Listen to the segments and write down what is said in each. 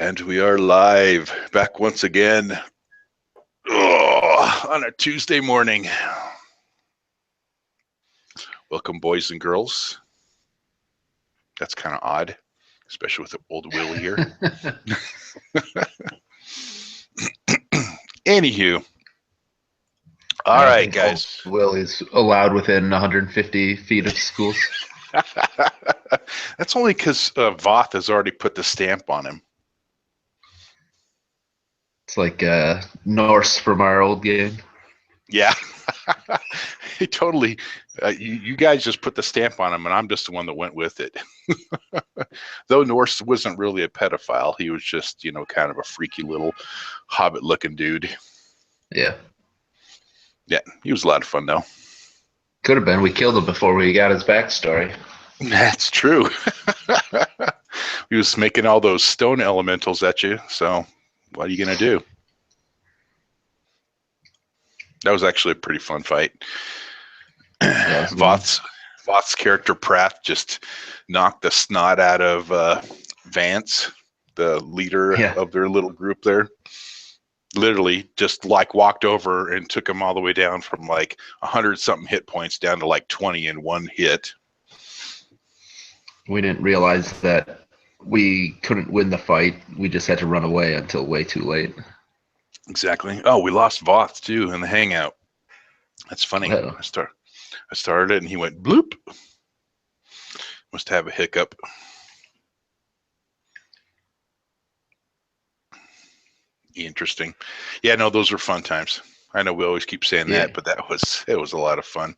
And we are live, back once again on a Tuesday morning. Welcome, boys and girls. That's kind of odd, especially with the old Willie here. Anywho. All right, guys. Willie's allowed within 150 feet of schools. That's only because Voth has already put the stamp on him. It's like Norse from our old game. Yeah. He totally, you guys just put the stamp on him, and I'm just the one that went with it. Though Norse wasn't really a pedophile. He was just, you know, kind of a freaky little hobbit-looking dude. Yeah. Yeah, he was a lot of fun, though. Could have been. We killed him before we got his backstory. That's true. He was making all those stone elementals at you, so what are you going to do? That was actually a pretty fun fight. Yeah, Voth's character, Pratt, just knocked the snot out of Vance, the leader of their little group there. Literally just like walked over and took him all the way down from like 100-something hit points down to like 20 in one hit. We didn't realize that we couldn't win the fight. We just had to run away until way too late. Exactly. Oh, we lost Voth too in the Hangout. That's funny. Uh-oh. I started it and he went bloop. Must have a hiccup. Interesting. Yeah, no, those were fun times. I know we always keep saying that, but it was a lot of fun.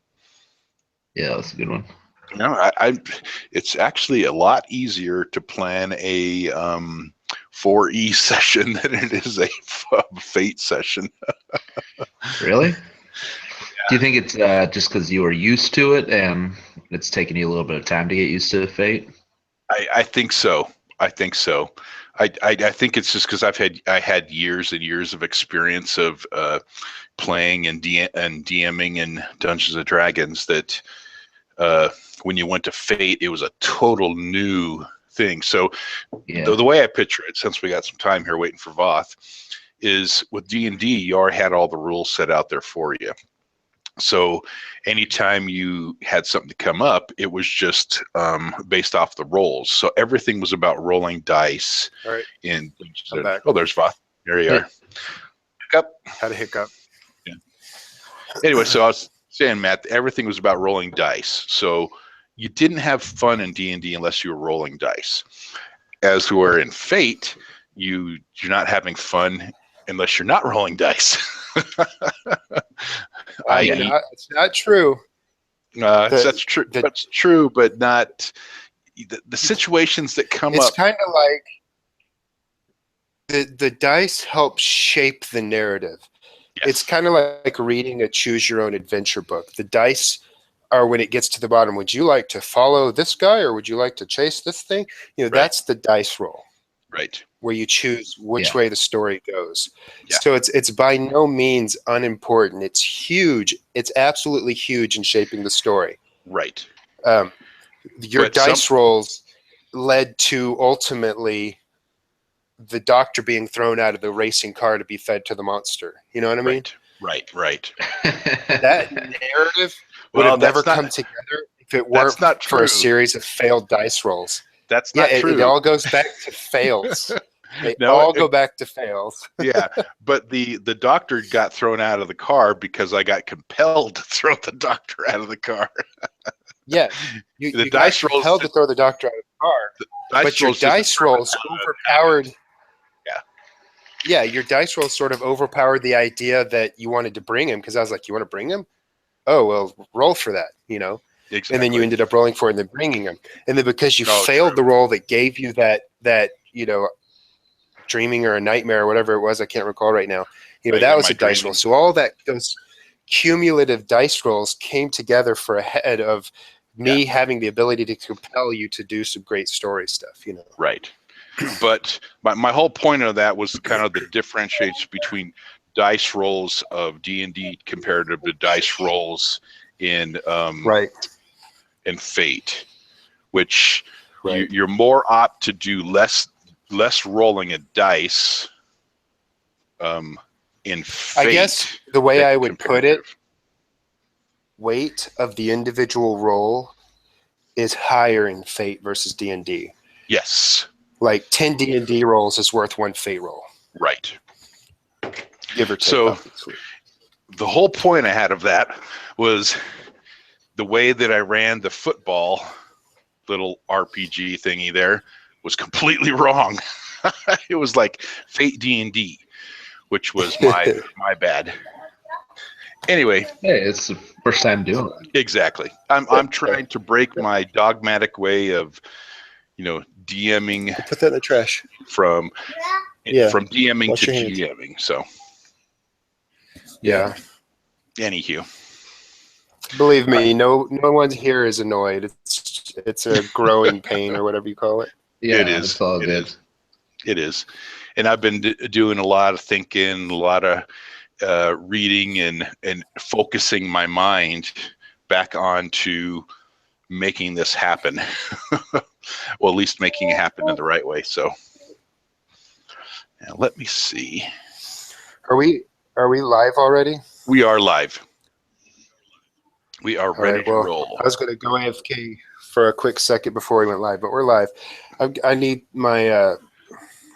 Yeah, that was a good one. You know, it's actually a lot easier to plan a 4E session than it is a Fate session. Really? Yeah. Do you think it's just because you were used to it and it's taken you a little bit of time to get used to Fate? I think so. I think so. I think it's just because I had years and years of experience of playing and DMing in Dungeons and Dragons that when you went to Fate, it was a total new thing. So the way I picture it, since we got some time here waiting for Voth, is with D&D, you already had all the rules set out there for you. So anytime you had something to come up, it was just based off the rolls. So everything was about rolling dice. All right. I'm back. Oh, there's Voth. There you are. Hiccup. Had a hiccup. Yeah. Anyway, so I was saying, Matt, everything was about rolling dice. So you didn't have fun in D&D unless you were rolling dice. As we were in Fate, you're not having fun unless you're not rolling dice. It's not true. That's true. That's true, but not the situations that come up. It's kind of like the dice help shape the narrative. Yes. It's kind of like reading a choose your own adventure book. The dice are when it gets to the bottom. Would you like to follow this guy or would you like to chase this thing? You know, that's the dice roll. Right. Where you choose which way the story goes. Yeah. So it's by no means unimportant. It's huge. It's absolutely huge in shaping the story. Right. Your dice rolls led to ultimately the doctor being thrown out of the racing car to be fed to the monster. You know what I mean? Right. That narrative would have never come together if it weren't for a series of failed dice rolls. That's not true. It all goes back to fails. They all go back to fails. Yeah, but the doctor got thrown out of the car because I got compelled to throw the doctor out of the car. Yeah, you dice rolls compelled to throw the doctor out of the car, but your dice rolls overpowered. Yeah, your dice rolls sort of overpowered the idea that you wanted to bring him, because I was like, you want to bring him? Oh, well, roll for that, you know? Exactly. And then you ended up rolling for it and then bringing him. And then because you failed the roll that gave you that you know, dreaming or a nightmare or whatever it was, I can't recall right now. You know, that was a dice roll. So all those cumulative dice rolls came together for a head of me having the ability to compel you to do some great story stuff, you know? Right. But my whole point of that was kind of the differentiates between dice rolls of D&D compared to the dice rolls in in Fate, which you're more apt to do less less rolling a dice in Fate. I guess the way I would put it, weight of the individual roll is higher in Fate versus D&D. Yes. Like 10 D&D rolls is worth 1 Fate roll. Right. Give or take, so obviously. The whole point I had of that was the way that I ran the football little RPG thingy there was completely wrong. It was like Fate D&D, which was my bad. Anyway, hey, it's the first time doing it. Exactly. I'm trying to break my dogmatic way of, DMing. Put that in the trash. From DMing Wash to your hands. GMing. So yeah. Anywho, believe me, no one here is annoyed. It's a growing pain or whatever you call it. Yeah, it is. It's all good. It is. And I've been doing a lot of thinking, a lot of reading and focusing my mind back onto making this happen. Well, at least making it happen in the right way. So now let me see. Are we live already? We are live. We are ready to roll. I was going to go AFK for a quick second before we went live, but we're live. I need my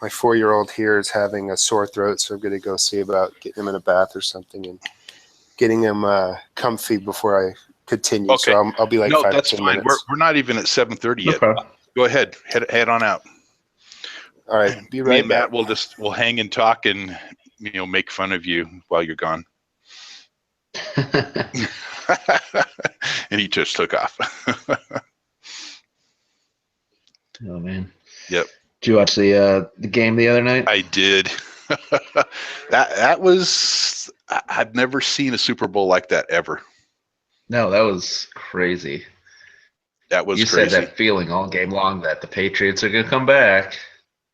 4-year-old here is having a sore throat, so I'm going to go see about getting him in a bath or something and getting him comfy before I continue. Okay. So I'll be like 5 that's to 10 fine. minutes. We're not even at 7:30 yet. Okay. Go ahead. Head on out. All right. Be right Me and back. Matt we'll hang and talk and make fun of you while you're gone. And he just took off. Oh man. Yep. Did you watch the game the other night? I did. that was I've never seen a Super Bowl like that ever. No, that was crazy. That was crazy. You said that feeling all game long that the Patriots are going to come back.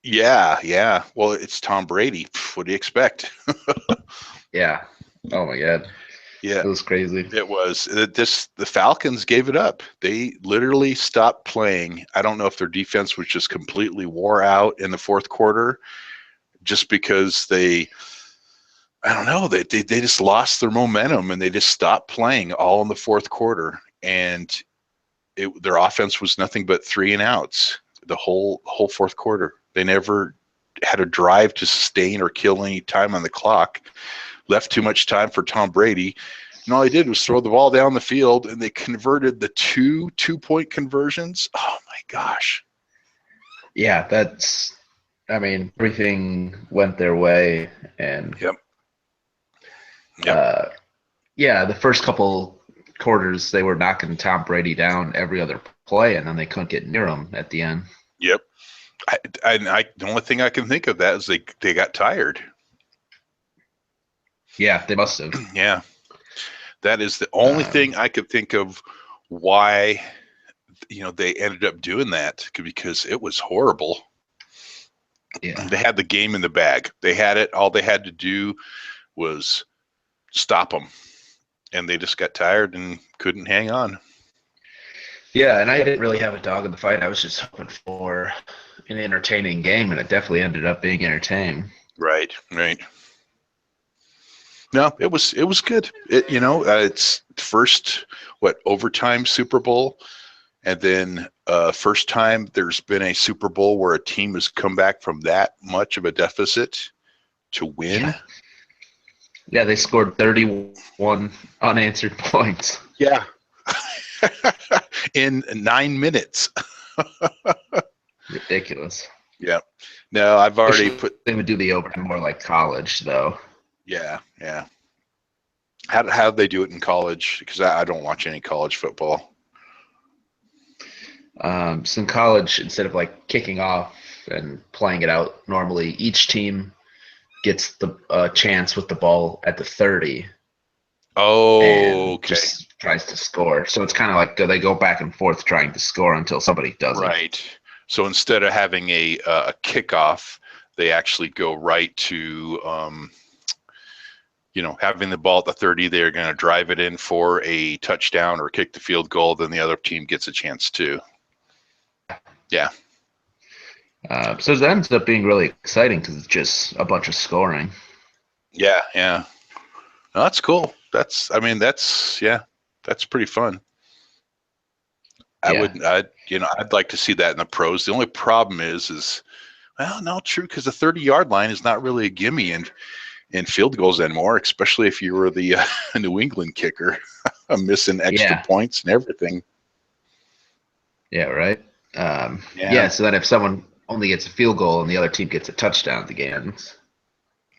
Yeah. Well, it's Tom Brady. What do you expect? Yeah. Oh my God. Yeah. It was crazy. It was. The Falcons gave it up. They literally stopped playing. I don't know if their defense was just completely wore out in the fourth quarter just because I don't know, they just lost their momentum and they just stopped playing all in the fourth quarter. And their offense was nothing but 3 and outs the whole fourth quarter. They never had a drive to sustain or kill any time on the clock. Left too much time for Tom Brady. And all he did was throw the ball down the field, and they converted the two-point conversions. Oh, my gosh. Yeah, everything went their way. And Yep. The first couple quarters, they were knocking Tom Brady down every other play, and then they couldn't get near him at the end. Yep. The only thing I can think of that is they got tired. Yeah, they must have. Yeah. That is the only thing I could think of why, they ended up doing that, because it was horrible. Yeah. They had the game in the bag. They had it. All they had to do was stop them. And they just got tired and couldn't hang on. Yeah, and I didn't really have a dog in the fight. I was just hoping for an entertaining game, and it definitely ended up being entertaining. Right. No, it was good. It's first overtime Super Bowl, and then first time there's been a Super Bowl where a team has come back from that much of a deficit to win. Yeah, they scored 31 unanswered points. Yeah. In 9 minutes. Ridiculous. Yeah. No, I've already They would do the overtime more like college, though. Yeah. How do they do it in college? Because I don't watch any college football. So in college, instead of kicking off and playing it out normally, each team gets the chance with the ball at the 30. Oh, and okay. Just tries to score. So it's kind of like they go back and forth trying to score until somebody does it. Right. So instead of having a kickoff, they actually go right to having the ball at the 30. They're going to drive it in for a touchdown or kick the field goal. Then the other team gets a chance too. Yeah. So it ends up being really exciting because it's just a bunch of scoring. Yeah. No, that's cool. That's pretty fun. I'd like to see that in the pros. The only problem is well, no, true, because the 30-yard line is not really a gimme in field goals anymore, especially if you were the New England kicker, missing extra points and everything. Yeah, right. So then if someone only gets a field goal and the other team gets a touchdown at the game.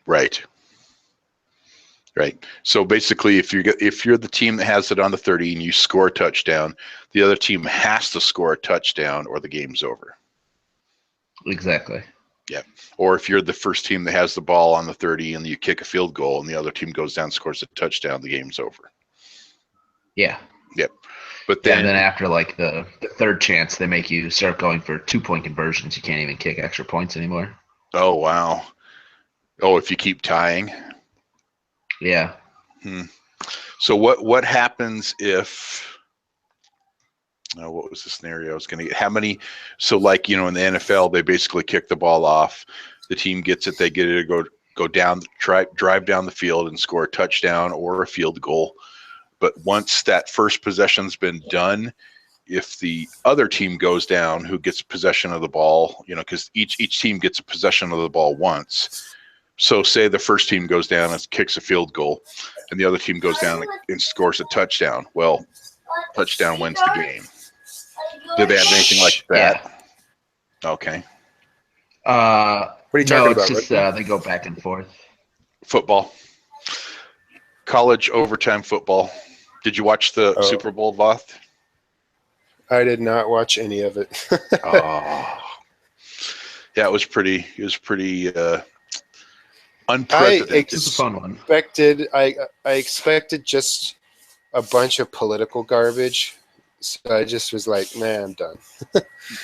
Right. So basically, if you're the team that has it on the 30 and you score a touchdown, the other team has to score a touchdown or the game's over. Exactly. Yeah. Or if you're the first team that has the ball on the 30 and you kick a field goal and the other team goes down and scores a touchdown, the game's over. Yeah. Yep. But then after like the third chance, they make you start going for 2-point conversions. You can't even kick extra points anymore. Oh, wow. Oh, if you keep tying. Yeah. So what happens if what was the scenario I was going to get? How many? So like, in the NFL, they basically kick the ball off. The team gets it. They get it to go down, drive down the field and score a touchdown or a field goal. But once that first possession's been done, if the other team goes down, who gets possession of the ball, because each team gets a possession of the ball once. So say the first team goes down and kicks a field goal and the other team goes down and scores a touchdown. Well, touchdown wins the game. Do they have anything like that? Yeah. Okay. What are you talking about? Just, they go back and forth. Football. College overtime football. Did you watch the Super Bowl, Voth? I did not watch any of it. Yeah, it was pretty unprecedented. It's a fun one. I expected just a bunch of political garbage. So I just was like, man, I'm done.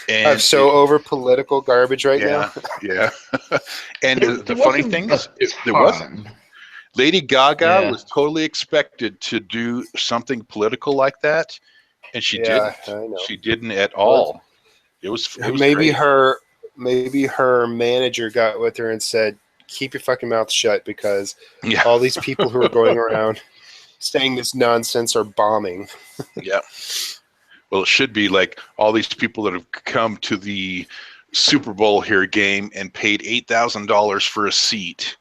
I'm so over political garbage right now. Yeah. And the funny thing is, there wasn't. Lady Gaga was totally expected to do something political like that, and she didn't. I know. She didn't at all. It was maybe great. maybe her manager got with her and said, keep your fucking mouth shut, because all these people who are going around saying this nonsense are bombing. Yeah. Well, it should be like all these people that have come to the Super Bowl here game and paid $8,000 for a seat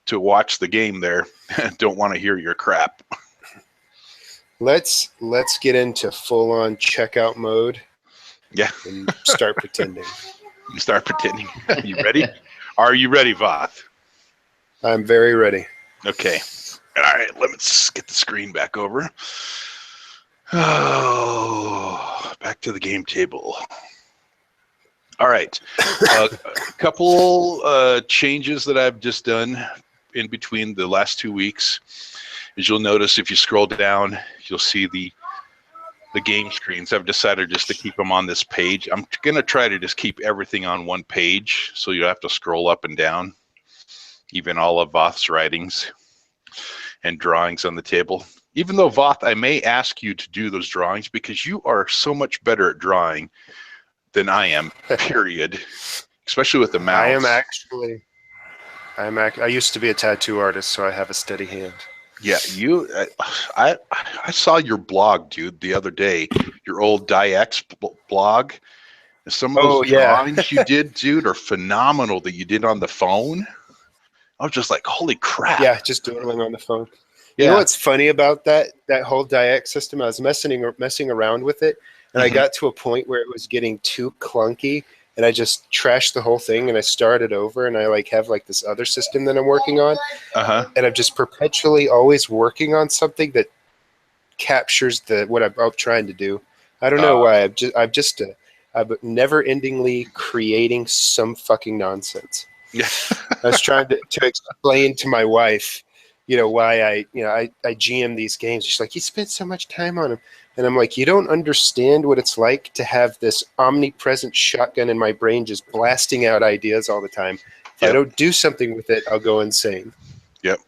to watch the game there don't want to hear your crap. Let's get into full-on checkout mode. Yeah. And start pretending. You start pretending. You ready? Are you ready, Voth? I'm very ready. Okay. All right. Let's get the screen back over. Oh, back to the game table. All right. A couple changes that I've just done in between the last 2 weeks. As you'll notice, if you scroll down, you'll see the game screens. I've decided just to keep them on this page. I'm going to try to just keep everything on one page so you don't have to scroll up and down, even all of Voth's writings and drawings on the table. Even though, Voth, I may ask you to do those drawings because you are so much better at drawing than I am, period. Especially with the mouse. I used to be a tattoo artist, so I have a steady hand. Yeah, I saw your blog, dude, the other day, your old DieX blog. Some of those drawings you did, dude, are phenomenal that you did on the phone. I was just like, holy crap. Yeah, just doodling on the phone. Yeah. You know what's funny about that whole DieX system? I was messing around with it, and I got to a point where it was getting too clunky, and I just trashed the whole thing, and I started over, and I have this other system that I'm working on, and I'm just perpetually always working on something that captures what I'm trying to do. I don't know why. I'm never-endingly creating some fucking nonsense. Yeah. I was trying to explain to my wife, why I GM these games. She's like, you spent so much time on them. And I'm like, you don't understand what it's like to have this omnipresent shotgun in my brain just blasting out ideas all the time. If I don't do something with it, I'll go insane. Yep.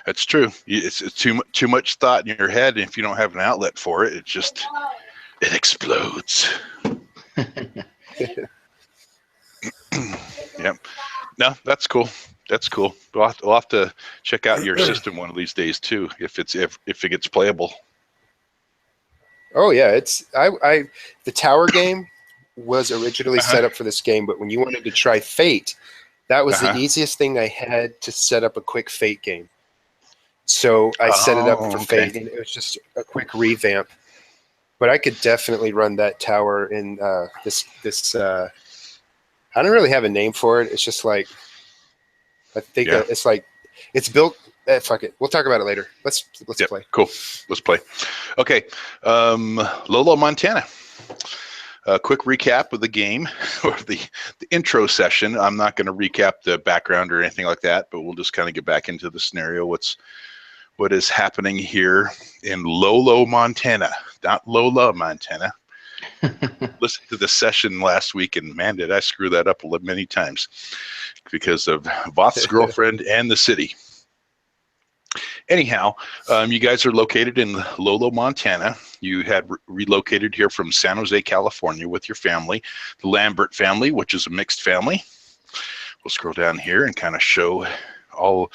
That's true. It's too much thought in your head, and if you don't have an outlet for it, it explodes. Yep. No, that's cool. That's cool. We'll have to check out your system one of these days too, if it gets playable. Oh yeah, the tower game was originally set up for this game, but when you wanted to try Fate, that was the easiest thing I had to set up a quick Fate game. So I set it up for Fate, and it was just a quick revamp. But I could definitely run that tower in this. I don't really have a name for it. It's just like, I think it's like, it's built. Fuck it. We'll talk about it later. Let's play. Cool. Let's play. Okay. Lolo, Montana. A quick recap of the game, or the intro session. I'm not going to recap the background or anything like that, but we'll just kind of get back into the scenario. What is happening here in Lolo, Montana, not Lola, Montana. Listened to the session last week, and man, did I screw that up many times because of Voth's girlfriend and the city. Anyhow, you guys are located in Lolo, Montana. You had relocated here from San Jose, California with your family, the Lambert family, which is a mixed family. We'll scroll down here and kind of show all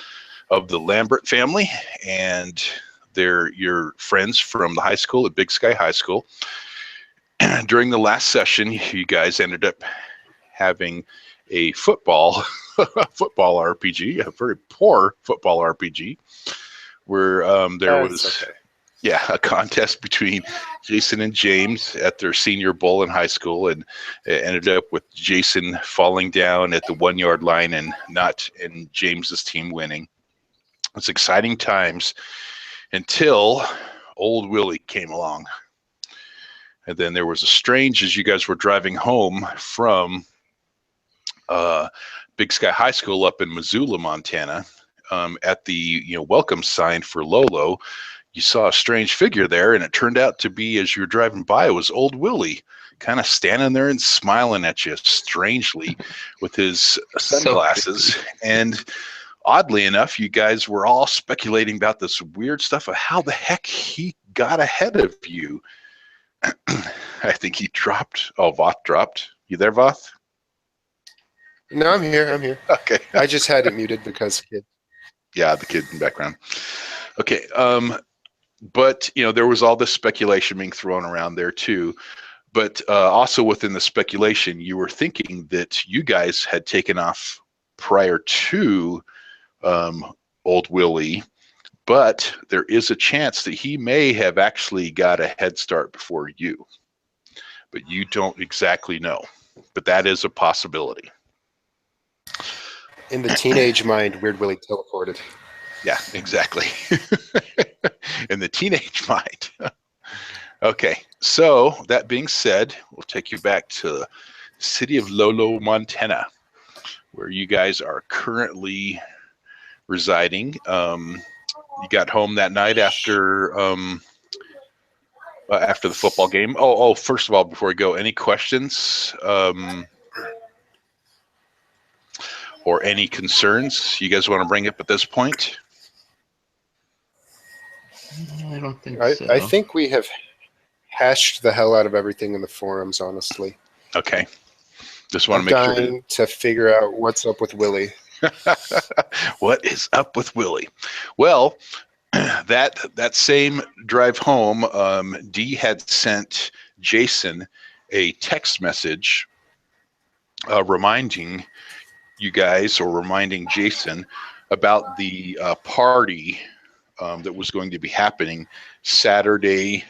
of the Lambert family, and they're your friends from the high school at Big Sky High School. During the last session, you guys ended up having a football RPG, a very poor football RPG, where there was a contest between Jason and James at their senior bowl in high school, and it ended up with Jason falling down at the 1 yard line and James's team winning. It's exciting times until old Willie came along. And then there was as you guys were driving home from Big Sky High School up in Missoula, Montana, at the welcome sign for Lolo, you saw a strange figure there, and it turned out to be, as you were driving by, it was old Willie, kind of standing there and smiling at you strangely with his sunglasses. And oddly enough, you guys were all speculating about this weird stuff of how the heck he got ahead of you. I think he dropped. Oh, Voth dropped. You there, Voth? No, I'm here. Okay. I just had it muted because kid. Yeah, the kid in the background. Okay. But there was all this speculation being thrown around there too. But also within the speculation, you were thinking that you guys had taken off prior to old Willie, but there is a chance that he may have actually got a head start before you. But you don't exactly know. But that is a possibility. In the teenage mind, Weird Willie teleported. Yeah, exactly. In the teenage mind. Okay, so that being said, we'll take you back to the city of Lolo, Montana, where you guys are currently residing. You got home that night after the football game. Oh, first of all, before we go, any questions or any concerns you guys want to bring up at this point? I don't think so. I think we have hashed the hell out of everything in the forums, honestly. Okay. Just want to make sure. I'm dying to figure out what's up with Willie. What is up with Willie? Well, that same drive home, Dee had sent Jason a text message reminding you guys, or reminding Jason, about the party that was going to be happening Saturday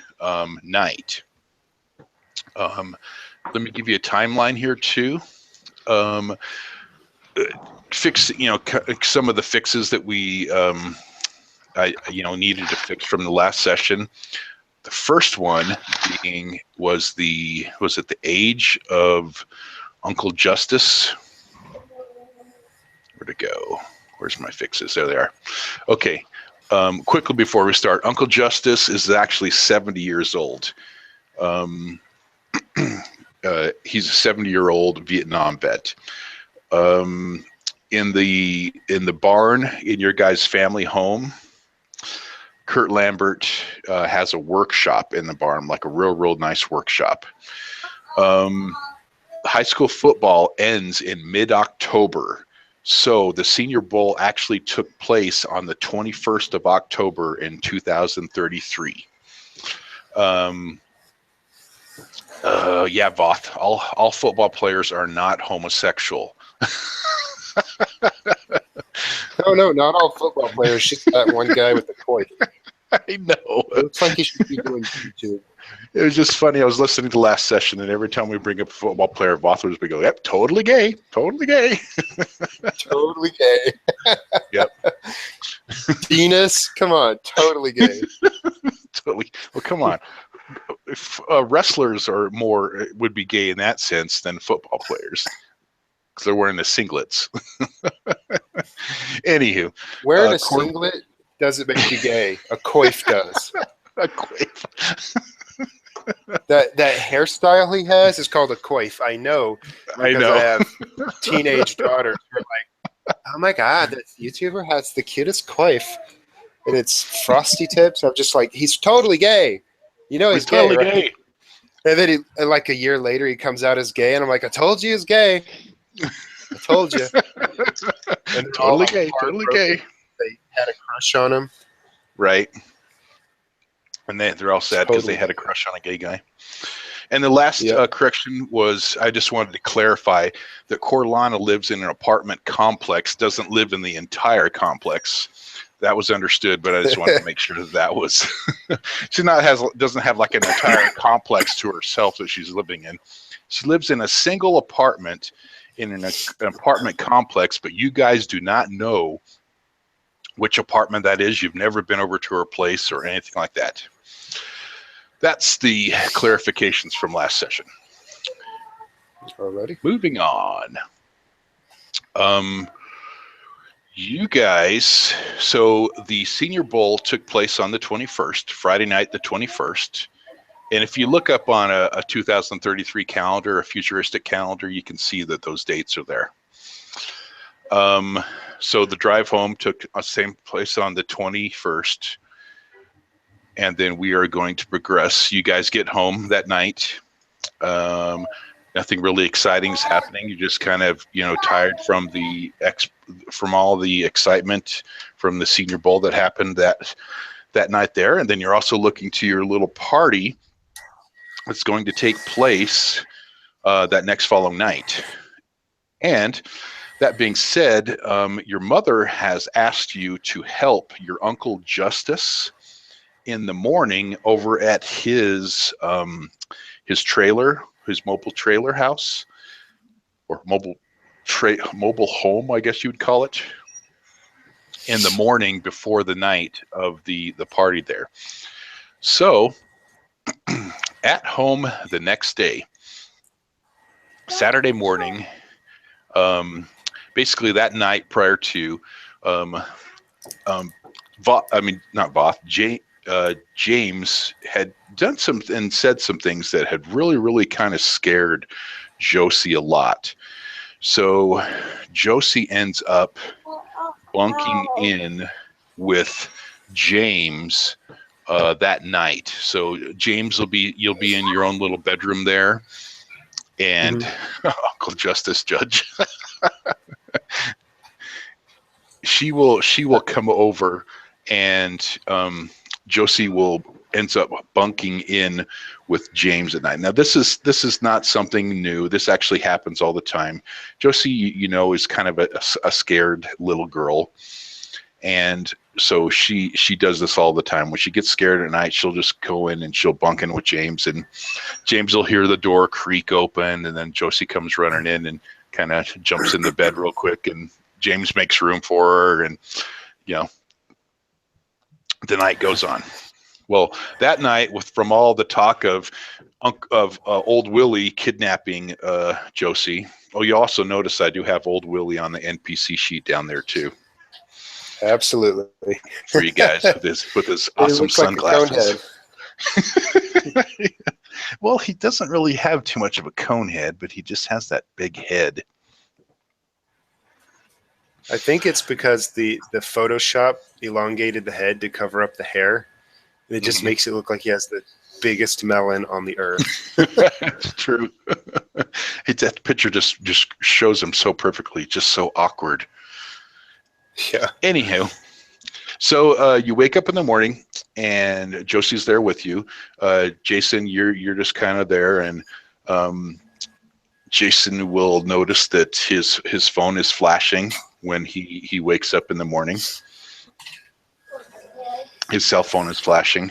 night. Let me give you a timeline here too. Fix some of the fixes that we needed to fix from the last session. The first one was the age of Uncle Justice. Where'd it go? Where's my fixes? There they are. Okay. Quickly before we start, Uncle Justice is actually 70 years old. He's a 70-year-old Vietnam vet. In the barn in your guys' family home, Kurt Lambert has a workshop in the barn, like a real nice workshop. high school football ends in mid-October. So the Senior Bowl actually took place on the 21st of October in 2033. Yeah, Voth. All football players are not homosexual. No, not all football players. Just that one guy with the coif. I know. It looks like he should be doing YouTube. It was just funny. I was listening to last session, and every time we bring up a football player, Voth would go, "Yep, totally gay, totally gay, totally gay." Yep. Venus, come on, totally gay. Totally. Well, come on. If, wrestlers would be gay in that sense than football players because they're wearing the singlets. Anywho, wearing a singlet doesn't make you gay. A coif does. A coif. That hairstyle he has is called a coif. I know. I know. I have teenage daughters who are like, "Oh my god, that YouTuber has the cutest coif, and it's frosty tips." I'm just like, he's totally gay. You know he's totally gay, right? Gay. And then like a year later, he comes out as gay, and I'm like, "I told you he's gay. I told you." And totally gay. Totally gay. They had a crush on him. Right. And they're all sad because they had a crush on a gay guy. And the last correction was, I just wanted to clarify that Corlana lives in an apartment complex, doesn't live in the entire complex. That was understood, but I just wanted to make sure that was. She doesn't have like an entire complex to herself that she's living in. She lives in a single apartment in an apartment complex, but you guys do not know which apartment that is. You've never been over to her place or anything like that. That's the clarifications from last session. Alrighty. Moving on. You guys, so the Senior Bowl took place on the 21st, Friday night, the 21st. And if you look up on a 2033 calendar, a futuristic calendar, you can see that those dates are there. So the drive home took the same place on the 21st. And then we are going to progress. You guys get home that night. Nothing really exciting is happening. You're just kind of, tired from all the excitement from the Senior Bowl that happened that night there. And then you're also looking to your little party that's going to take place that next following night. And that being said, your mother has asked you to help your Uncle Justice in the morning over at his trailer, his mobile trailer house, or mobile home, I guess you would call it, in the morning before the night of the party there. So at home the next day, Saturday morning, basically that night prior to, James had done some and said some things that had really, really kind of scared Josie a lot. So Josie ends up bunking in with James that night. So James you'll be in your own little bedroom there, and Uncle Justice Judge. she will come over, and Josie ends up bunking in with James at night. Now this is not something new. This actually happens all the time. Josie, is kind of a scared little girl, and so she does this all the time. When she gets scared at night, she'll just go in and she'll bunk in with James, and James will hear the door creak open, and then Josie comes running in and kind of jumps in the bed real quick, and James makes room for her, and the night goes on. Well, that night, from all the talk of old Willie kidnapping Josie. Oh, you also notice I do have old Willie on the NPC sheet down there too. Absolutely. For you guys with his awesome sunglasses. Like well, he doesn't really have too much of a cone head, but he just has that big head. I think it's because the Photoshop elongated the head to cover up the hair. And it just makes it look like he has the biggest melon on the earth. It's true. That picture just shows him so perfectly, just so awkward. Yeah. Anyhow, so you wake up in the morning, and Josie's there with you. Jason, you're just kind of there, and Jason will notice that his phone is flashing when he wakes up in the morning. His cell phone is flashing,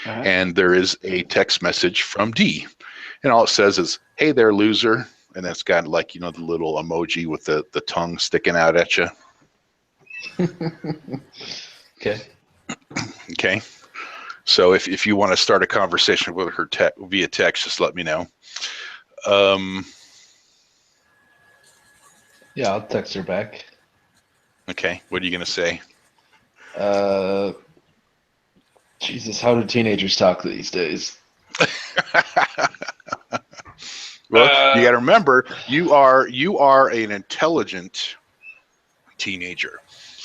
and there is a text message from Dee, and all it says is, "Hey there, loser," and that's got like the little emoji with the tongue sticking out at you. Okay. Okay. So if you want to start a conversation with her via text, just let me know. Yeah, I'll text her back. Okay. What are you going to say? Jesus, how do teenagers talk these days? Well, you got to remember, you are an intelligent teenager.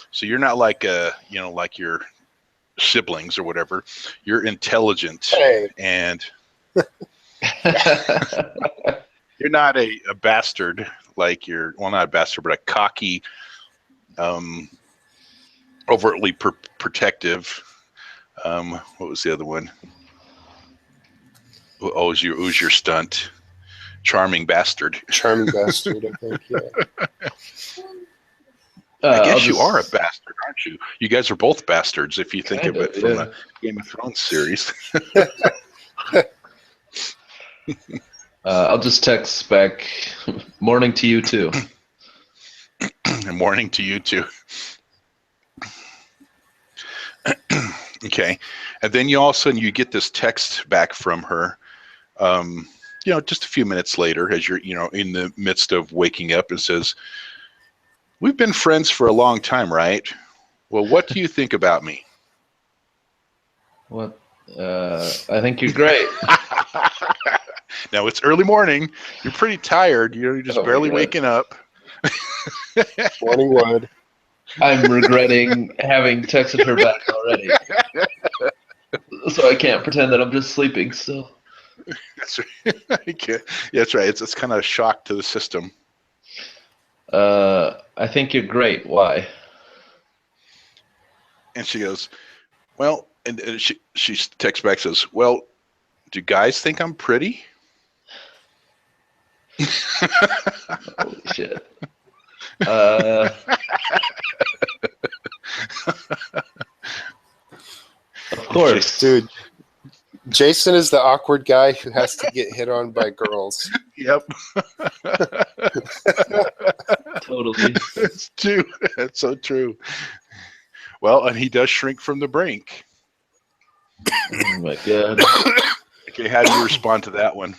So you're not like like your siblings or whatever. You're intelligent, and you're not a bastard like not a bastard, but a cocky, overtly protective. What was the other one? Oh, it was your stunt. Charming bastard. Charming bastard, I think, yeah. I guess you are a bastard, aren't you? You guys are both bastards if you think of it from the Game of Thrones series. I'll just text back, morning to you too. Morning to you too. Okay. And then all of a sudden you get this text back from her, just a few minutes later as you're, in the midst of waking up, and says, "We've been friends for a long time, right? Well, what do you think about me?" What? I think you're great. Now it's early morning. You're pretty tired. You're just barely waking up. Morning wood. I'm regretting having texted her back already. So I can't pretend that I'm just sleeping still. That's right. That's right. It's kind of a shock to the system. I think you're great. Why? And she goes, "Well," and she texts back, says, "Well, do guys think I'm pretty?" Holy shit. Of course. Dude, Jason is the awkward guy who has to get hit on by girls. Yep. Totally. It's true. That's so true. Well, and he does shrink from the brink. Oh my god. Okay, how do you respond to that one?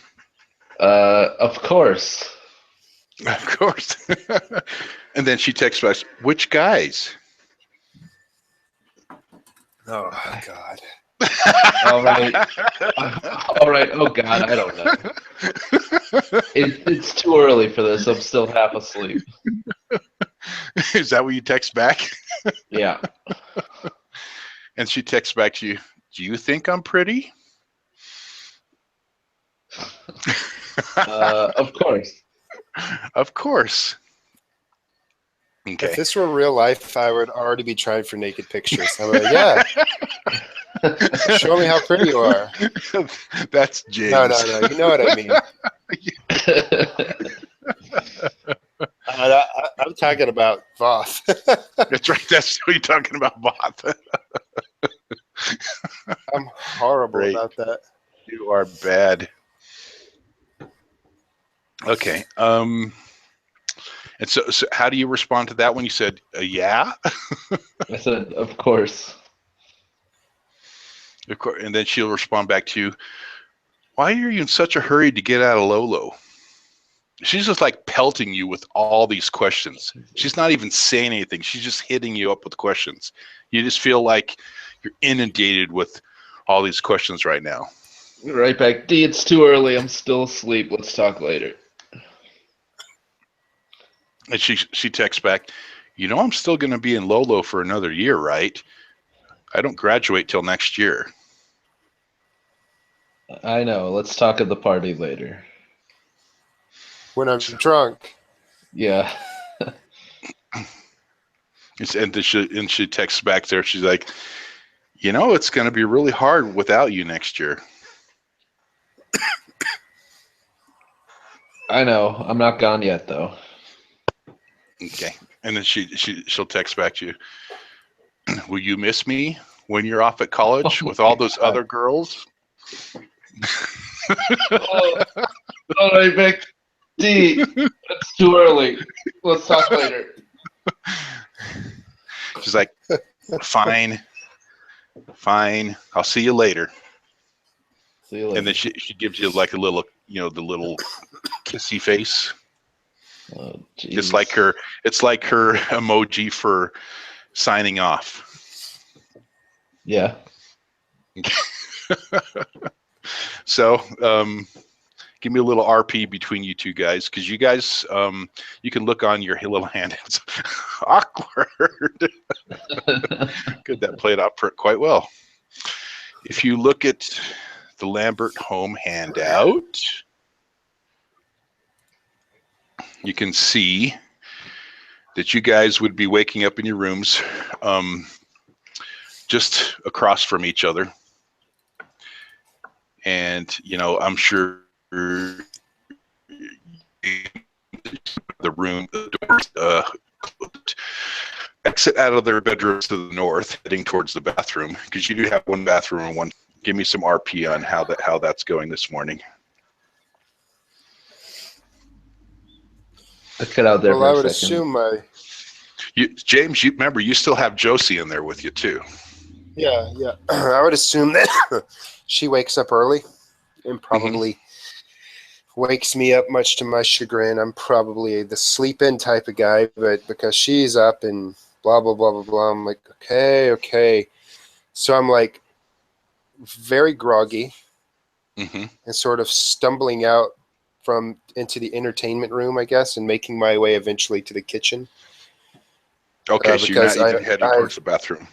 Of course. Of course. And then she texts us, "Which guys?" Oh God. All right. All right. Oh God, I don't know. It's too early for this. I'm still half asleep. Is that what you text back? Yeah. And she texts back to you, "Do you think I'm pretty?" Of course. Of course. Okay. If this were real life, I would already be trying for naked pictures. I'm like, yeah. Show me how pretty you are. That's James. No. You know what I mean. I'm talking about Voth. That's right. That's what you're talking about, Voth. I'm horrible about that. You are bad. Okay. And so how do you respond to that when you said, yeah? I said, of course. Of course. And then she'll respond back to you, "Why are you in such a hurry to get out of Lolo?" She's just like pelting you with all these questions. She's not even saying anything. She's just hitting you up with questions. You just feel like you're inundated with all these questions right now. Right back. D, it's too early. I'm still asleep. Let's talk later. And she texts back, "I'm still going to be in Lolo for another year, right? I don't graduate till next year." I know. Let's talk at the party later. When I'm drunk. Yeah. And she texts back there. She's like, it's going to be really hard without you next year. I know. I'm not gone yet, though. Okay. And then she'll text back to you. Will you miss me when you're off at college with all those other girls? All right, Vic. D, it's too early. Let's talk later. She's like, fine. I'll see you later. See you later. And then she gives you like a little, the little kissy face. Oh, it's like her emoji for signing off. Yeah. So, give me a little RP between you two guys, because you guys, you can look on your little hand. It's awkward. Good, that played out quite well. If you look at the Lambert home handout, you can see that you guys would be waking up in your rooms just across from each other. And, I'm sure the doors exit out of their bedrooms to the north, heading towards the bathroom, because you do have one bathroom and one. Give me some RP on how that's going this morning. I cut out there well, for I would a second. assume James, remember, you still have Josie in there with you too. Yeah. I would assume that she wakes up early and probably wakes me up, much to my chagrin. I'm probably the sleep-in type of guy, but because she's up and blah, blah, blah, blah, blah, I'm like, okay. So I'm like very groggy and sort of stumbling out into the entertainment room, I guess, and making my way eventually to the kitchen. Okay, so you're not even heading towards the bathroom.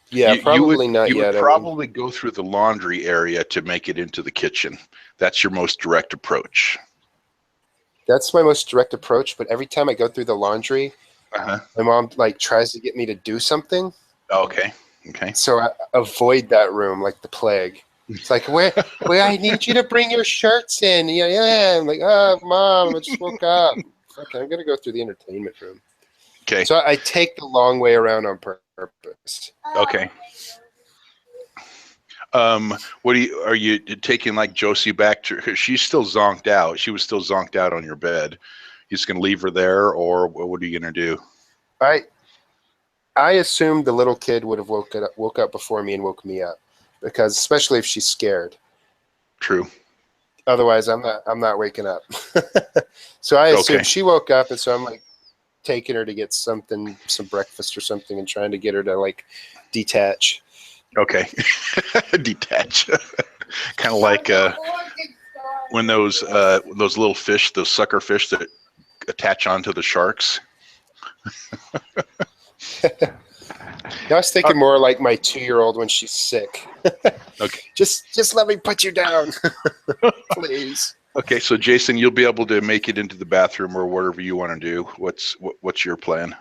Yeah, probably not yet. You would probably go through the laundry area to make it into the kitchen. That's your most direct approach. That's my most direct approach, but every time I go through the laundry, my mom tries to get me to do something. Okay. So I avoid that room like the plague. It's like, where I need you to bring your shirts in. Yeah. I'm like, oh, Mom, I just woke up. Okay, I'm going to go through the entertainment room. Okay. So I take the long way around on purpose. Okay. Are you taking like Josie back to, she's still zonked out. She was still zonked out on your bed. You just going to leave her there, or what are you going to do? I assumed the little kid would have woke up before me and woke me up, because especially if she's scared. True. Otherwise, I'm not waking up. So I assumed she woke up, and so I'm like taking her to get some breakfast or something, and trying to get her to detach. Okay. Detach. Kind of like when those little fish, those sucker fish that attach onto the sharks. I was thinking more like my 2-year-old when she's sick. Okay. Just let me put you down, please. Okay, so Jason, you'll be able to make it into the bathroom or whatever you want to do. What's your plan?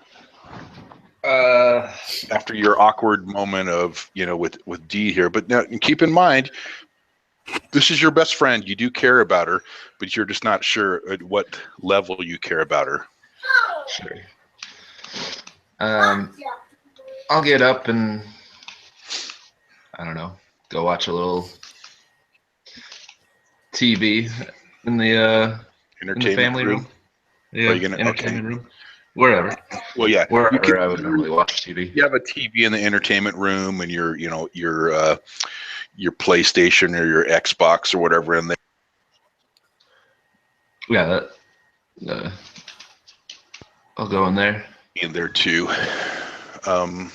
After your awkward moment of with Dee here, but now keep in mind, this is your best friend. You do care about her, but you're just not sure at what level you care about her. Sure. I'll get up and I don't know, go watch a little TV in the family room. Yeah, entertainment room. Wherever. Well, yeah. Wherever I would normally watch TV. You have a TV in the entertainment room, and your PlayStation or your Xbox or whatever in there. Yeah, I'll go in there. In there too. Man,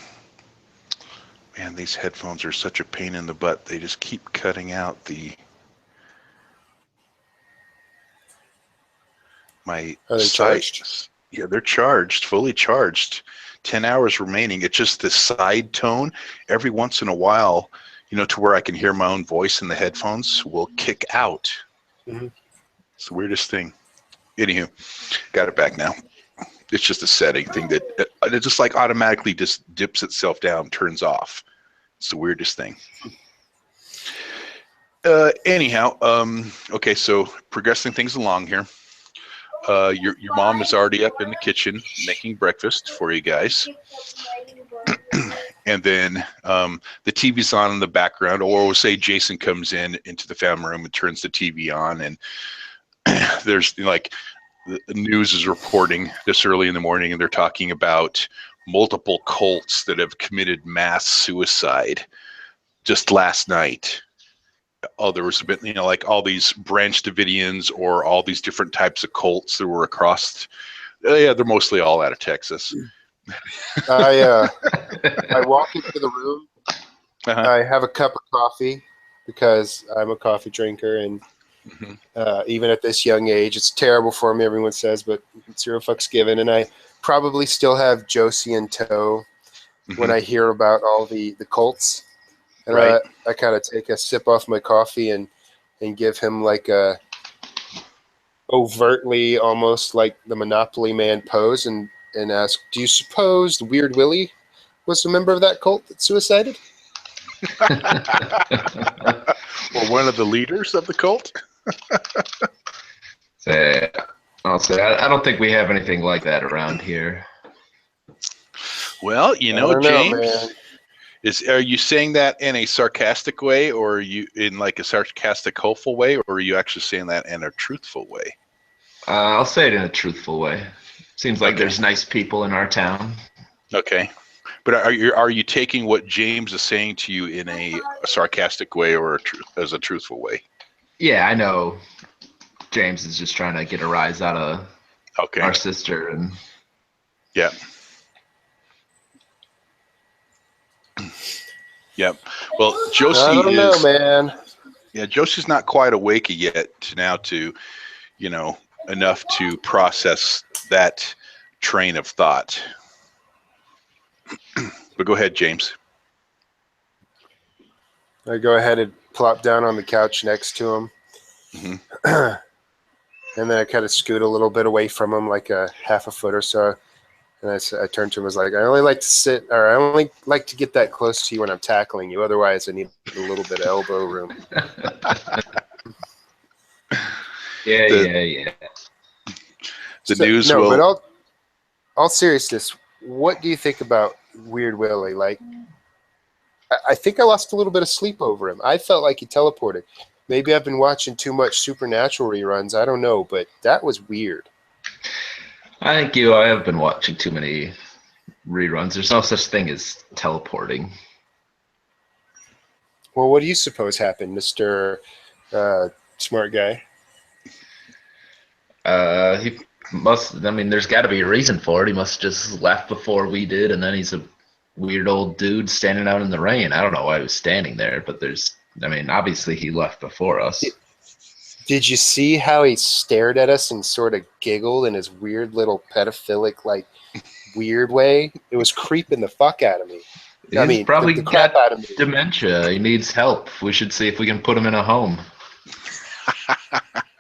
these headphones are such a pain in the butt. They just keep cutting out my Are they charged? Yeah, they're charged, fully charged. 10 hours remaining. It's just this side tone every once in a while, to where I can hear my own voice in the headphones will kick out. Mm-hmm. It's the weirdest thing. Anywho, got it back now. It's just a setting thing that it just like automatically just dips itself down, turns off. It's the weirdest thing. Anyhow, okay, so progressing things along here. Your mom is already up in the kitchen making breakfast for you guys. And then the TV's on in the background, or we'll say Jason comes into the family room and turns the TV on, and there's like the news is reporting this early in the morning, and they're talking about multiple cults that have committed mass suicide just last night. Oh, there was a bit, like all these Branch Davidians or all these different types of cults that were across. Yeah, they're mostly all out of Texas. I walk into the room. I have a cup of coffee because I'm a coffee drinker, and even at this young age, it's terrible for me. Everyone says, but zero fucks given. And I probably still have Josie in tow when I hear about all the cults. And right. I kind of take a sip off my coffee and give him like a overtly almost like the Monopoly Man pose and ask, do you suppose the Weird Willie was a member of that cult that suicided? Or one of the leaders of the cult? I'll say I don't think we have anything like that around here. Well, James, man. Are you saying that in a sarcastic way, or are you in like a sarcastic, hopeful way, or are you actually saying that in a truthful way? I'll say it in a truthful way. Seems like there's nice people in our town. Okay, but are you taking what James is saying to you in a sarcastic way or as a truthful way? Yeah, I know. James is just trying to get a rise out of our sister, and yeah. Yep. Well, Josie I don't know, man. Yeah, Josie's not quite awake yet to enough to process that train of thought. But go ahead, James. I go ahead and plop down on the couch next to him. And then I kind of scoot a little bit away from him, like a half a foot or so. And I turned to him and was like, I only like to get that close to you when I'm tackling you. Otherwise, I need a little bit of elbow room. Yeah. But all seriousness, what do you think about Weird Willie? Like, I think I lost a little bit of sleep over him. I felt like he teleported. Maybe I've been watching too much Supernatural reruns. I don't know, but that was weird. I think I have been watching too many reruns. There's no such thing as teleporting. Well, what do you suppose happened, Mr. Smart Guy? He must. I mean, there's got to be a reason for it. He must have just left before we did, and then he's a weird old dude standing out in the rain. I don't know why he was standing there, but obviously he left before us. Did you see how he stared at us and sort of giggled in his weird little pedophilic, like, weird way? It was creeping the fuck out of me. He's probably the crap out of me. Dementia. He needs help. We should see if we can put him in a home.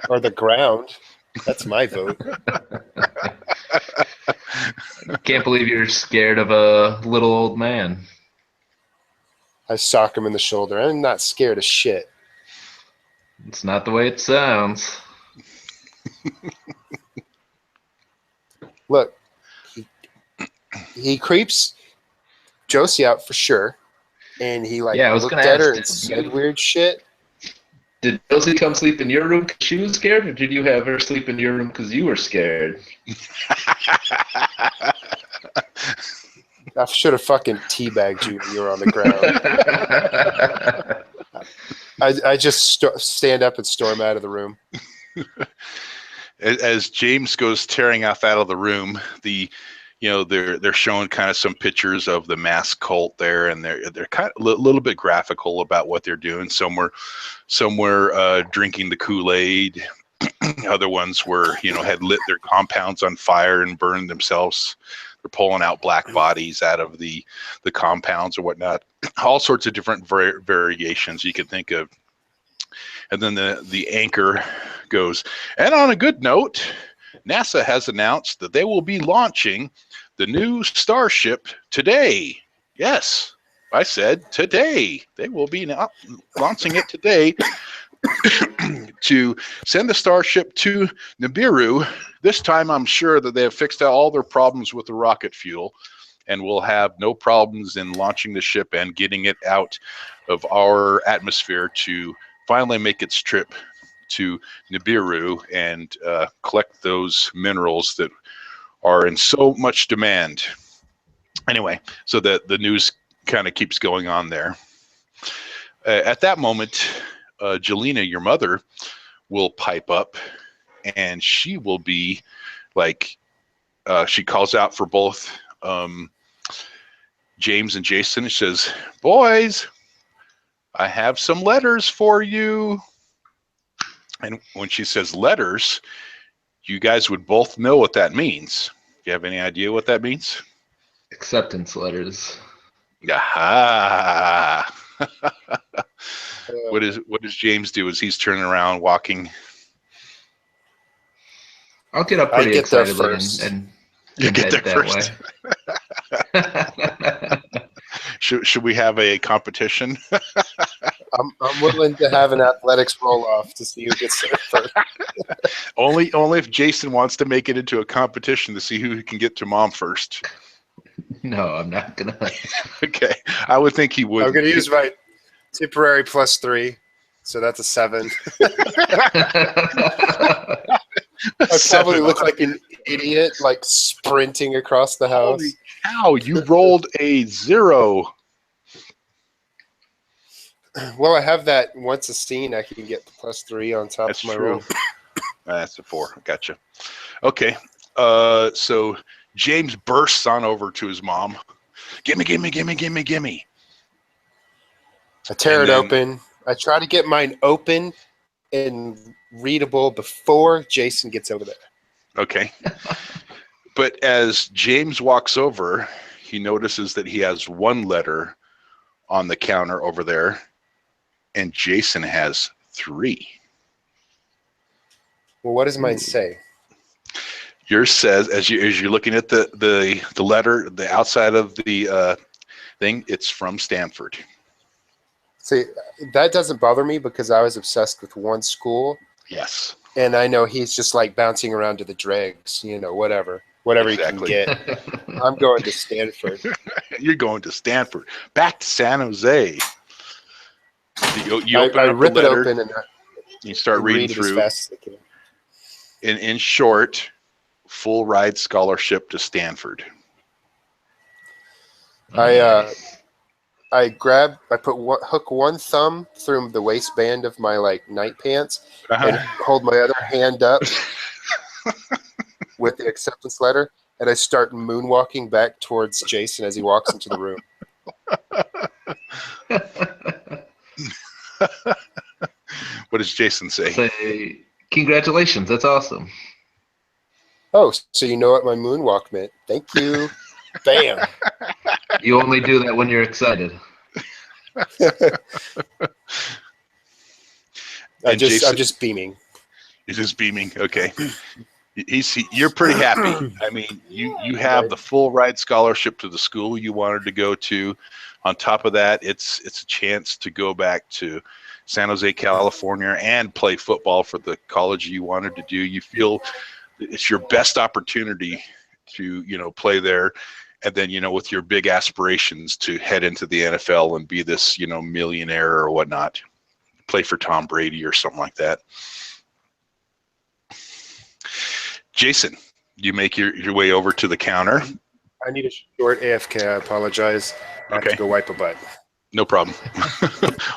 Or the ground. That's my vote. Can't believe you're scared of a little old man. I sock him in the shoulder. I'm not scared of shit. It's not the way it sounds. Look, he creeps Josie out for sure, and he looked at her and said weird shit. Did Josie come sleep in your room because she was scared, or did you have her sleep in your room because you were scared? I should have fucking teabagged you when you were on the ground. I just stand up and storm out of the room. As James goes tearing off out of the room, they're showing kind of some pictures of the mass cult there, and they're kind of a little bit graphical about what they're doing. Somewhere drinking the Kool-Aid, Other ones were, had lit their compounds on fire and burned themselves. They're pulling out black bodies out of the compounds or whatnot. All sorts of different variations you could think of. And then the anchor goes, and on a good note, NASA has announced that they will be launching the new Starship today. Yes, I said today. They will be launching it today to send the Starship to Nibiru. This time I'm sure that they have fixed out all their problems with the rocket fuel and will have no problems in launching the ship and getting it out of our atmosphere to finally make its trip to Nibiru and collect those minerals that are in so much demand. Anyway, so the news kind of keeps going on there. At that moment, Jelena, your mother, will pipe up, and she will be like, she calls out for both James and Jason. She says, "Boys, I have some letters for you." And when she says letters, you guys would both know what that means. Do you have any idea what that means? Acceptance letters. Aha. What does James do as he's turning around walking? I'll get up pretty excitedly and get there that first. Way. Should we have a competition? I'm willing to have an athletics roll off to see who gets there first. only if Jason wants to make it into a competition to see who can get to mom first. No, I'm not gonna. Okay, I would think he would. I'm gonna use my temporary +3, so that's a 7. I probably look like an idiot, like sprinting across the house. Holy cow! You rolled a 0. Well, I have that once a scene. I can get +3 on top of my roll. That's a 4. Gotcha. Okay. So James bursts on over to his mom. Gimme. I tear it open. I try to get mine open and readable before Jason gets over there. Okay. But as James walks over, he notices that he has one letter on the counter over there, and Jason has 3. Well, what does mine say? Yours says, as you're looking at the letter, the outside of the thing, it's from Stanford. See, that doesn't bother me because I was obsessed with one school. Yes. And I know he's just like bouncing around to the dregs, whatever Exactly. he can get. I'm going to Stanford. You're going to Stanford. Back to San Jose. You open I up rip the letter, it open and you start reading through. As fast as I can. In short, full ride scholarship to Stanford. I hook one thumb through the waistband of my night pants and hold my other hand up with the acceptance letter, and I start moonwalking back towards Jason as he walks into the room. What does Jason say? Say, congratulations, that's awesome. Oh, so you know what my moonwalk meant. Thank you. Bam. You only do that when you're excited. I'm just beaming. You're just beaming. Okay. You're pretty happy. I mean, you have the full ride scholarship to the school you wanted to go to. On top of that, it's a chance to go back to San Jose, California, and play football for the college you wanted to do. You feel it's your best opportunity to play there. And then, with your big aspirations to head into the NFL and be this, millionaire or whatnot, play for Tom Brady or something like that. Jason, you make your way over to the counter. I need a short AFK. I apologize. I have to go wipe a butt. No problem.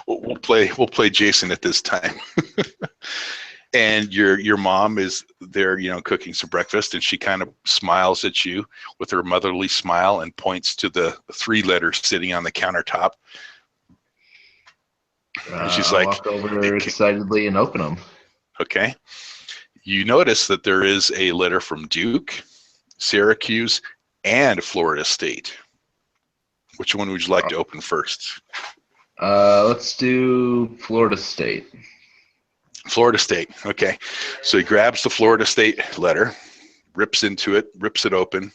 We'll play Jason at this time. And your mom is there, cooking some breakfast, and she kind of smiles at you with her motherly smile and points to the 3 letters sitting on the countertop. And she's like, walk over excitedly and open them. Okay. You notice that there is a letter from Duke, Syracuse, and Florida State. Which one would you like to open first? Let's do Florida State. Florida State. Okay. So he grabs the Florida State letter, rips into it, rips it open.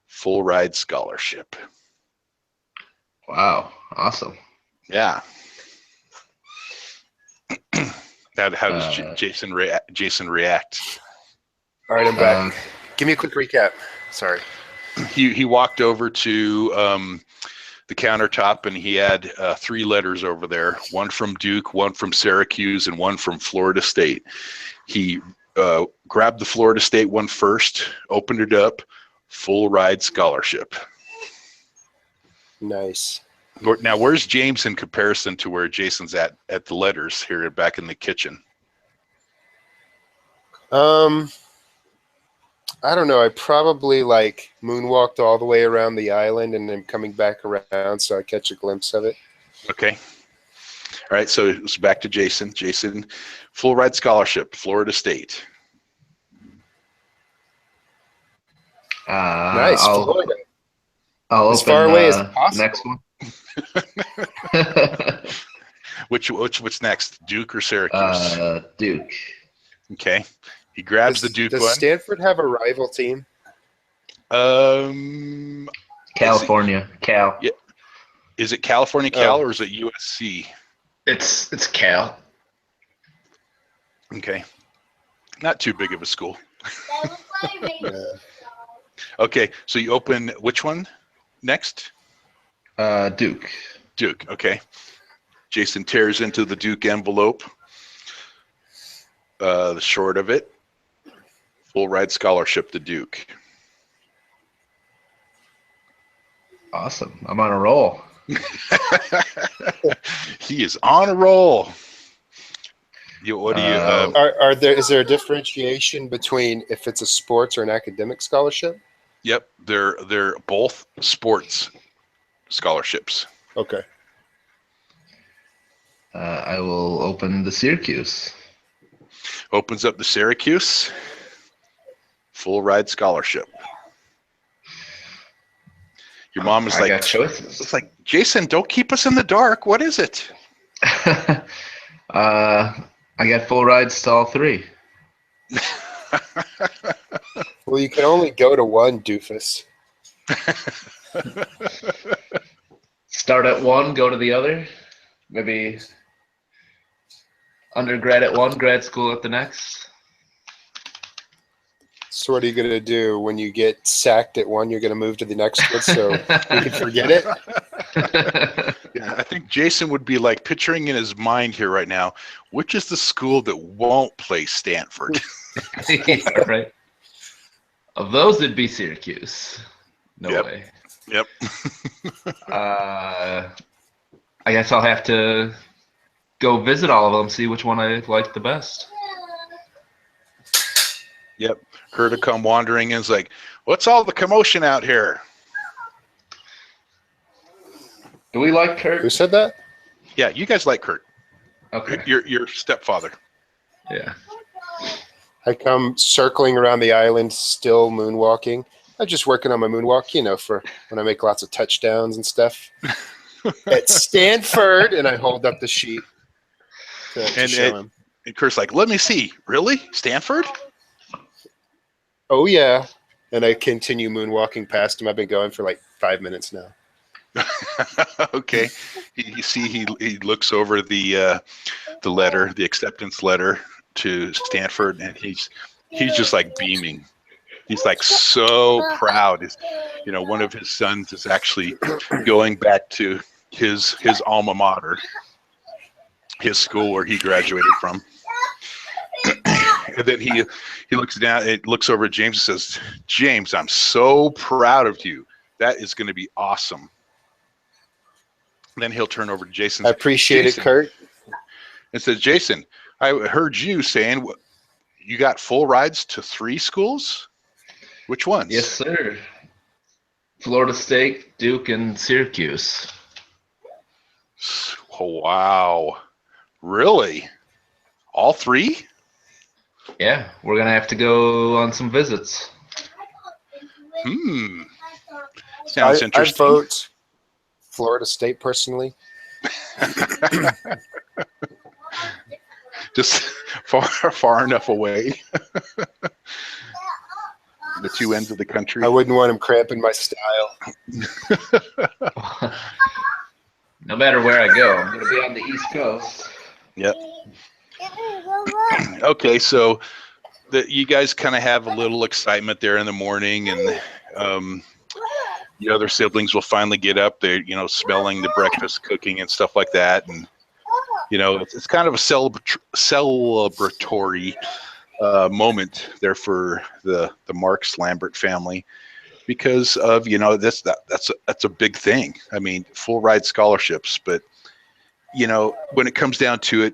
Full ride scholarship. Wow. Awesome. Yeah. How does Jason react? All right, I'm back. Give me a quick recap. Sorry. He walked over to the countertop, and he had 3 letters over there, one from Duke, one from Syracuse, and one from Florida State. He grabbed the Florida State one first, opened it up, full ride scholarship. Nice. Now, where's James in comparison to where Jason's at the letters here back in the kitchen? I don't know. I probably like moonwalked all the way around the island and then coming back around so I catch a glimpse of it. Okay. All right. So it's back to Jason. Jason, full ride scholarship, Florida State. Nice. Florida. I'll as open far away as possible. Next one. What's next? Duke or Syracuse? Duke. Okay. He grabs the Duke one. Does Stanford have a rival team? California. Cal. Yeah. Is it California Cal or is it USC? It's Cal. Okay. Not too big of a school. Okay, so you open which one next? Duke. Duke, okay. Jason tears into the Duke envelope. The short of it, full ride scholarship to Duke. Awesome. I'm on a roll. He is on a roll. Is there a differentiation between if it's a sports or an academic scholarship? Yep, they're both sports scholarships. Okay. I will open the Syracuse. Opens up the Syracuse. Full ride scholarship. Your mom is I like, got choices. It's like, Jason, don't keep us in the dark. What is it? I got full rides to all 3. Well, you can only go to one, doofus. Start at one, go to the other. Maybe undergrad at one, grad school at the next. So what are you going to do when you get sacked at one? You're going to move to the next one so you can forget it? Yeah, I think Jason would be like picturing in his mind here right now, which is the school that won't play Stanford? Yeah, right. Of those, it'd be Syracuse. No way. Yep. I guess I'll have to go visit all of them, see which one I like the best. Yep. Her to come wandering in is like, what's all the commotion out here? Do we like Kurt? Who said that? Yeah, you guys like Kurt. Okay. Your stepfather. Yeah. I come circling around the island, still moonwalking. I'm just working on my moonwalk, for when I make lots of touchdowns and stuff. At Stanford, and I hold up the sheet to show him. And Kurt's like, let me see. Really? Stanford? Oh, yeah. And I continue moonwalking past him. I've been going for like 5 minutes now. Okay. He looks over the letter, the acceptance letter to Stanford, and he's just like beaming. He's like so proud. One of his sons is actually going back to his alma mater, his school where he graduated from. And then he looks down, it looks over at James and says, James, I'm so proud of you. That is going to be awesome. And then he'll turn over to Jason. I appreciate it, Kurt. And says, Jason, I heard you saying you got full rides to 3 schools? Which ones? Yes, sir. Florida State, Duke, and Syracuse. Oh, wow. Really? All 3? Yeah, we're gonna have to go on some visits. Sounds interesting. I vote Florida State personally. Just far enough away. The two ends of the country. I wouldn't want him cramping my style. No matter where I go, I'm gonna be on the East Coast. Yep. Okay, so you guys kind of have a little excitement there in the morning, and the other siblings will finally get up. They're, smelling the breakfast cooking and stuff like that, and it's kind of a celebratory moment there for the Marks Lambert family, because of that's a big thing. I mean, full ride scholarships, but when it comes down to it,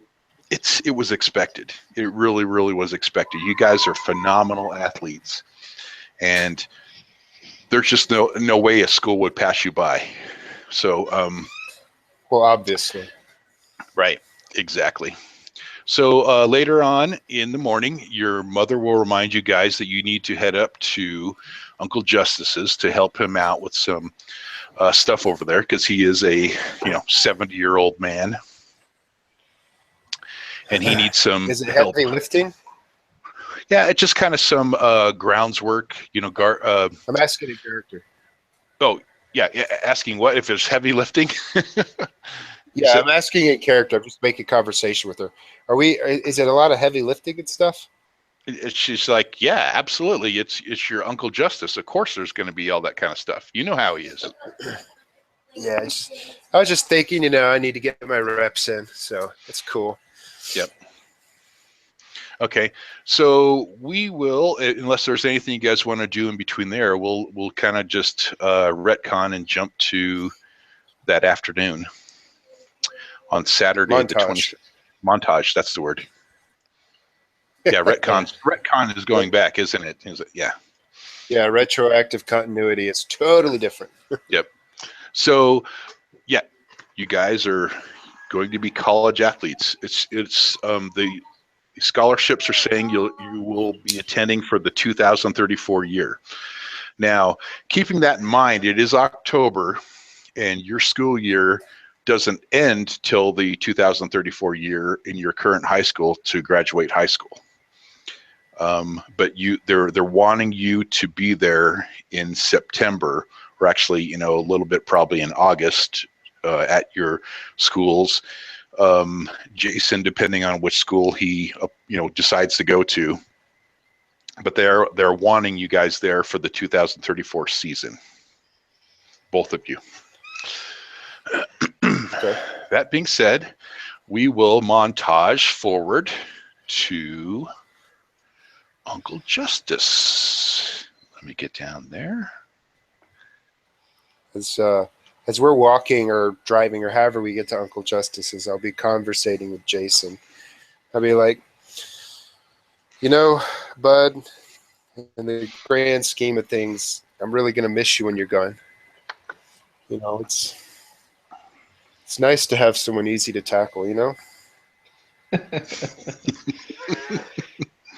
it was expected. It really, really was expected. You guys are phenomenal athletes, and there's just no way a school would pass you by. So, well, obviously, right, exactly. So later on in the morning, your mother will remind you guys that you need to head up to Uncle Justice's to help him out with some stuff over there, because he is a 70-year-old man, and he needs some Is it help. heavy lifting? Yeah, it's just kind of some grounds work. I'm asking a character. Oh, yeah, asking what if it's heavy lifting? Yeah, I'm asking a character. I'm just making conversation with her. Is it a lot of heavy lifting and stuff? She's like, yeah, absolutely. It's your Uncle Justice. Of course, there's going to be all that kind of stuff. You know how he is. Yeah, I was just thinking, I need to get my reps in, so it's cool. Yep. Okay, so we will, unless there's anything you guys want to do in between there, we'll kind of just retcon and jump to that afternoon on Saturday the 20th. Montage, that's the word. Yeah, retcon is going back, isn't it? Is it? Yeah. Yeah, retroactive continuity is totally different. Yep. So, yeah, you guys are going to be college athletes. It's the scholarships are saying you will be attending for the 2034 year. Now, keeping that in mind, it is October, and your school year doesn't end till the 2034 year in your current high school to graduate high school. But they're wanting you to be there in September, or actually, a little bit probably in August at your schools. Jason, depending on which school he decides to go to, but they're wanting you guys there for the 2034 season, both of you. Okay. That being said, we will montage forward to Uncle Justice. Let me get down there. As we're walking or driving or however we get to Uncle Justice's, I'll be conversating with Jason. I'll be like, bud, in the grand scheme of things, I'm really going to miss you when you're gone. It's nice to have someone easy to tackle,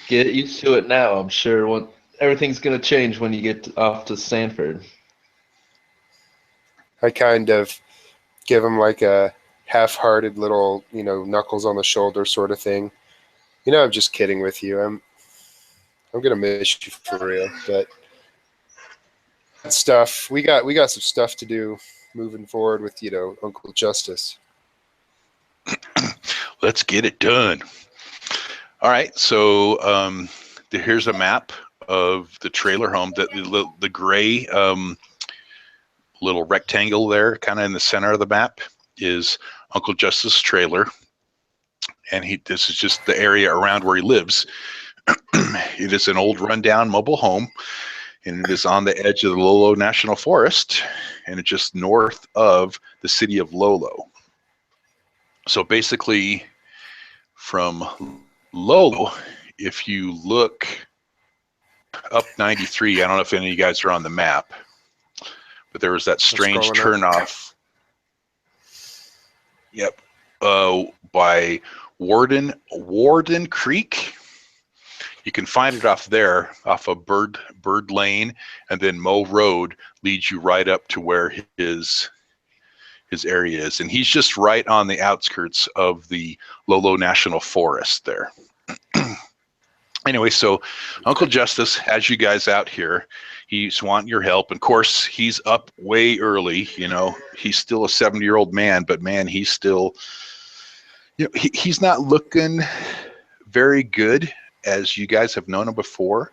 Get used to it now. I'm sure everything's going to change when you get off to Sanford. I kind of give him like a half-hearted little, knuckles on the shoulder sort of thing. I'm just kidding with you. I'm gonna miss you for real. But stuff we got some stuff to do moving forward with Uncle Justice. Let's get it done. All right, so here's a map of the trailer home. The gray little rectangle there, kind of in the center of the map, is Uncle Justice's trailer, and this is just the area around where he lives. It is an old rundown mobile home, and it is on the edge of the Lolo National Forest, and it's just north of the city of Lolo. So basically, from Lolo, if you look up 93, I don't know if any of you guys are on the map, but there was that strange turnoff. Yep. By Warden Creek. You can find it off there, off of Bird Lane, and then Moe Road leads you right up to where his area is, and he's just right on the outskirts of the Lolo National Forest there. Anyway, so Uncle Justice has you guys out here. He's wanting your help. And of course, he's up way early. You know, he's still a 70-year-old man, but man, he's still, you know, he's not looking very good, as you guys have known him before.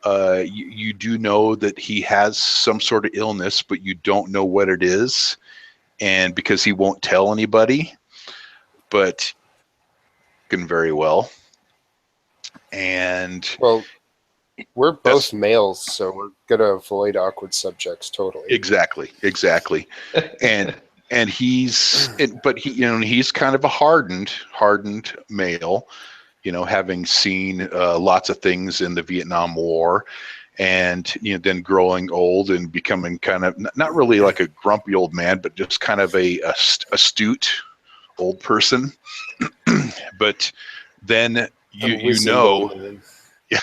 You do know that he has some sort of illness, but you don't know what it is. And because he won't tell anybody, but looking very well. And well, we're both males, so we're gonna avoid awkward subjects totally. Exactly. and but he's kind of a hardened male, you know, having seen lots of things in the Vietnam War, and then growing old and becoming kind of not really like a grumpy old man, but just kind of a astute old person. But then you know, yeah,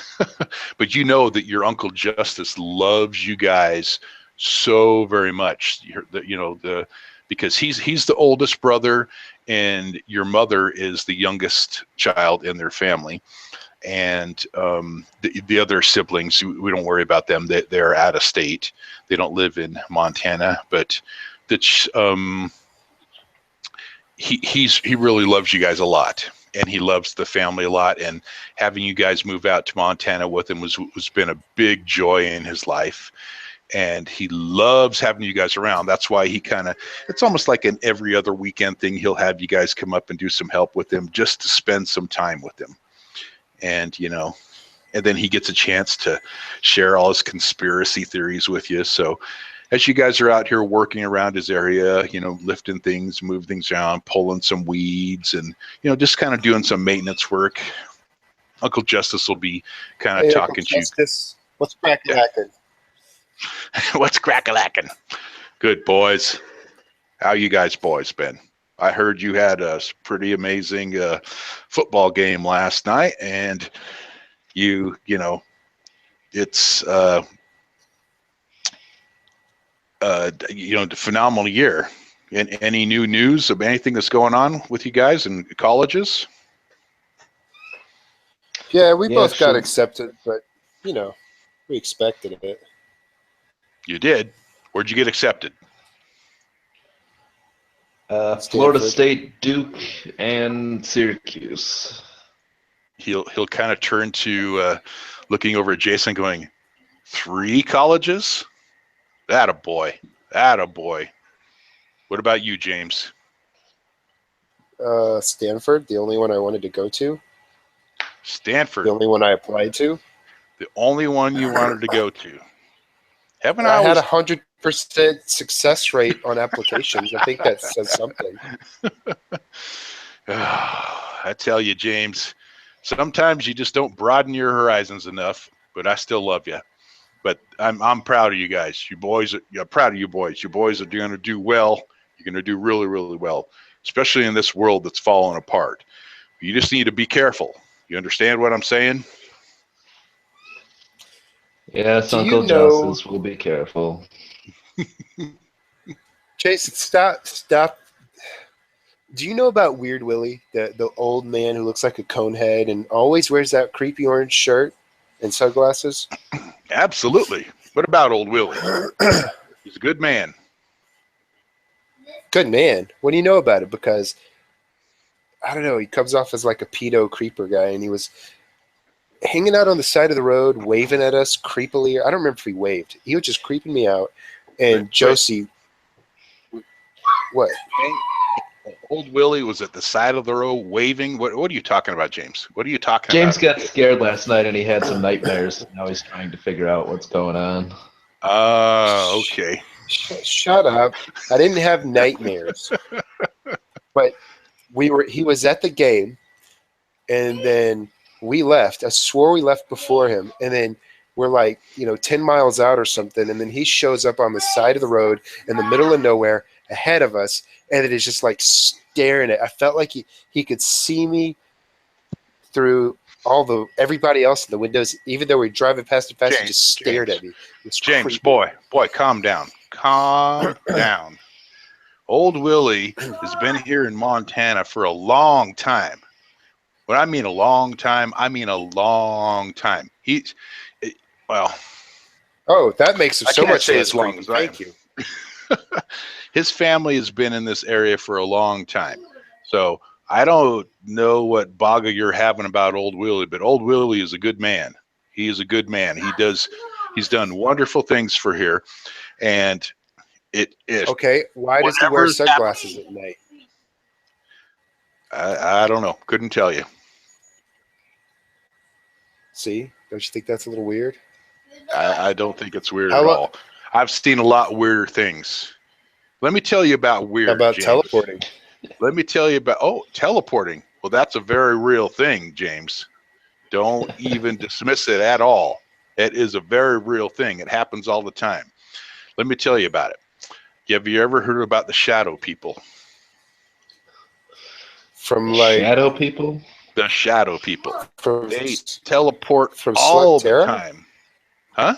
but you know that your Uncle Justice loves you guys so very much. Because he's the oldest brother, and your mother is the youngest child in their family. And the other siblings, we don't worry about them. They're out of state. They don't live in Montana, but he really loves you guys a lot, and he loves the family a lot. And having you guys move out to Montana with him was been a big joy in his life. And he loves having you guys around. That's why it's almost like an every other weekend thing. He'll have you guys come up and do some help with him, just to spend some time with him. And, and then he gets a chance to share all his conspiracy theories with you. So as you guys are out here working around his area, lifting things, moving things around, pulling some weeds, and, just kind of doing some maintenance work, Uncle Justice will be kind of talking to you. What's crack-a-lackin'? What's crack-a-lackin'? Good, boys. How you guys boys been? I heard you had a pretty amazing football game last night, and it's a phenomenal year. Any new news of anything that's going on with you guys in colleges? Yeah, we both got accepted, but we expected it. You did? Where'd you get accepted? Florida State, Duke, and Syracuse. He'll kind of turn to looking over at Jason, going, 3 colleges? Attaboy. What about you, James? Stanford, the only one I wanted to go to. Stanford. The only one I applied to. The only one you wanted to go to. I had 100% success rate on applications. I think that says something. I tell you, James, sometimes you just don't broaden your horizons enough, but I still love you. But I'm proud of you guys. I'm proud of you boys. You boys are going to do well. You're going to do really, really well, especially in this world that's falling apart. You just need to be careful. You understand what I'm saying? Yes, Uncle Justice will be careful. Jason, stop. Do you know about Weird Willie, the old man who looks like a conehead and always wears that creepy orange shirt and sunglasses? Absolutely. What about old Willie? He's a good man. Good man. What do you know about it? Because, I don't know, he comes off as like a pedo creeper guy, and he was hanging out on the side of the road, waving at us creepily. I don't remember if he waved. He was just creeping me out. And Josie, what? Old Willie was at the side of the road waving. What are you talking about, James? What are you talking about? James got scared last night, and he had some nightmares. Now he's trying to figure out what's going on. Okay. Shut up. I didn't have nightmares. But he was at the game, and then we left. I swore we left before him, and then we're like, 10 miles out or something, and then he shows up on the side of the road in the middle of nowhere ahead of us, and it is just like staring at. I felt like he could see me through everybody else in the windows, even though we're driving past it fast, just stared at me. James, boy, calm down. Calm down. Old Willie has been here in Montana for a long time. When I mean a long time, I mean a long time. Oh, that makes it so much as long as Thank you. His family has been in this area for a long time. So I don't know what boggle you're having about Old Willie, but Old Willie is a good man. He is a good man. He's done wonderful things for here. And it is. Okay, why does he wear sunglasses at night? I don't know. Couldn't tell you. See? Don't you think that's a little weird? I don't think it's weird at all. I've seen a lot weirder things. Let me tell you about weird. How about James. Teleporting? Let me tell you about teleporting. Well, that's a very real thing, James. Don't even dismiss it at all. It is a very real thing. It happens all the time. Let me tell you about it. Have you ever heard about the shadow people? Shadow people? The shadow people. They teleport from all Slugterra? the time. Huh?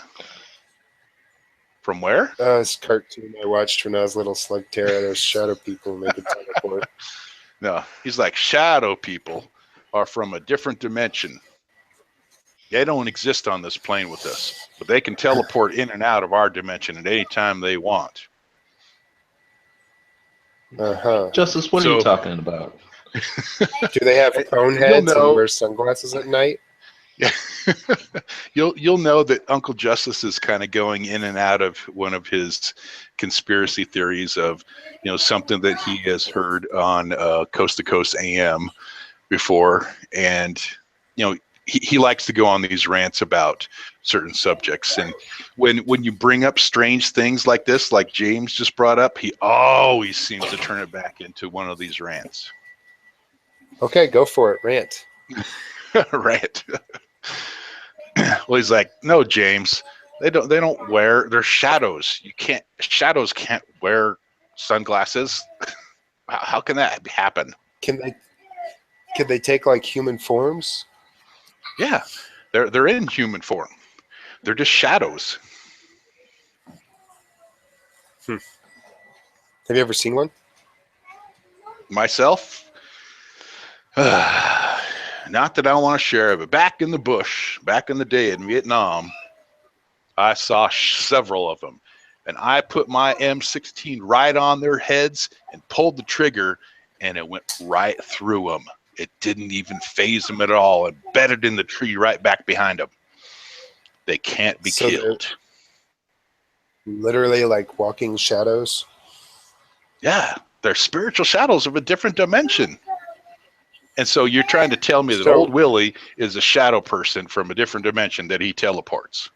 From where? It's a cartoon I watched when I was little. Slugterra. There's shadow people and they can teleport. No, he's like, shadow people are from a different dimension. They don't exist on this plane with us, but they can teleport in and out of our dimension at any time they want. Justice, what are you talking about? Do they have cone heads and wear sunglasses at night? Yeah. You'll know that Uncle Justice is kind of going in and out of one of his conspiracy theories of, something that he has heard on Coast to Coast AM before, and he likes to go on these rants about certain subjects. And when you bring up strange things like this, like James just brought up, he always seems to turn it back into one of these rants. Okay, go for it. Rant. Rant. Well, he's like, no, James, they're shadows. Shadows can't wear sunglasses. How can that happen? Can they take like human forms? Yeah, they're in human form. They're just shadows. Have you ever seen one? Myself? Not that I want to share it, but back in the bush, back in the day in Vietnam, I saw several of them. And I put my M16 right on their heads and pulled the trigger, and it went right through them. It didn't even phase them at all. It bedded in the tree right back behind them. They can't be killed. Literally like walking shadows? Yeah, they're spiritual shadows of a different dimension. And so you're trying to tell me that Old Willie is a shadow person from a different dimension that he teleports?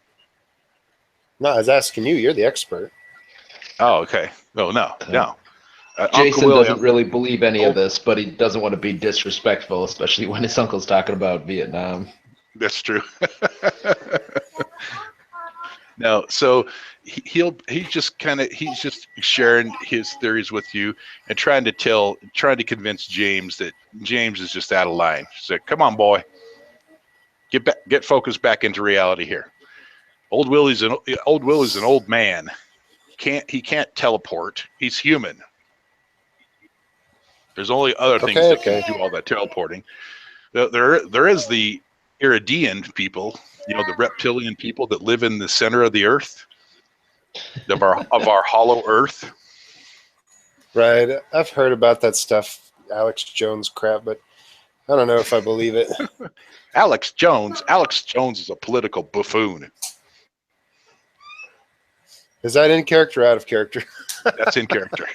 No, I was asking you. You're the expert. Oh, okay. Oh, no. Jason doesn't really believe any of this, but he doesn't want to be disrespectful, especially when his uncle's talking about Vietnam. That's true. No, so he's just sharing his theories with you and trying to convince James that James is just out of line. He said, "Come on, boy, get focused back into reality here. Old Willie's an old man. He can't teleport. He's human. There's only other things that can do all that teleporting. There is the Iridian people, the reptilian people that live in the center of the earth, of our hollow earth." Right. I've heard about that stuff, Alex Jones crap, but I don't know if I believe it. Alex Jones is a political buffoon. Is that in character or out of character? That's in character.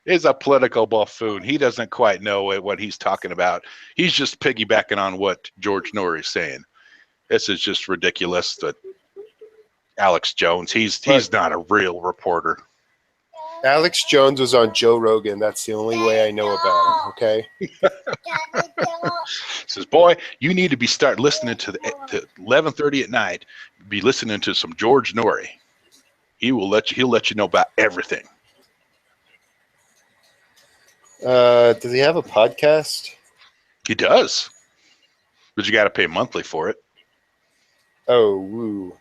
He's a political buffoon. He doesn't quite know what he's talking about. He's just piggybacking on what George Norrie is saying. This is just ridiculous that Alex Jones, he's not a real reporter. Alex Jones was on Joe Rogan. That's the only way I know about him, okay? Says, boy, you need to start listening to 11:30 at night. Be listening to some George Norrie. He'll let you know about everything. Does he have a podcast? He does. But you got to pay monthly for it. Oh, woo.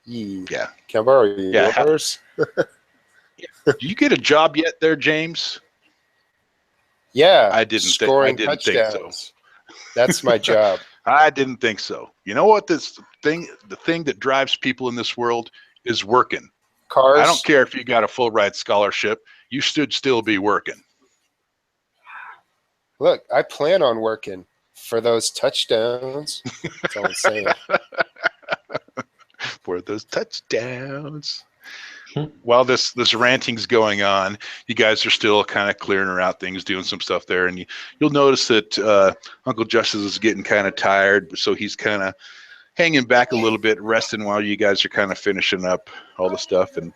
Yee. Yeah. Can I borrow yours? Do you get a job yet there, James? Yeah. I didn't touchdowns. think so. That's my job. I didn't think so. You know what the thing that drives people in this world is working. Cars. I don't care if you got a full ride scholarship. You should still be working. Look, I plan on working for those touchdowns. That's all I'm saying. For those touchdowns. While this ranting's going on, you guys are still kind of clearing out things, doing some stuff there, and you'll notice that Uncle Justice is getting kind of tired, so he's kind of hanging back a little bit, resting while you guys are kind of finishing up all the stuff. And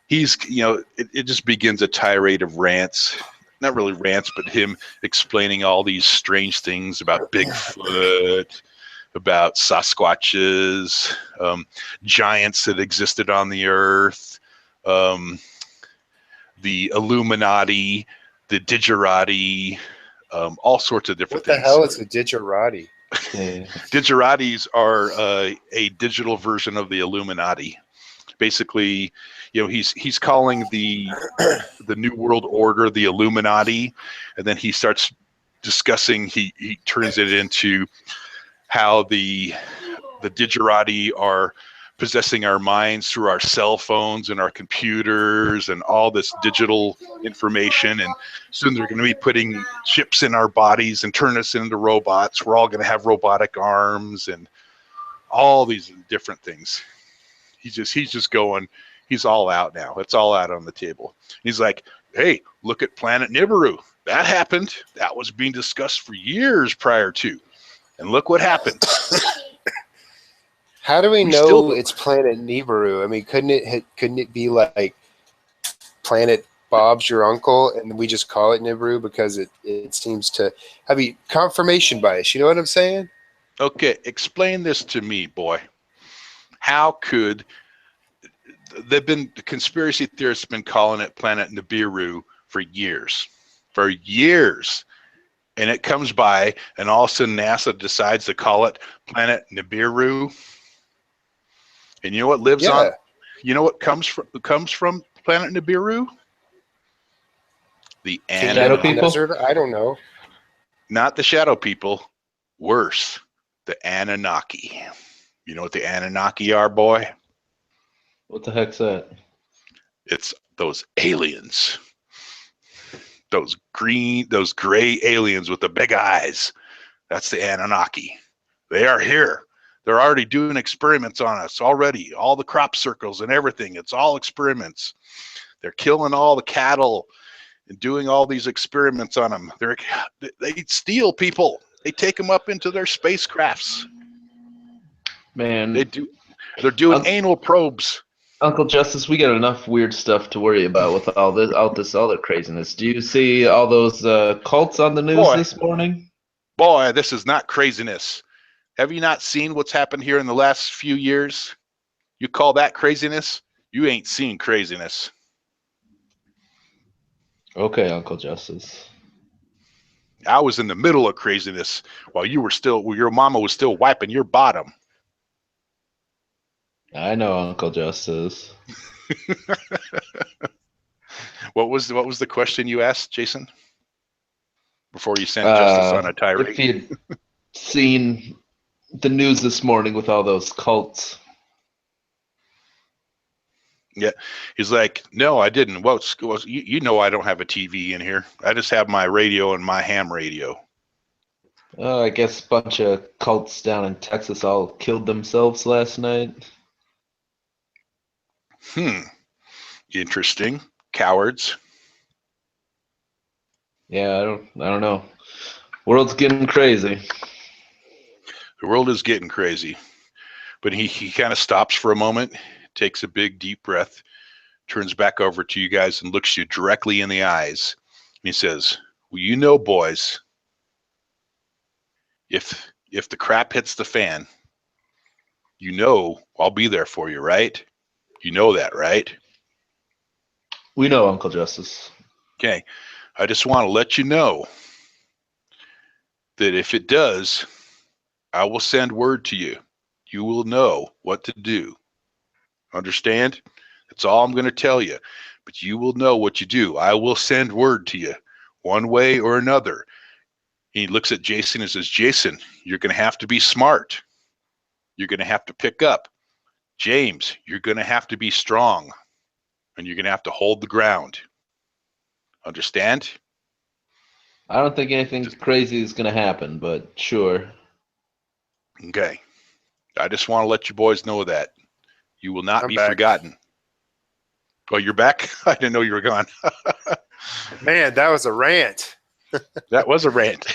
he's, it just begins a tirade of rants. Not really rants, but him explaining all these strange things about Bigfoot, about Sasquatches, giants that existed on the earth, the Illuminati, the Digerati, all sorts of different things. What the hell is a Digerati? Digeratis are a digital version of the Illuminati. Basically, he's calling the New World Order the Illuminati, and then he starts discussing. He turns it into how the Digerati are possessing our minds through our cell phones and our computers and all this digital information, and soon they're going to be putting chips in our bodies and turn us into robots. We're all going to have robotic arms and all these different things. He's just going, he's all out now. It's all out on the table. He's like, hey, look at Planet Nibiru. That happened. That was being discussed for years prior to. And look what happened. How do we know it's Planet Nibiru? I mean, couldn't it be like Planet Bob's your uncle, and we just call it Nibiru because it seems to have a confirmation bias? You know what I'm saying? Okay, explain this to me, boy. How could the conspiracy theorists have been calling it Planet Nibiru for years, and it comes by, and all of a sudden NASA decides to call it Planet Nibiru. And you know what lives on? You know what comes from Planet Nibiru? The Shadow people. I don't know. Not the shadow people. Worse, the Anunnaki. You know what the Anunnaki are, boy? What the heck's that? It's those aliens. Those gray aliens with the big eyes. That's the Anunnaki. They are here. They're already doing experiments on us already. All the crop circles and everything. It's all experiments. They're killing all the cattle and doing all these experiments on them. They steal people. They take them up into their spacecrafts. Man, they're doing anal probes. Uncle Justice, we got enough weird stuff to worry about with all this other craziness. Do you see all those cults on the news this morning? Boy, this is not craziness. Have you not seen what's happened here in the last few years? You call that craziness? You ain't seen craziness. Okay, Uncle Justice. I was in the middle of craziness while your mama was still wiping your bottom. I know, Uncle Justice. What was the question you asked, Jason? Before you sent Justice on a tirade? If you'd seen the news this morning with all those cults. Yeah, he's like, no, I didn't. Well, you know, I don't have a TV in here. I just have my radio and my ham radio. I guess a bunch of cults down in Texas all killed themselves last night. Interesting. Cowards. Yeah, I don't know. World's getting crazy. The world is getting crazy. But he kind of stops for a moment, takes a big deep breath, turns back over to you guys and looks you directly in the eyes. And he says, well, you know, boys, if the crap hits the fan, you know I'll be there for you, right? You know that, right? We know, Uncle Justice. Okay. I just want to let you know that if it does, I will send word to you. You will know what to do. Understand? That's all I'm going to tell you. But you will know what you do. I will send word to you one way or another. He looks at Jason and says, Jason, you're going to have to be smart. You're going to have to pick up. James, you're going to have to be strong. And you're going to have to hold the ground. Understand? I don't think anything crazy is going to happen, but sure. Okay. I just want to let you boys know that. You will not be forgotten. Oh, you're back? I didn't know you were gone. Man, that was a rant. That was a rant.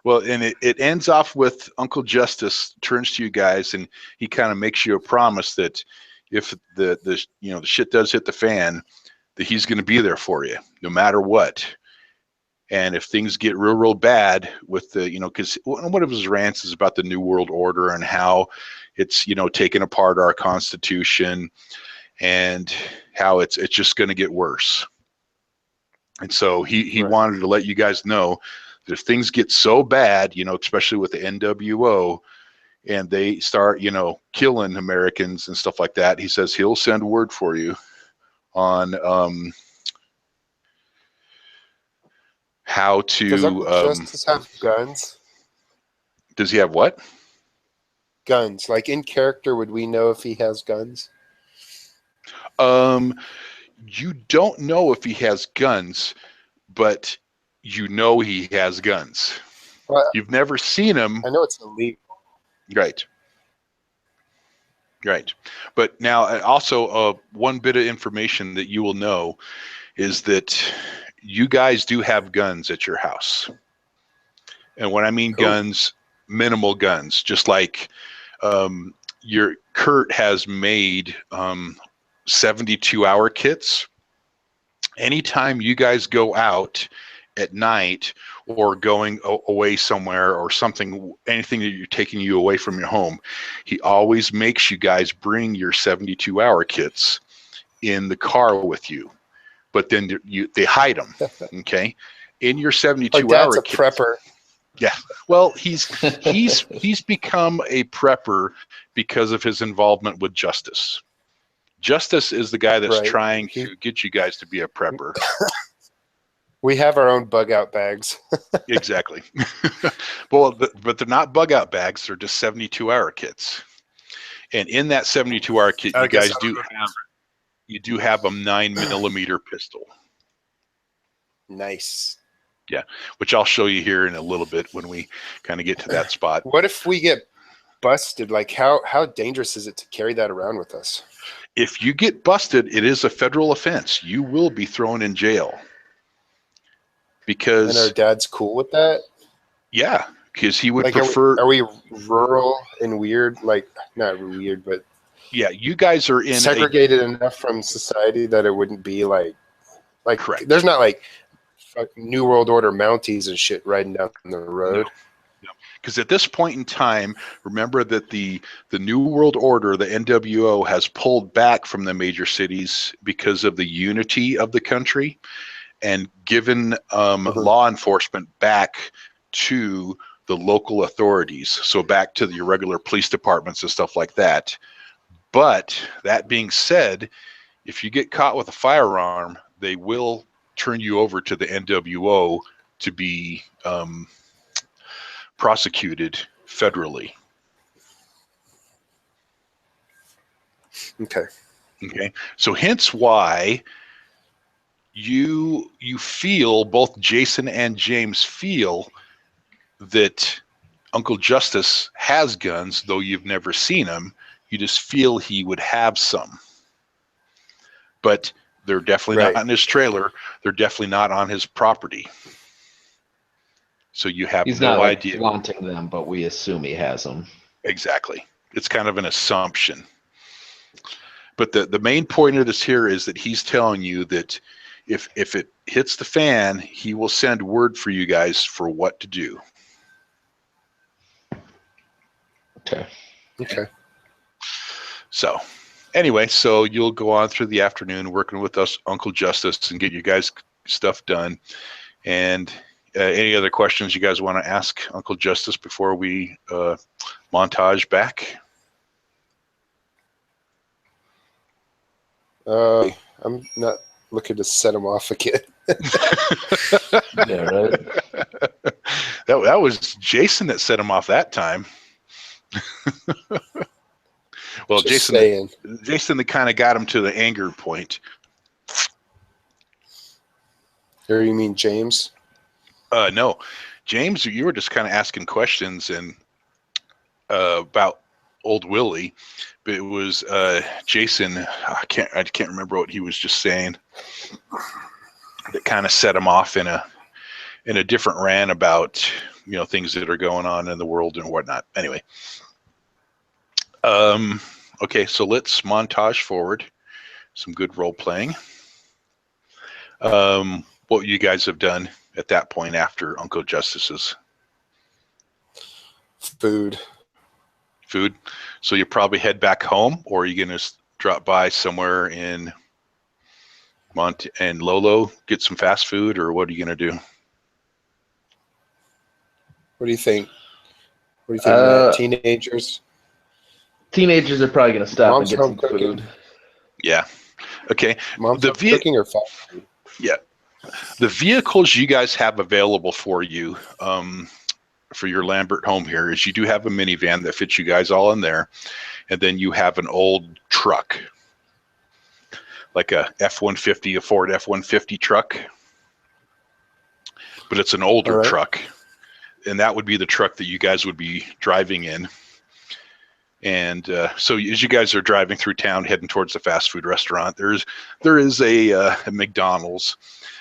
Well, and it ends off with Uncle Justice turns to you guys and he kind of makes you a promise that if the shit does hit the fan, that he's going to be there for you no matter what. And if things get real bad with the, because one of his rants is about the New World Order and how it's, taking apart our Constitution and how it's just going to get worse. And so he Right. wanted to let you guys know that if things get so bad, especially with the NWO, and they start, killing Americans and stuff like that, he says he'll send word for you on how to. Does Uncle Justice have guns? Does he have what? Guns. Like in character, would we know if he has guns? You don't know if he has guns, but you know he has guns. Well, you've never seen him. I know it's illegal. Right. But now also one bit of information that you will know is that you guys do have guns at your house. And when I mean guns, minimal guns, just like your Kurt has made 72-hour kits. Anytime you guys go out at night or going away somewhere or something, anything that you're taking you away from your home, he always makes you guys bring your 72-hour kits in the car with you. But then they hide them, okay? In your 72-hour kits. Dad's a prepper. Yeah. Well, he's become a prepper because of his involvement with Justice. Justice is the guy that's trying to get you guys to be a prepper. We have our own bug out bags. Exactly. Well, but they're not bug out bags. They're just 72-hour kits. And in that 72-hour kit, you do have a 9mm pistol. Nice. Yeah, which I'll show you here in a little bit when we kind of get to that spot. What if we get busted? Like, how dangerous is it to carry that around with us? If you get busted, it is a federal offense. You will be thrown in jail. Because and our dad's cool with that? Yeah, because he would prefer. Are we rural and weird? Like, not weird, but yeah, you guys are in segregated enough from society that it wouldn't be like correct. There's not like New World Order Mounties and shit riding down the road. No. Because at this point in time, remember that the New World Order, the NWO, has pulled back from the major cities because of the unity of the country and given law enforcement back to the local authorities. So back to the regular police departments and stuff like that. But that being said, if you get caught with a firearm, they will turn you over to the NWO to be prosecuted federally. Okay. So hence why you feel, both Jason and James feel, that Uncle Justice has guns, though you've never seen them. You just feel he would have some. But they're definitely not in his trailer. They're definitely not on his property. So you have no idea. He's not flaunting them, but we assume he has them. Exactly. It's kind of an assumption. But the main point of this here is that he's telling you that if it hits the fan, he will send word for you guys for what to do. Okay. So anyway, so you'll go on through the afternoon working with us, Uncle Justice, and get you guys stuff done. And Any other questions you guys want to ask Uncle Justice before we montage back? I'm not looking to set him off again. Yeah, right. That was Jason that set him off that time. Well, Just Jason that kind of got him to the anger point. Or you mean James? No, James, you were just kind of asking questions and about old Willie, but it was Jason. I can't remember what he was just saying. That kind of set him off in a different rant about things that are going on in the world and whatnot. Anyway, okay, so let's montage forward. Some good role playing. What you guys have done at that point after Uncle Justice's food. So you probably head back home, or are you gonna drop by somewhere in Lolo, get some fast food, or what are you gonna do? What do you think? Matt? Teenagers? Teenagers are probably gonna stop Mom's and get some cooking. food. Yeah. Okay. Mom's cooking or fast food? Yeah. The vehicles you guys have available for you for your Lambert home here is you do have a minivan that fits you guys all in there, and then you have an old truck, like a F-150, a Ford F-150 truck, but it's an older truck, and that would be the truck that you guys would be driving in. And so as you guys are driving through town heading towards the fast food restaurant, there is a McDonald's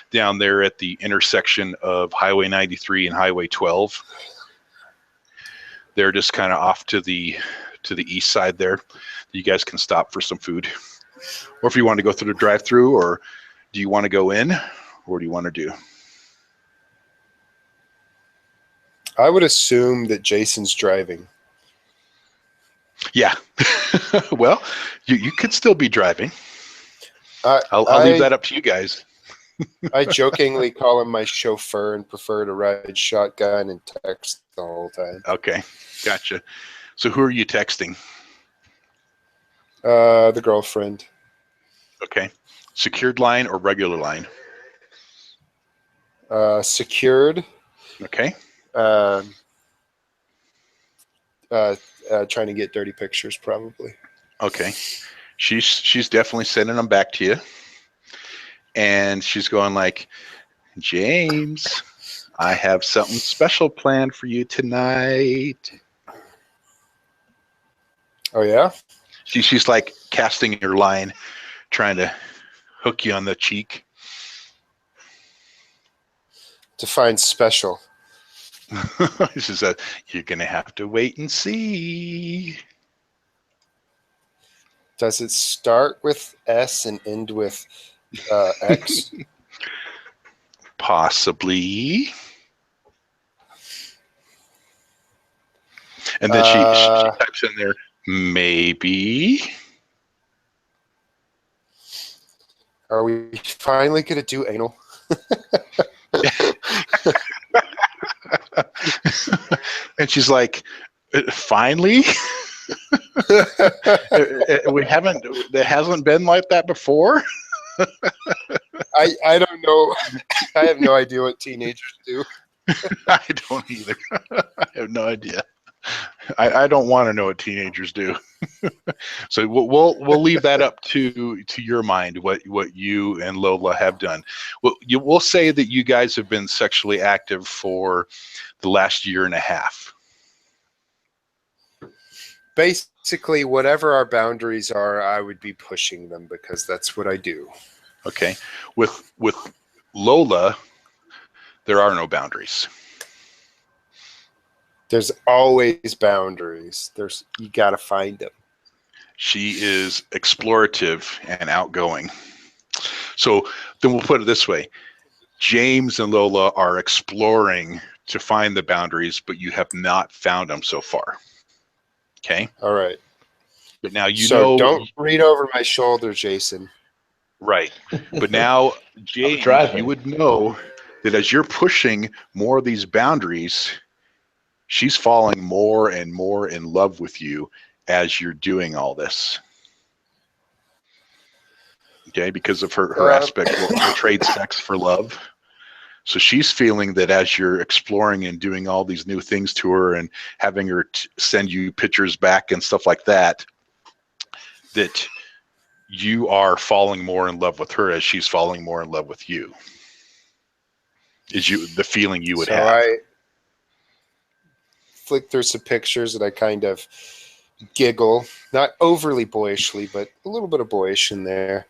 down there at the intersection of Highway 93 and Highway 12. They're just kind of off to the east side there. You guys can stop for some food. Or if you want to go through the drive-through, or do you want to go in? What do you want to do? I would assume that Jason's driving. Yeah. Well, you could still be driving. I'll leave that up to you guys. I jokingly call him my chauffeur and prefer to ride shotgun and text the whole time. Okay, gotcha. So who are you texting? The girlfriend. Okay. Secured line or regular line? Secured. Okay. Trying to get dirty pictures, probably. Okay. She's definitely sending them back to you. And she's going like, James, I have something special planned for you tonight. Oh, yeah? She's like casting your line, trying to hook you on the cheek. Define special. She says, you're going to have to wait and see. Does it start with S and end with X? Possibly. And then she types in there, maybe. Are we finally going to do anal? And she's like, finally? There hasn't been like that before? I don't know. I have no idea what teenagers do. I don't either. I have no idea. I don't want to know what teenagers do. So we'll leave that up to your mind, what you and Lola have done. We'll say that you guys have been sexually active for the last year and a half. Basically, whatever our boundaries are, I would be pushing them because that's what I do. Okay. With Lola, there are no boundaries. There's always boundaries. You got to find them. She is explorative and outgoing. So then we'll put it this way. James and Lola are exploring to find the boundaries, but you have not found them so far. Okay? All right. But now don't read over my shoulder, Jason. Right. But now, James, you would know that as you're pushing more of these boundaries, she's falling more and more in love with you as you're doing all this. Okay, because of her aspect will trade sex for love. So she's feeling that as you're exploring and doing all these new things to her and having her send you pictures back and stuff like that, that you are falling more in love with her as she's falling more in love with you. Is the feeling you would have. So I flick through some pictures and I kind of giggle, not overly boyishly, but a little bit of boyish in there.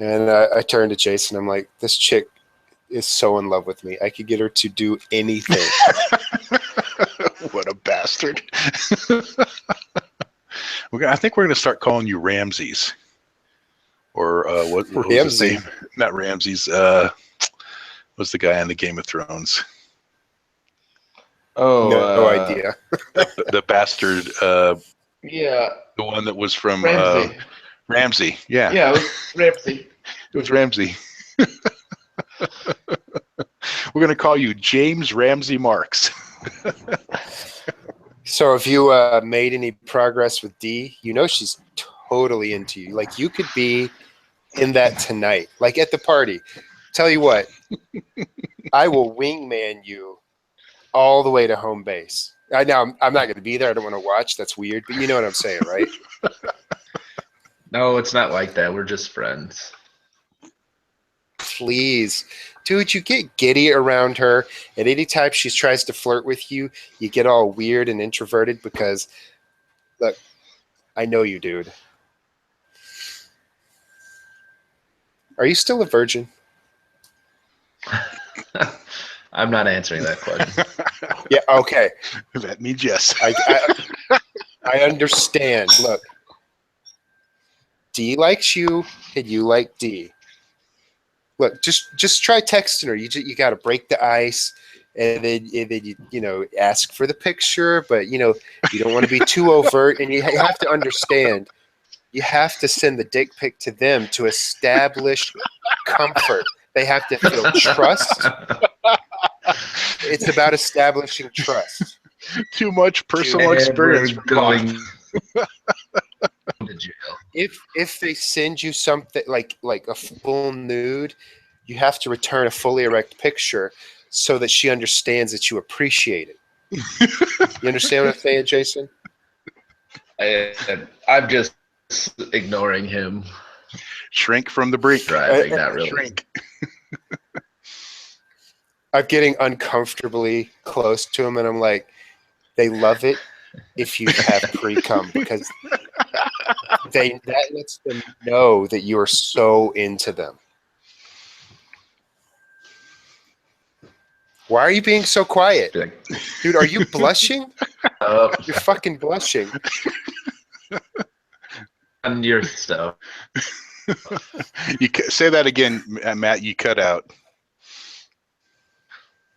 And I turn to Jason. I'm like, this chick is so in love with me. I could get her to do anything. What a bastard. I think we're going to start calling you Ramses. Or what was his name? Not Ramses. What's the guy on the Game of Thrones? Oh, no idea. the bastard. Yeah. The one that was from Ramsey. Ramsey. Yeah. Yeah, it was Ramsey. It was Ramsey. We're going to call you James Ramsey Marks. So have you made any progress with Dee? You know she's totally into you. Like, you could be in that tonight, like at the party. Tell you what, I will wingman you all the way to home base. Now, I'm not going to be there. I don't want to watch. That's weird. But you know what I'm saying, right? No, it's not like that. We're just friends. Please. Dude, you get giddy around her, and anytime she tries to flirt with you, you get all weird and introverted because, look, I know you, dude. Are you still a virgin? I'm not answering that question. Yeah, okay. That means yes. I understand. Look, Dee likes you, and you like Dee. Look, just try texting her. You got to break the ice, and then you ask for the picture, but you don't want to be too overt, and you have to understand. You have to send the dick pic to them to establish comfort. They have to feel trust. It's about establishing trust. Too much personal experience going to jail. If they send you something like a full nude, you have to return a fully erect picture so that she understands that you appreciate it. You understand what I'm saying, Jason? I'm just ignoring him. Shrink from the break. Driving, not really. Shrink. I'm getting uncomfortably close to him, and I'm like, they love it if you have pre-cum because that lets them know that you are so into them. Why are you being so quiet? Dude, are you blushing? You're fucking blushing. On your stuff. You say that again, Matt. You cut out.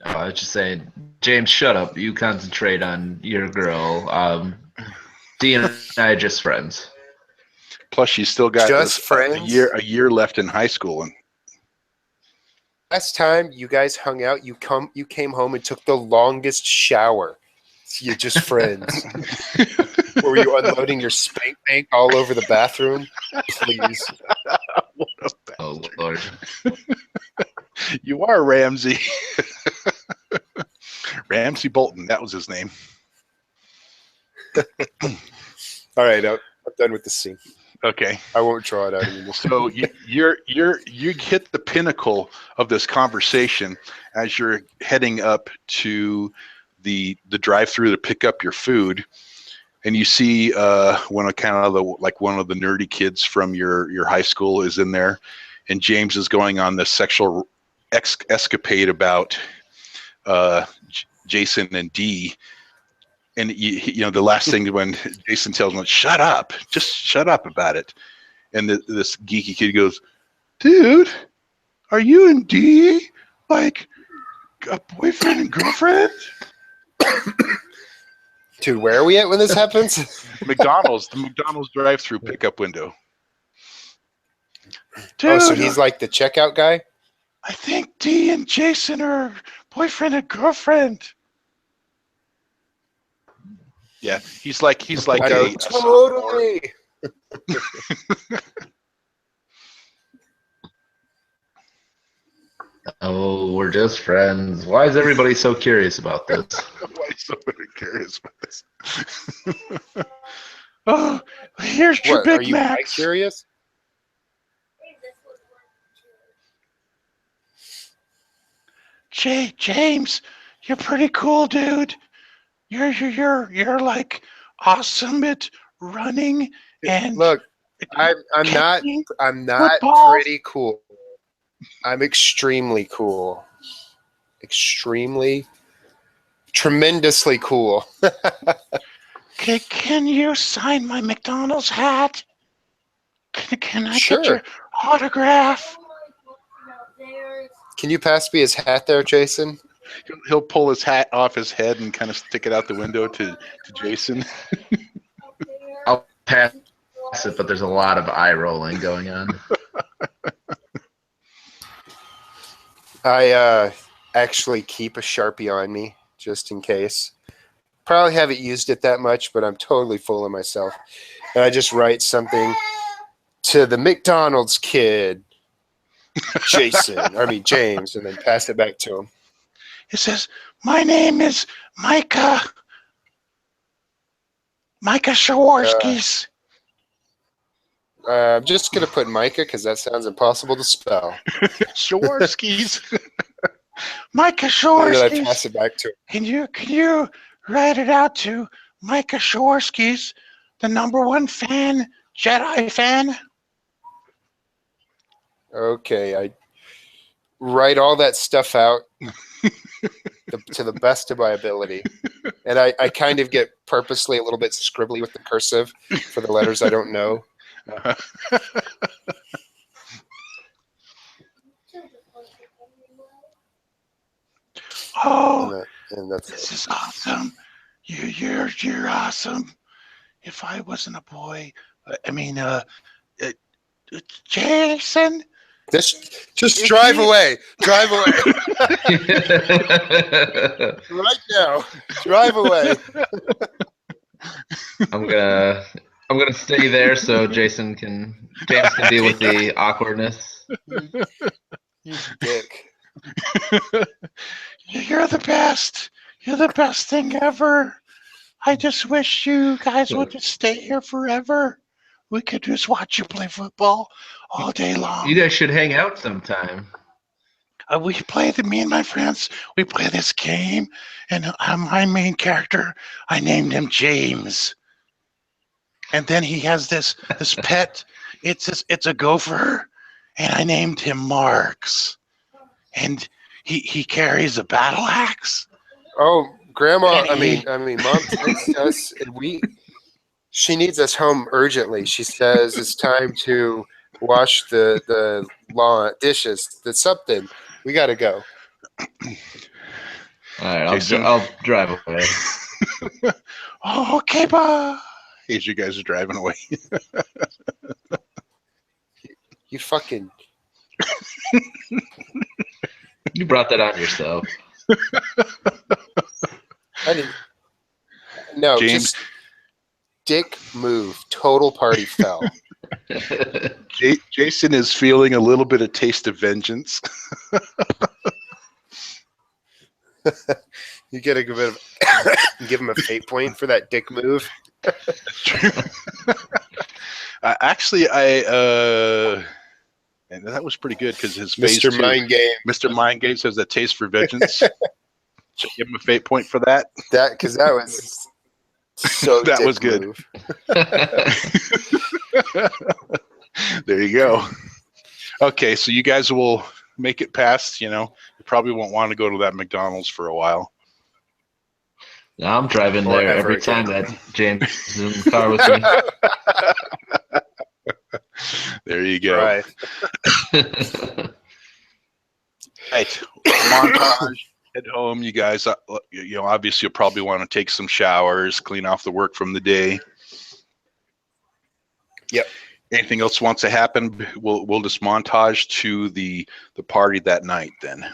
I was just saying, James, shut up. You concentrate on your girl. Dee and I are just friends. Plus, she's still got a year left in high school. And last time you guys hung out, you came home and took the longest shower. So you're just friends. Were you unloading your spank bank all over the bathroom? Please. Oh, Lord. You are Ramsey. Ramsey Bolton. That was his name. All right, I'm done with the scene. Okay. I won't draw it out anymore. So you hit the pinnacle of this conversation as you're heading up to the drive-through to pick up your food, and you see one of the nerdy kids from your high school is in there, and James is going on this sexual escapade about Jason and Dee. And the last thing when Jason tells him, "Shut up, just shut up about it," and this geeky kid goes, "Dude, are you and Dee like a boyfriend and girlfriend?" Dude, where are we at when this happens? The McDonald's drive-through pickup window. Dude, oh, so he's like the checkout guy? I think Dee and Jason are boyfriend and girlfriend. Yeah, he's like totally. Oh, we're just friends. Why is everybody so curious about this? Why is somebody curious about this? Oh, here's your Big Mac. Are you curious? James, you're pretty cool, dude. You're like awesome at running and look. I'm not football. pretty cool. I'm extremely cool. Extremely, tremendously cool. Okay, can you sign my McDonald's hat? Can I Sure. get your autograph? Can you pass me his hat there, Jason? He'll pull his hat off his head and kind of stick it out the window to Jason. I'll pass it, but there's a lot of eye rolling going on. I actually keep a Sharpie on me just in case. Probably haven't used it that much, but I'm totally full of myself. And I just write something to the McDonald's kid, James, and then pass it back to him. It says, "My name is Micah Shawarskis." I'm just going to put Micah because that sounds impossible to spell. Shawarskis. Micah And then I Shawarskis. pass it back to him. Can you write it out to Micah Shawarskis, the #1 fan, Jedi fan? Okay, I write all that stuff out to the best of my ability. And I kind of get purposely a little bit scribbly with the cursive for the letters I don't know. Oh, and that's this is awesome. You're awesome. If I wasn't a boy, Jason. Just drive away. Drive away. Right now. Drive away. I'm gonna stay there so James can deal with the awkwardness. You dick. You're the best. You're the best thing ever. I just wish you guys would just stay here forever. We could just watch you play football all day long. You guys should hang out sometime. Me and my friends, we play this game, and my main character, I named him James. And then he has this pet. It's a gopher, and I named him Marks. And he carries a battle axe. Oh, Grandma! Mom texts us, and she needs us home urgently. She says it's time to wash the lawn dishes. That's something. We gotta go. All right, I'll drive away. Oh, okay, bye. As you guys are driving away. You fucking. You brought that on yourself. I didn't. No, James. Just dick move. Total party foul. Jason is feeling a little bit of taste of vengeance. You get a bit of give him a fate point for that dick move. Actually, and that was pretty good because his face. Mr. Mind Game. Mr. Mind Game says a taste for vengeance. Should I give him a fate point for that? That was so. That was good. There you go. Okay, so you guys will make it past. You probably won't want to go to that McDonald's for a while. No, I'm driving there every time that James is in the car with me. There you go. Right. Right. Montage. Head home, you guys. Obviously, you'll probably want to take some showers, clean off the work from the day. Yep. Anything else wants to happen? We'll just montage to the party that night then.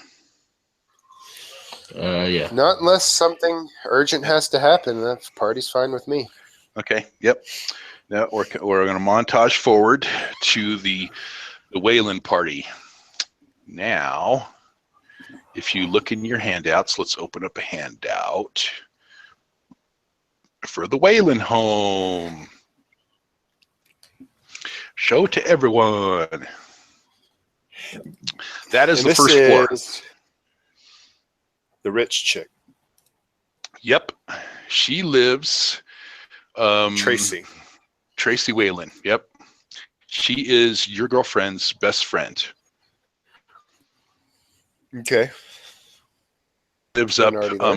Yeah. Not unless something urgent has to happen. That party's fine with me. Okay. Yep. Now we're going to montage forward to the Wayland party. Now, if you look in your handouts, let's open up a handout for the Wayland home. Show to everyone. That is the first floor. The rich chick. Yep. She lives. Tracy Wayland. Yep. She is your girlfriend's best friend. Okay. Lives up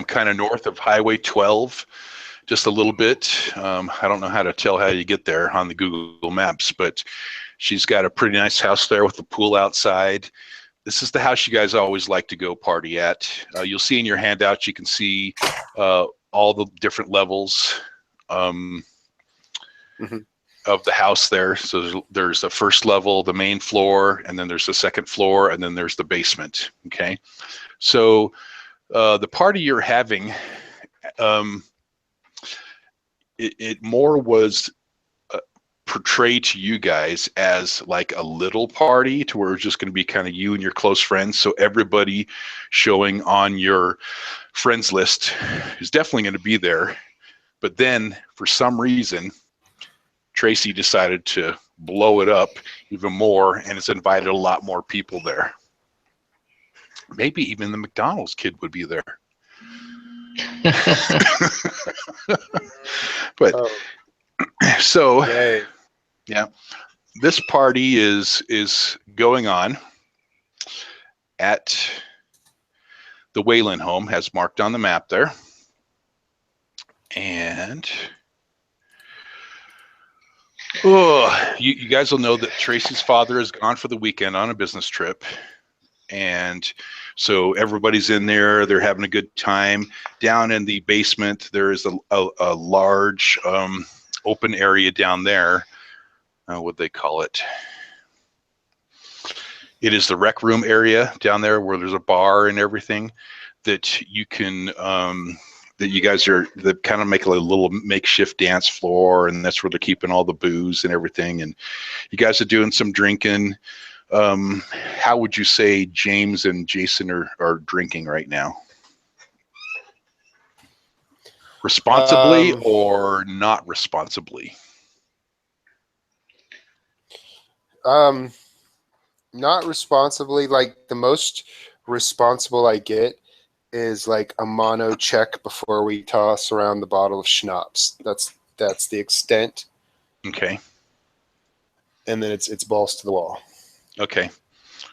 kind of north of Highway 12, just a little bit. I don't know how to tell how you get there on the Google Maps, but she's got a pretty nice house there with a pool outside. This is the house you guys always like to go party at. You'll see in your handout, you can see all the different levels of the house there. So there's the first level, the main floor, and then there's the second floor, and then there's the basement. Okay. So the party you're having, it more was portrayed to you guys as like a little party, to where it's just going to be kind of you and your close friends. So everybody showing on your friends list is definitely going to be there. But then for some reason, Tracy decided to blow it up even more and has invited a lot more people there. Maybe even the McDonald's kid would be there. But so yay. Yeah, this party is going on at the Wayland home, as marked on the map there. And you guys will know that Tracy's father is gone for the weekend on a business trip. And so everybody's in there. They're having a good time. Down in the basement, there is a large open area down there. What they call it? It is the rec room area down there, where there's a bar and everything that you can that you guys are that kind of make a little makeshift dance floor, and that's where they're keeping all the booze and everything. And you guys are doing some drinking. How would you say James and Jason are drinking right now? Responsibly or not responsibly? Not responsibly. Like, the most responsible I get is like a mono check before we toss around the bottle of schnapps. That's the extent. Okay. And then it's balls to the wall. Okay.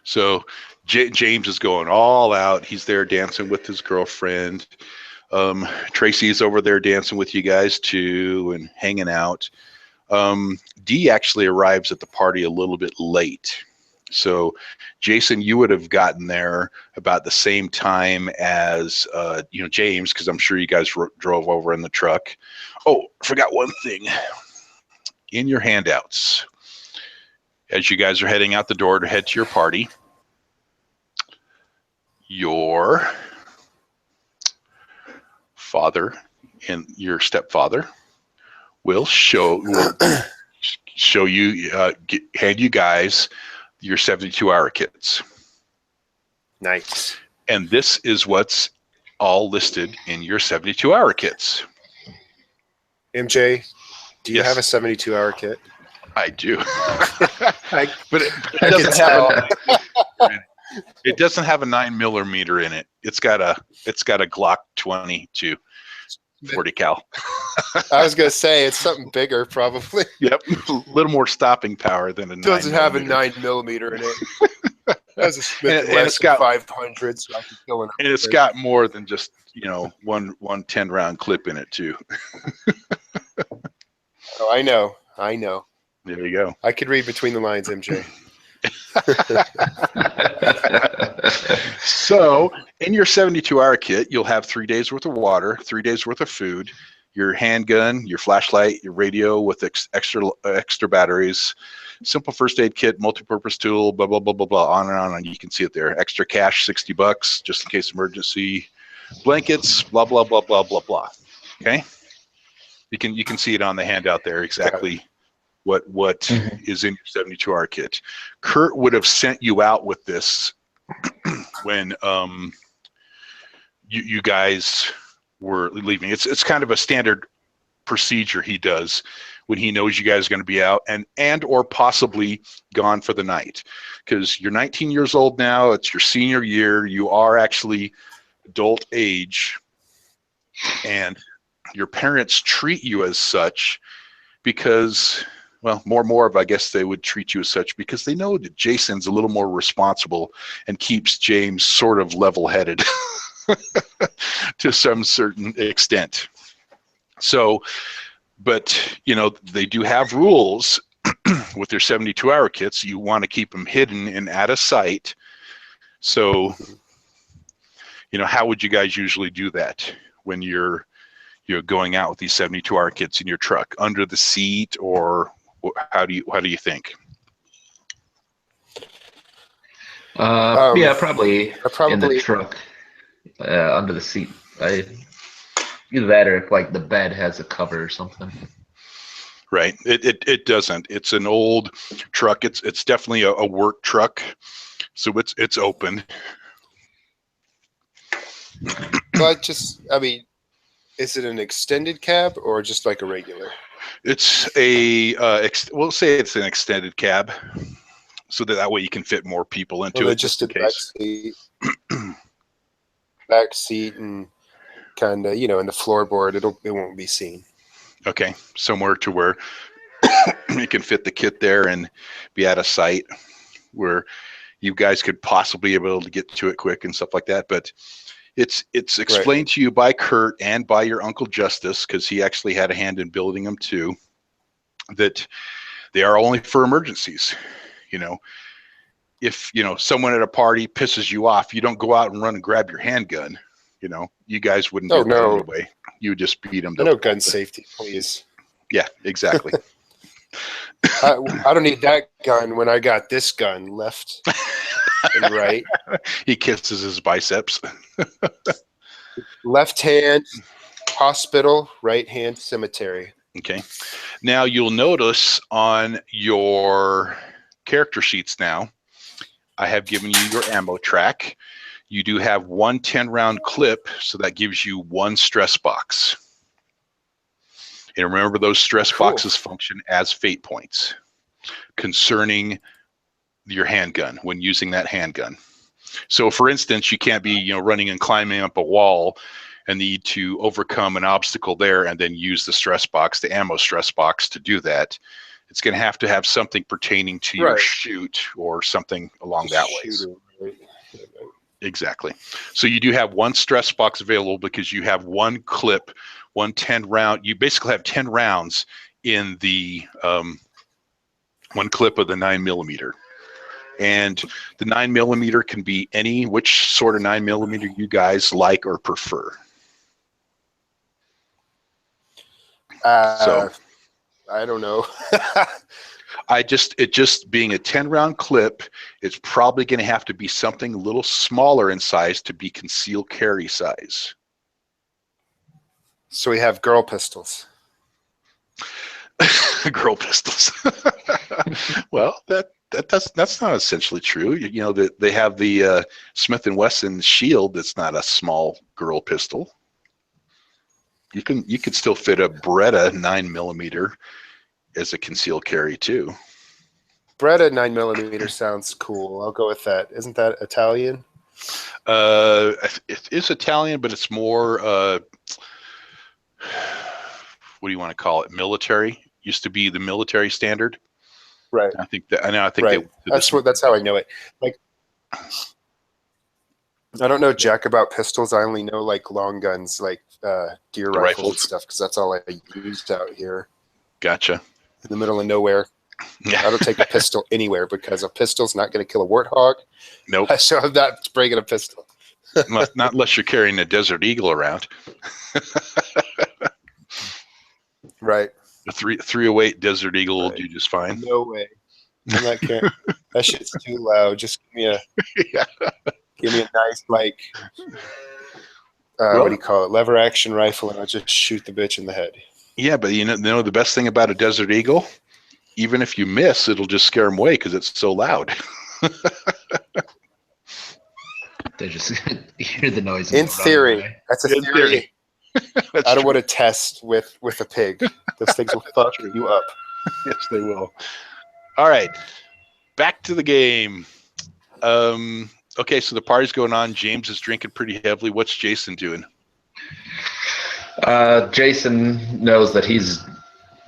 So James is going all out. He's there dancing with his girlfriend. Tracy's over there dancing with you guys too and hanging out. Dee actually arrives at the party a little bit late. So Jason, you would have gotten there about the same time as James, because I'm sure you guys drove over in the truck. Oh, I forgot one thing. In your handouts, as you guys are heading out the door to head to your party, your father and your stepfather will show you, hand you guys your 72-hour kits. Nice. And this is what's all listed in your 72-hour kits. MJ, do you Yes. have a 72-hour kit? I do. But it doesn't have a 9mm in it. It's got a Glock 22 40 cal. I was gonna say it's something bigger, probably. Yep, a little more stopping power than a 9mm. Doesn't have a 9mm in it. That's a Smith and it's got 500, so I can kill it. And it's got more than just one 10-round clip in it too. Oh, I know. There you go. I could read between the lines, MJ. So in your 72-hour kit, you'll have 3 days worth of water, 3 days worth of food, your handgun, your flashlight, your radio with extra batteries, simple first aid kit, multi-purpose tool, blah, blah, blah, blah, blah, on and on. And you can see it there. Extra cash, $60, just in case emergency. Blankets, blah, blah, blah, blah, blah, blah. Okay? You can see it on the handout there exactly what is in your 72-hour kit. Kurt would have sent you out with this when you guys were leaving. It's kind of a standard procedure he does when he knows you guys are going to be out and or possibly gone for the night, because you're 19 years old now. It's your senior year. You are actually adult age, and your parents treat you as such because, well, more of, I guess they would treat you as such because they know that Jason's a little more responsible and keeps James sort of level-headed to some certain extent. So, but, you know, they do have rules with their 72-hour kits. You want to keep them hidden and out of sight. So, you know, how would you guys usually do that when you're going out with these 72-hour kits in your truck? Under the seat, or how do you think? Yeah, probably in the truck, under the seat. Either that or if like the bed has a cover or something. Right. It doesn't. It's an old truck. It's definitely a work truck, so it's open. But just, I mean, is it an extended cab or just like a regular? It's a we'll say it's an extended cab, so that way you can fit more people into it. Just a back seat and kind of, you know, in the floorboard, it won't be seen. Okay, somewhere to where you can fit the kit there and be out of sight, where you guys could possibly be able to get to it quick and stuff like that. But it's explained to you by Kurt and by your Uncle Justice, because he actually had a hand in building them too, that they are only for emergencies. You know, if, you know, someone at a party pisses you off, you don't go out and run and grab your handgun. You know, you guys wouldn't do that anyway. You would just beat them. No gun safety, please. Yeah, exactly. I don't need that gun when I got this gun left and right. He kisses his biceps. Left hand, hospital, right hand, cemetery. Okay. Now you'll notice on your character sheets now, I have given you your ammo track. You do have one 10-round clip, so that gives you one stress box. And remember, those stress boxes function as fate points concerning your handgun when using that handgun. So, for instance, you can't be, you know, running and climbing up a wall and need to overcome an obstacle there and then use the stress box, the ammo stress box, to do that. It's going to have something pertaining to your shoot or something along that way. Exactly. So you do have one stress box available because you have one clip, one 10-round. You basically have 10 rounds in the one clip of the 9mm. And the 9mm can be which sort of 9mm you guys like or prefer. So I don't know. It just being a 10-round clip, it's probably going to have to be something a little smaller in size to be concealed carry size. So we have girl pistols. Girl pistols. Well, that's not essentially true. You know, they have the Smith & Wesson Shield. That's not a small girl pistol. You could still fit a Beretta 9mm as a concealed carry too. Beretta 9mm sounds cool. I'll go with that. Isn't that Italian? It is Italian, but it's more what do you want to call it? Military. Used to be the military standard. Right. I think that's how I know it. Like, I don't know jack about pistols. I only know like long guns, like deer rifles and stuff, because that's all I used out here. Gotcha. In the middle of nowhere. Yeah. I don't take a pistol anywhere because a pistol's not going to kill a warthog. Nope. So I'm not bringing a pistol. Not unless you're carrying a Desert Eagle around. Right. A 308 Desert Eagle will do just fine. No way. I'm not caring. That shit's too loud. Just give me a give me a nice like what do you call it? Lever action rifle, and I'll just shoot the bitch in the head. Yeah, but you know the best thing about a Desert Eagle, even if you miss, it'll just scare them away because it's so loud. They just hear the noise. In theory, that's a theory. I don't want to test with a pig. Those things will fuck you up. Yes, they will. All right, back to the game. Okay, so the party's going on. James is drinking pretty heavily. What's Jason doing? Jason knows that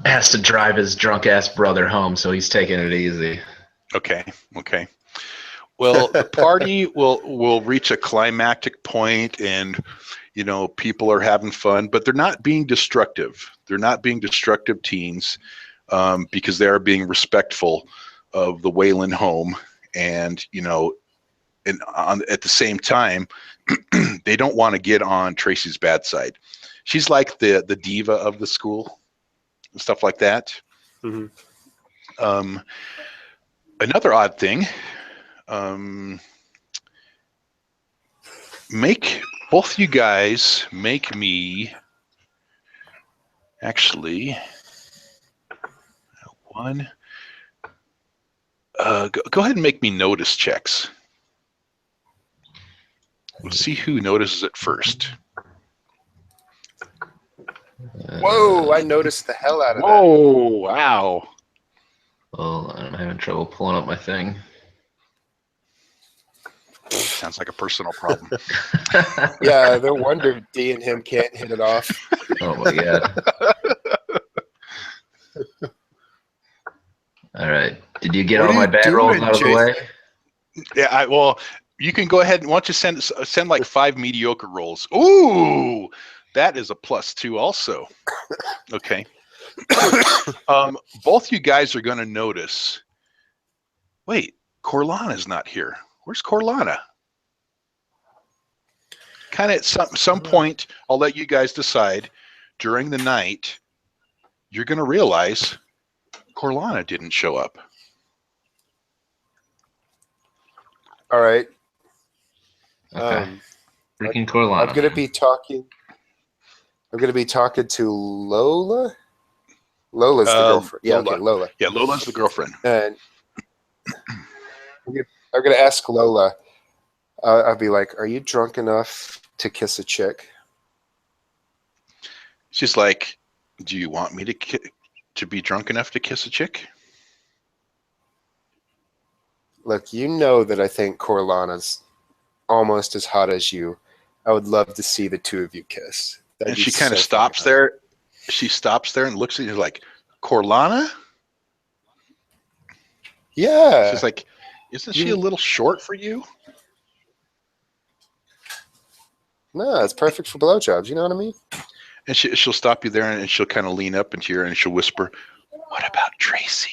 has to drive his drunk ass brother home, so he's taking it easy. Okay. Well, the party will reach a climactic point, and people are having fun, but they're not being destructive. They're not being destructive teens, because they are being respectful of the Whalen home, and at the same time, they don't want to get on Tracy's bad side. She's like the diva of the school, and stuff like that. Mm-hmm. Another odd thing. Both you guys make me actually one. Go ahead and make me notice checks. We'll see who notices it first. Whoa! I noticed the hell out of that. Whoa! Wow. Well, I'm having trouble pulling up my thing. Sounds like a personal problem. Yeah, no wonder D and him can't hit it off. Oh my god. All right. Did you get all my bad rolls out of the way? Yeah, well, you can go ahead and why don't you send like 5 mediocre rolls. Ooh, that is a +2 also. Okay. Both you guys are going to notice. Wait, Corlana's not here. Where's Corlana? Kind of at some point, I'll let you guys decide. During the night, you're going to realize Corlana didn't show up. All right. Okay. Freaking Corlana. I'm going to be talking to Lola. Lola's the girlfriend. Yeah, Lola. Okay, Lola. Yeah, Lola's the girlfriend. And I'm going to ask Lola. I'll be like, "Are you drunk enough to kiss a chick?" She's like, "Do you want me to be drunk enough to kiss a chick?" Look, you know that I think Corlana's almost as hot as you. I would love to see the two of you kiss. And she kind of stops there. She stops there and looks at you like, "Corlana?" Yeah. She's like, "Isn't she a little short for you?" No, it's perfect for blowjobs. You know what I mean? And she'll stop you there, and she'll kind of lean up into you, and she'll whisper, "What about Tracy?"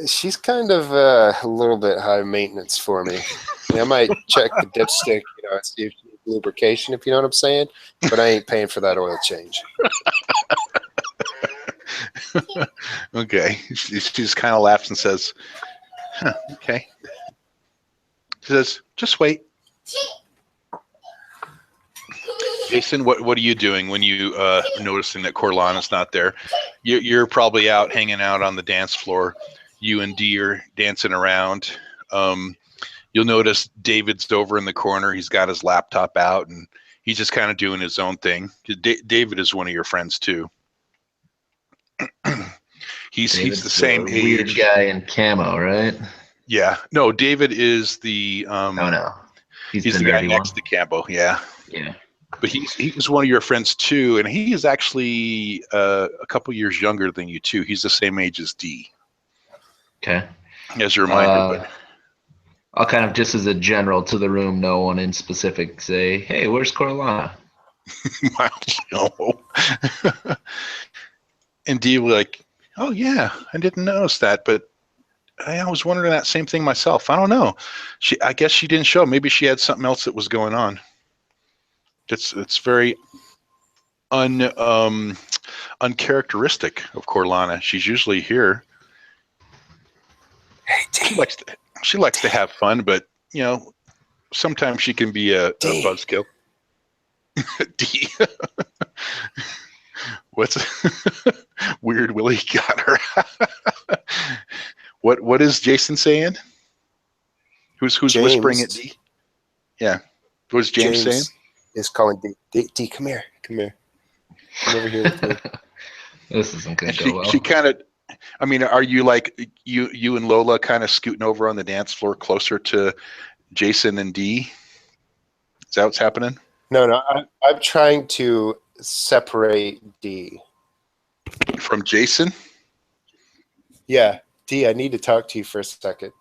She's kind of a little bit high maintenance for me. I might check the dipstick, see if she needs lubrication, if you know what I'm saying. But I ain't paying for that oil change. Okay. She just kind of laughs and says, "Huh, okay." She says, "Just wait." Jason, what are you doing when you noticing that Corlana's not there? You're probably out hanging out on the dance floor. You and Dee are dancing around. You'll notice David's over in the corner. He's got his laptop out, and he's just kind of doing his own thing. David is one of your friends too. He's the same age. Weird guy in camo, right? Yeah. No, David is the no. He's the guy next to Cambo. Yeah. Yeah. But he's one of your friends too, and he is actually a couple years younger than you too. He's the same age as Dee. Okay. As a reminder, but I'll kind of just as a general to the room, no one in specific, say, "Hey, where's Corlana?" No. And Dee will be like, "Oh yeah, I didn't notice that, but I was wondering that same thing myself. I don't know. I guess she didn't show. Maybe she had something else that was going on." It's very uncharacteristic of Corlana. She's usually here. Hey, She likes to have fun, but you know, sometimes she can be a buzzkill. D. What's Weird Willie got her? What is Jason saying? Who's whispering at D? Yeah. What's James saying? Is calling D. D, come here. Come over here with me. This isn't going to go well. She kind of, I mean, are you like you and Lola kind of scooting over on the dance floor closer to Jason and D? Is that what's happening? No. I'm trying to separate D from Jason. Yeah, D, I need to talk to you for a second.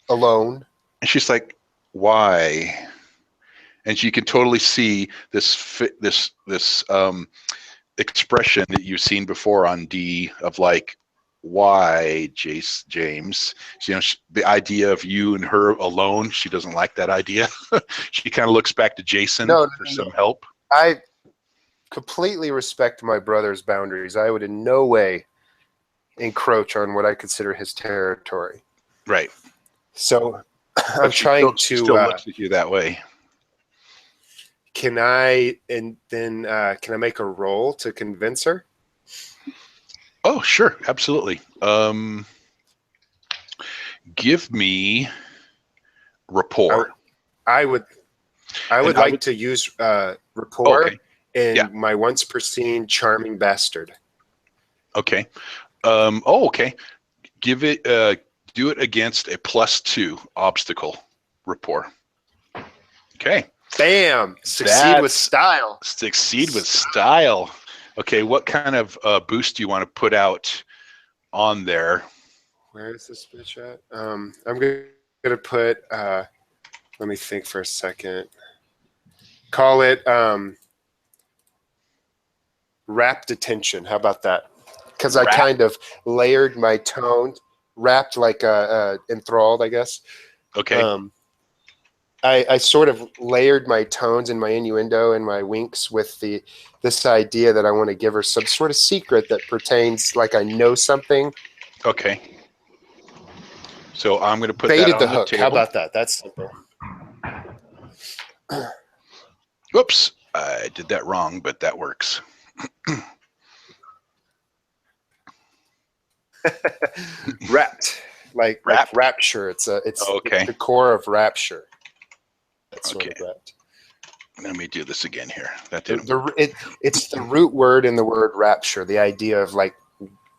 Alone. And she's like, "Why?" And you can totally see this expression that you've seen before on D of like, "Why, James?" You know, the idea of you and her alone. She doesn't like that idea. She kind of looks back to Jason for some help. I completely respect my brother's boundaries. I would in no way encroach on what I consider his territory. Right. So I'm trying to still looks at you that way. Can I make a roll to convince her? Oh, sure, absolutely. Give me rapport. I would like to use rapport in my once pristine charming bastard. Okay. Okay. Give it. Do it against a +2 obstacle rapport. Okay. Bam! Succeed with style. Succeed with style. Okay. What kind of boost do you want to put out on there? Where is this bitch at? I'm gonna put. Let me think for a second. Call it rapt attention. How about that? Because I kind of layered my tone, wrapped like enthralled, I guess. Okay. I sort of layered my tones and my innuendo and my winks with this idea that I want to give her some sort of secret that pertains, like I know something. Okay. So I'm going to put baited that on the hook. Table. How about that? That's simple. Whoops. I did that wrong, but that works. Wrapped. Like rapture. It's the core of rapture. That's sort of wrapped. Let me do this again here. That didn't it's the root word in the word rapture, the idea of like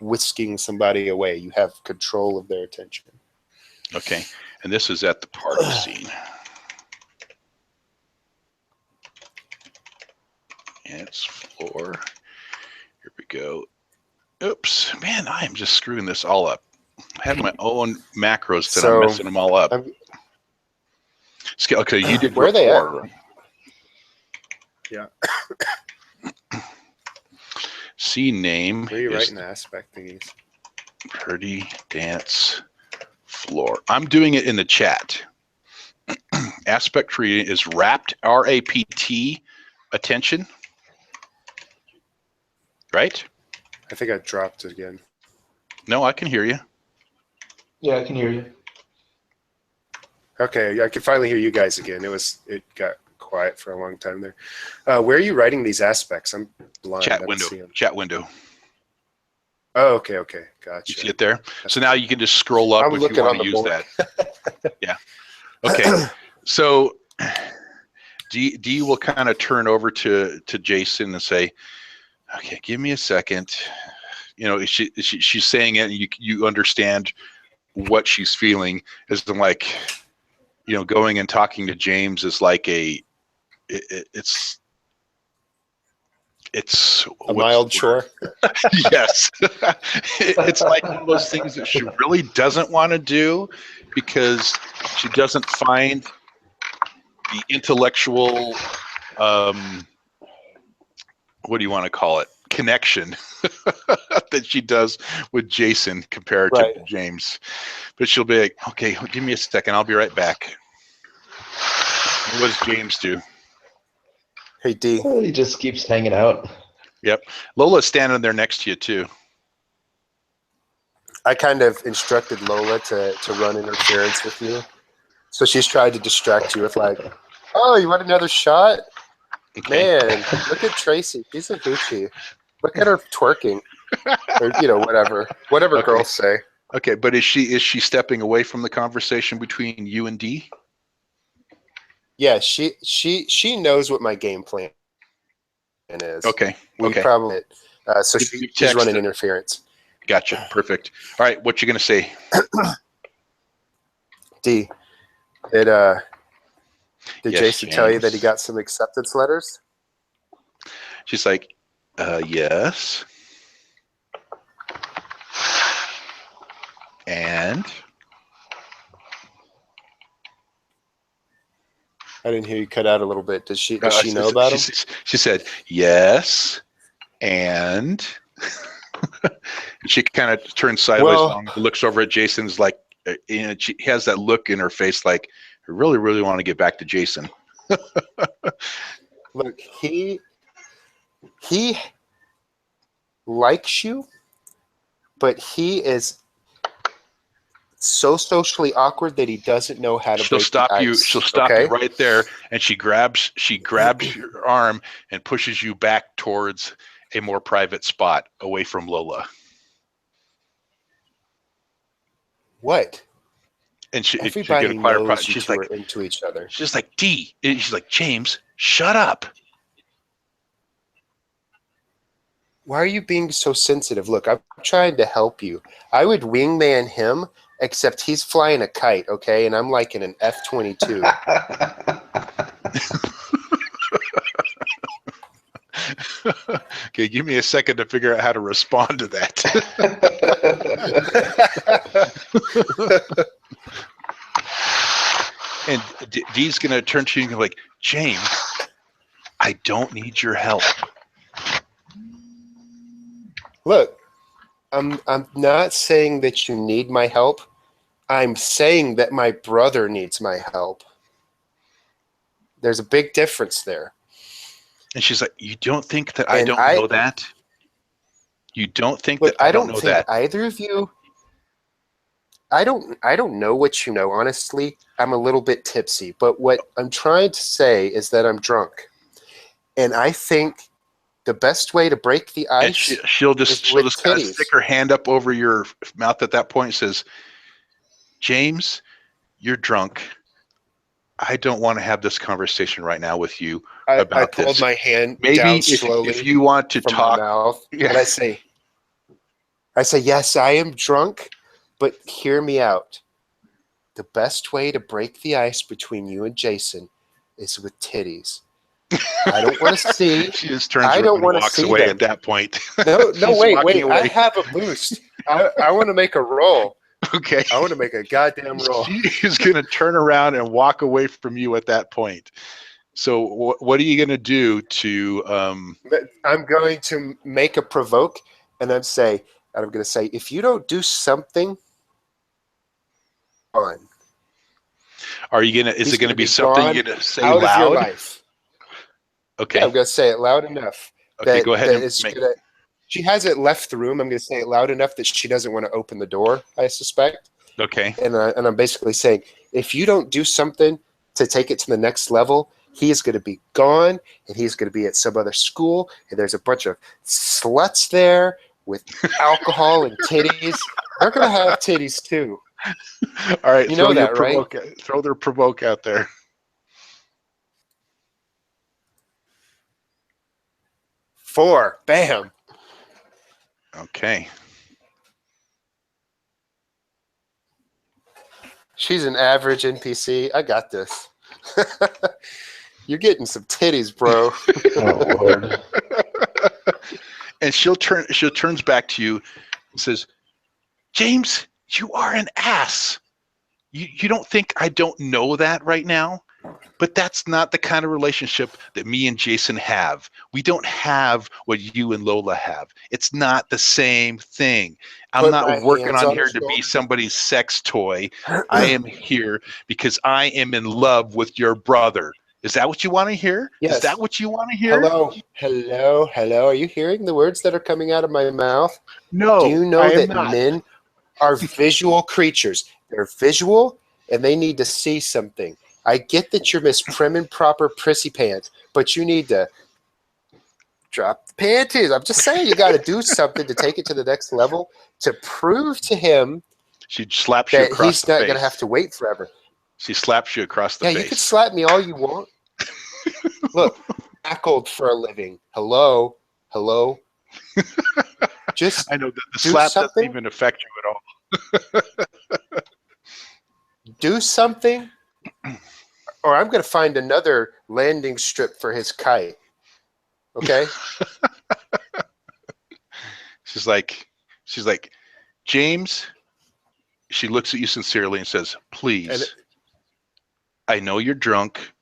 whisking somebody away. You have control of their attention. Okay. And this is at the party scene. It's floor. Here we go. Oops. Man, I am just screwing this all up. I have my own macros that I'm messing them all up. Okay, you did where are they at? Yeah. Scene name. Where are you writing the aspect thingies? Pretty dance floor. I'm doing it in the chat. Aspect tree is wrapped, R-A-P-T, attention. Right? I think I dropped it again. No, I can hear you. Yeah, I can hear you. Okay, I can finally hear you guys again. It got quiet for a long time there. Where are you writing these aspects? I'm blind. Chat window. Chat window. Oh, okay, gotcha. You see it there? So now you can just scroll up if you want to use that. Yeah. Okay. So D will kind of turn over to Jason and say, "Okay, give me a second." You know, she's saying it, and you understand what she's feeling. As in, like, you know, going and talking to James is like it's a mild chore. Yes. It's like one of those things that she really doesn't want to do because she doesn't find the intellectual what do you want to call it, connection that she does with Jason compared to James. But she'll be like, "Okay, give me a second, I'll be right back." What does James do? Hey, D. Well, he just keeps hanging out. Yep. Lola's standing there next to you, too. I kind of instructed Lola to run interference with you. So she's tried to distract you with like, oh, you want another shot? Okay. Man, look at Tracy. She's a hoochie. Look at her twerking. Or, you know, whatever. Whatever Okay. girls say. Okay, but is she stepping away from the conversation between you and D? Yeah, she knows what my game plan is. Okay. We probably so she's running interference. Gotcha. Perfect. All right, what you gonna say? D, did Jason tell you that he got some acceptance letters? She's like, yes. And I didn't hear you cut out a little bit. Does she know about him? She said, yes. And she kind of turns sideways and looks over at Jason's like, you know, she has that look in her face like, I really, really want to get back to Jason. Look, he likes you, but he is so socially awkward that he doesn't know how to break the ice. She'll stop you right there, and she grabs your arm and pushes you back towards a more private spot away from Lola. What? And everybody knows you two are into each other. She's like, D. She's like, James, shut up. Why are you being so sensitive? Look, I'm trying to help you. I would wingman him, except he's flying a kite, okay? And I'm like in an F-22. Okay, give me a second to figure out how to respond to that. And Dee's going to turn to you and go like, James, I don't need your help. Look, I'm not saying that you need my help. I'm saying that my brother needs my help. There's a big difference there. And she's like, you don't think that I don't know that? You don't think that I don't know that? Either of you. I don't know what you know, honestly. I'm a little bit tipsy, but what I'm trying to say is that I'm drunk. And I think the best way to break the ice she'll just kind of stick her hand up over your mouth at that point and says, James, you're drunk. I don't want to have this conversation right now with you about this. I pulled my hand down slowly if you want to talk, my mouth, and I say, yes, I am drunk, but hear me out. The best way to break the ice between you and Jason is with titties. I don't want to see. She just turns around and walks away at that point. No, wait. I have a boost. I want to make a roll. Okay. I want to make a goddamn roll. She's going to turn around and walk away from you at that point. So what are you going to do to... I'm going to make a provoke, and I'm going to say, if you don't do something on. Are you going to... Is it going to be something you're going to say loud? Out of your life. Okay. Yeah, I'm going to say it loud enough. Okay, go ahead and make... She hasn't left the room. I'm going to say it loud enough that she doesn't want to open the door, I suspect. Okay. And I'm basically saying, if you don't do something to take it to the next level, he is going to be gone, and he's going to be at some other school, and there's a bunch of sluts there with alcohol and titties. They're going to have titties, too. All right. You know that, right? Throw their provoke out there. Four. Bam. Okay. She's an average NPC. I got this. You're getting some titties, bro. Oh, Lord. And she turns back to you and says, James, you are an ass. You don't think I don't know that right now? But that's not the kind of relationship that me and Jason have. We don't have what you and Lola have. It's not the same thing. I'm not working on here to be somebody's sex toy. I am here because I am in love with your brother. Is that what you want to hear? Yes. Is that what you want to hear? Hello. Are you hearing the words that are coming out of my mouth? No. Do you know I am that not. men are visual creatures? They're visual, and they need to see something. I get that you're Miss Prim and Proper Prissy Pants, but you need to drop the panties. I'm just saying, you got to do something to take it to the next level to prove to him She slaps you that across he's the not face. going to have to wait forever. She slaps you across the face. Yeah, you can slap me all you want. Look, tackled for a living. Hello. Just I know that the slap doesn't even affect you at all. Do something, or I'm going to find another landing strip for his kite. Okay? She's like, James, she looks at you sincerely and says, please, I know you're drunk,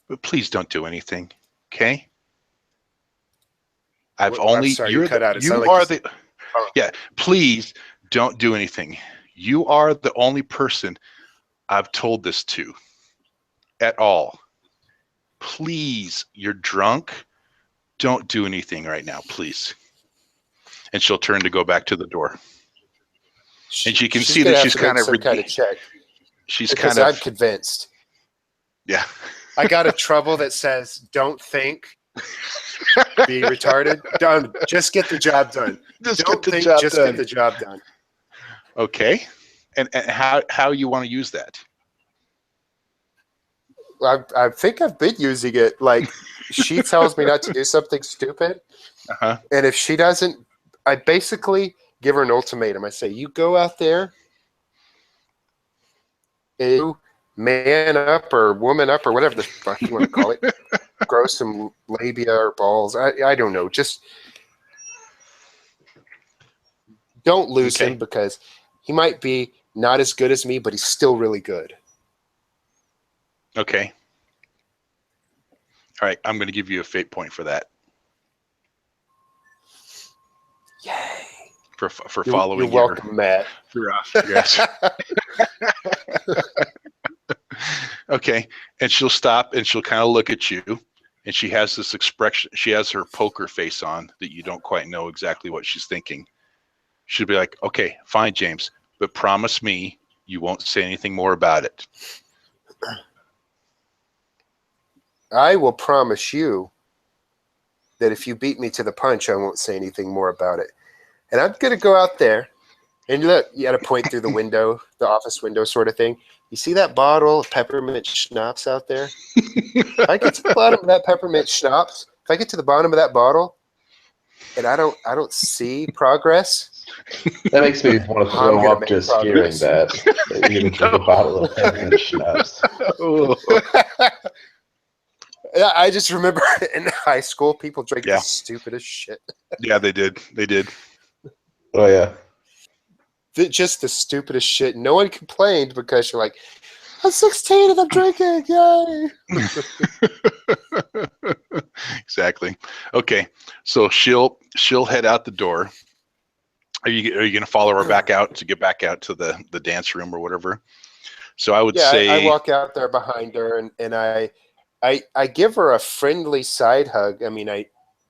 but please don't do anything. Okay? I'm sorry, you cut out. Yeah, please don't do anything. You are the only person I've told this to at all. Please, you're drunk. Don't do anything right now, please. And she'll turn to go back to the door. And you can see that she's kind of check. She's kind of. I'm convinced. Yeah. I got a trouble that says, don't think. Be retarded. Done. Just get the job done. Just get the job done. Okay. And how you want to use that? I think I've been using it. Like, she tells me not to do something stupid. Uh-huh. And if she doesn't, I basically give her an ultimatum. I say, you go out there and you man up or woman up or whatever the fuck you want to call it. Grow some labia or balls. I don't know. Just don't lose him, because he might be not as good as me, but he's still really good. Okay. All right. I'm going to give you a fate point for that. Yay. For following. You're welcome, Matt. Yes. Okay. And she'll stop and she'll kind of look at you. And she has this expression. She has her poker face on that you don't quite know exactly what she's thinking. She'll be like, okay, fine, James, but promise me you won't say anything more about it. I will promise you that if you beat me to the punch, I won't say anything more about it. And I'm going to go out there and look, you got to point through the window, the office window sort of thing. You see that bottle of peppermint schnapps out there? If I get to the bottom of that peppermint schnapps, if I get to the bottom of that bottle and I don't see progress, that makes me want to throw up just hearing that. Even drink a bottle of peppermint schnapps. Yeah, I just remember in high school, people drank the stupidest shit. Yeah, they did. Oh, yeah. Just the stupidest shit. No one complained because you're like, I'm 16 and I'm drinking. Yay. Exactly. Okay. So she'll head out the door. Are you going to follow her back out to get back out to the dance room or whatever? So I would say I walk out there behind her and I give her a friendly side hug. I mean,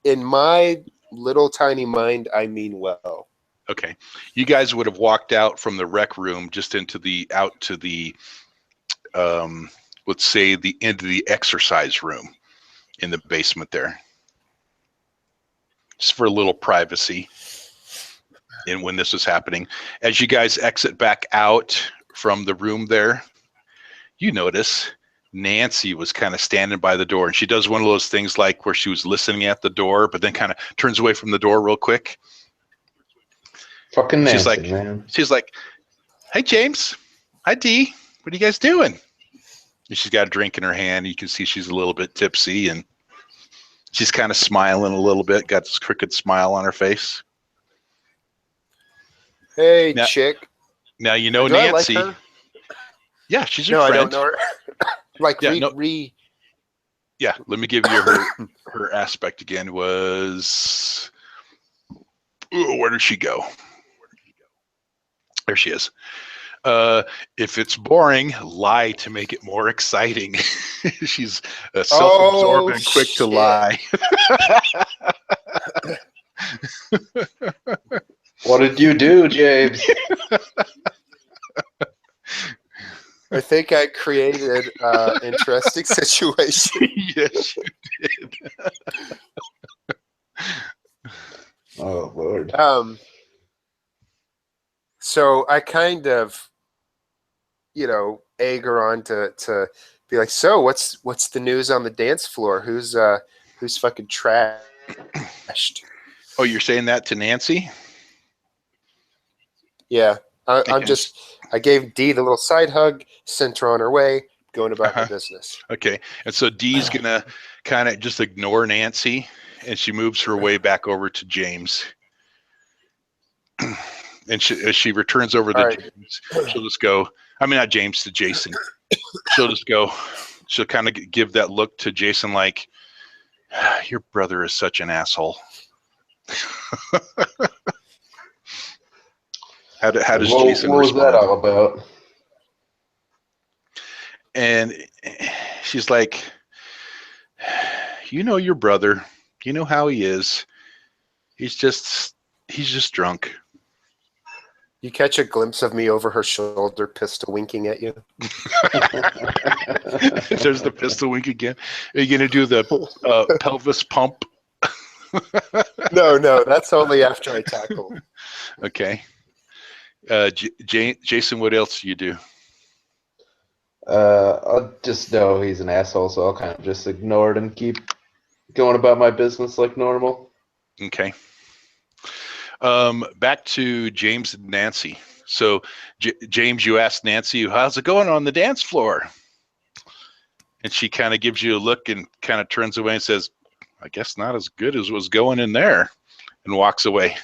in my little tiny mind, I mean well. Okay. You guys would have walked out from the rec room just out to the, let's say into the exercise room in the basement there. Just for a little privacy. And when this was happening, as you guys exit back out from the room there, you notice Nancy was kind of standing by the door, and she does one of those things like where she was listening at the door, but then kind of turns away from the door real quick. Fucking Nancy, man. She's like, hey, James. Hi, Dee. What are you guys doing? And she's got a drink in her hand. You can see she's a little bit tipsy, and she's kind of smiling a little bit, got this crooked smile on her face. Hey, chick. Now, you know Nancy. I like her? Yeah, she's your friend. I don't know her. Yeah, let me give you her aspect again. Was where did she go? There she is. If it's boring, lie to make it more exciting. She's self-absorbed and quick to lie. What did you do, James? I think I created an interesting situation. Yes, you did. Oh, Lord. So I kind of, egg her on to be like, so what's the news on the dance floor? Who's fucking trashed? Oh, you're saying that to Nancy? Yeah. I gave Dee the little side hug, sent her on her way, going about my business. Okay. And so Dee's going to kind of just ignore Nancy, and she moves her way back over to James. And as she returns over to James, she'll just go, not James, to Jason. She'll kind of give that look to Jason like, your brother is such an asshole. How does Jason respond? What was that all about? And she's like, your brother. You know how he is. He's just drunk. You catch a glimpse of me over her shoulder, pistol winking at you. There's the pistol wink again. Are you going to do the pelvis pump? No, that's only after I tackle. Okay. Jason, what else do you do? I just know he's an asshole, so I'll kind of just ignore it and keep going about my business like normal. Okay. Back to James and Nancy. So, James, you asked Nancy, how's it going on the dance floor? And she kind of gives you a look and kind of turns away and says, I guess not as good as was going in there, and walks away.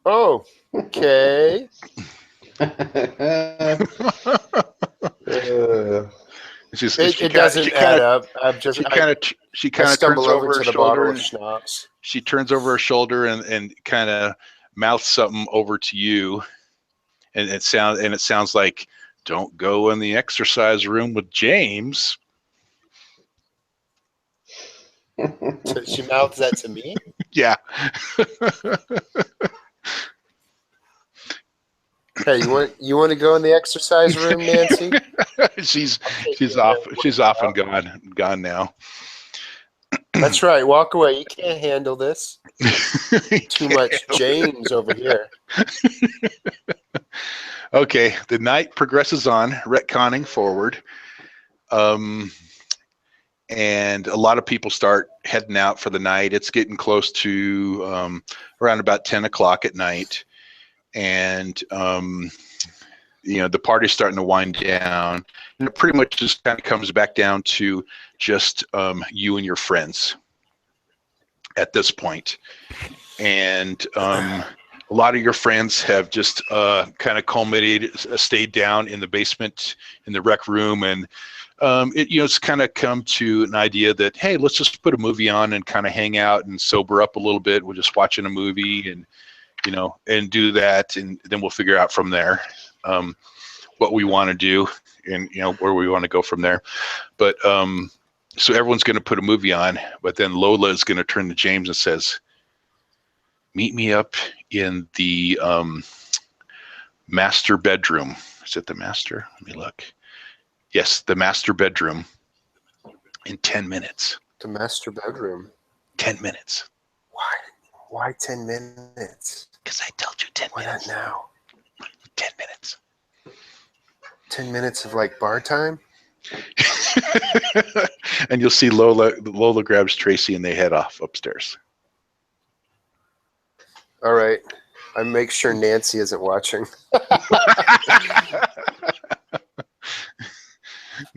Oh, okay. It doesn't add up. She kind of turns over her shoulder. She turns over her shoulder and kind of mouths something over to you, and it sounds like, "Don't go in the exercise room with James." So she mouths that to me? Yeah. Hey, you want to go in the exercise room, Nancy? She's off and gone now. That's right. Walk away. You can't handle this. Too much James over here. Okay, the night progresses on, retconning forward. And a lot of people start heading out for the night. It's getting close to around about 10 o'clock at night. And, the party's starting to wind down. And it pretty much just kind of comes back down to just you and your friends at this point. And a lot of your friends have just kind of culminated, stayed down in the basement in the rec room, and it's kind of come to an idea that, hey, let's just put a movie on and kind of hang out and sober up a little bit. We're just watching a movie and do that, and then we'll figure out from there what we want to do and where we want to go from there. But so everyone's going to put a movie on, but then Lola is going to turn to James and says, "Meet me up in the master bedroom." Is it the master? Let me look. Yes, the master bedroom in 10 minutes. The master bedroom. 10 minutes. Why 10 minutes? Because I told you 10 minutes. Why not now? 10 minutes. 10 minutes of like bar time? And you'll see Lola grabs Tracy and they head off upstairs. All right. I make sure Nancy isn't watching.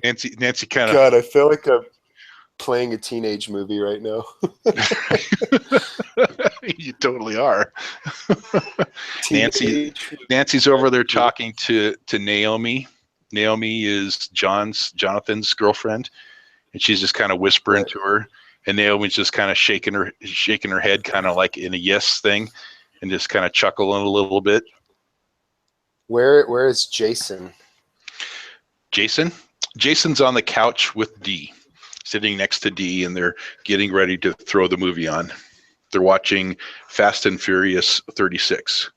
Nancy kind of. God, I feel like I'm playing a teenage movie right now. You totally are. Nancy's over there talking to Naomi. Naomi is Jonathan's girlfriend, and she's just kind of whispering to her, and Naomi's just kind of shaking her head, kind of like in a yes thing, and just kind of chuckling a little bit. Where is Jason? Jason's on the couch with Dee, sitting next to Dee, and they're getting ready to throw the movie on. They're watching Fast and Furious 36.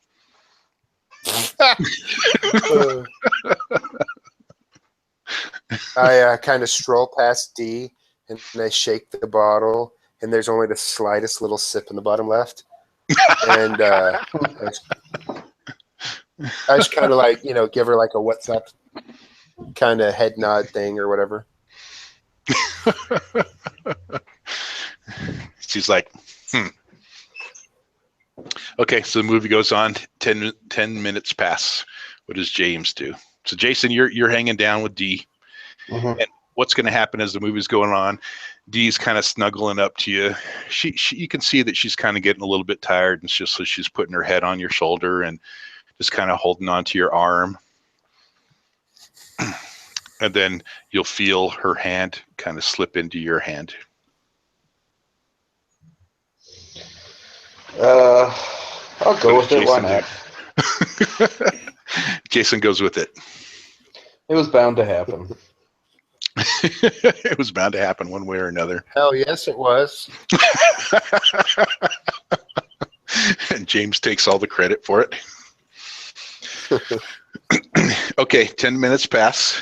I kind of stroll past D and I shake the bottle, and there's only the slightest little sip in the bottom left. And I just kind of like, give her like a what's up kind of head nod thing or whatever. She's like, Okay, so the movie goes on. 10 minutes pass. What does James do? So Jason, you're hanging down with Dee. Mm-hmm. And what's going to happen as the movie's going on? Dee's kind of snuggling up to you. You can see that she's kind of getting a little bit tired, and it's just so she's putting her head on your shoulder and just kind of holding on to your arm. And then you'll feel her hand kind of slip into your hand. I'll go with it. Why not? Jason goes with it. It was bound to happen. It was bound to happen one way or another. Hell yes, it was. And James takes all the credit for it. Okay, 10 minutes pass.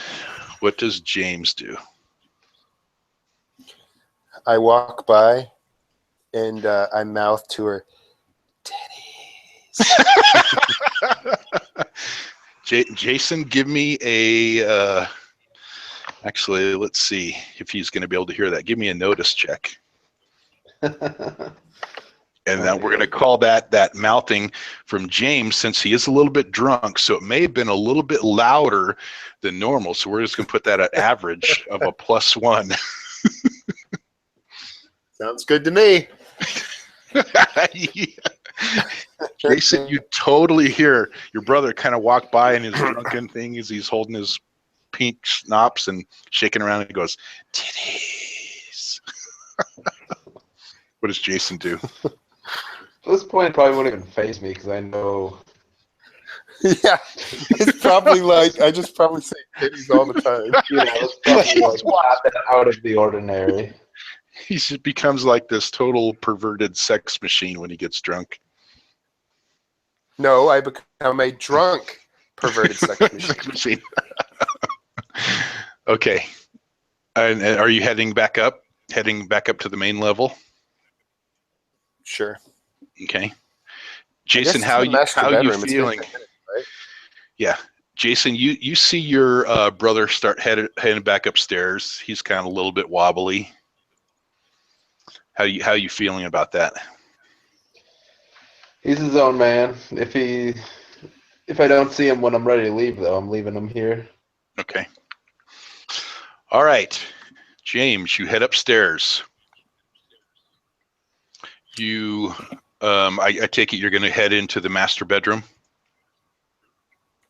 What does James do? I walk by and I mouth to her, titties. Jason, give me a... actually, let's see if he's going to be able to hear that. Give me a notice check. And then we're going to call that mouthing from James, since he is a little bit drunk, so it may have been a little bit louder than normal. So we're just going to put that at average of a +1. Sounds good to me. Yeah. Jason, you totally hear your brother kind of walk by in his drunken thing as he's holding his pink schnapps and shaking around, and he goes, titties. What does Jason do? At this point, it probably wouldn't even faze me because I know. Yeah, it's probably like I just probably say titties all the time. It's probably like not that out of the ordinary. He just becomes like this total perverted sex machine when he gets drunk. No, I become a drunk perverted sex machine. Okay, and are you heading back up to the main level? Sure. Okay, Jason, how you feeling? Minute, right? Yeah, Jason, you see your brother start heading back upstairs. He's kind of a little bit wobbly. How you feeling about that? He's his own man. If I don't see him when I'm ready to leave, though, I'm leaving him here. Okay. All right, James, you head upstairs. I take it you're going to head into the master bedroom.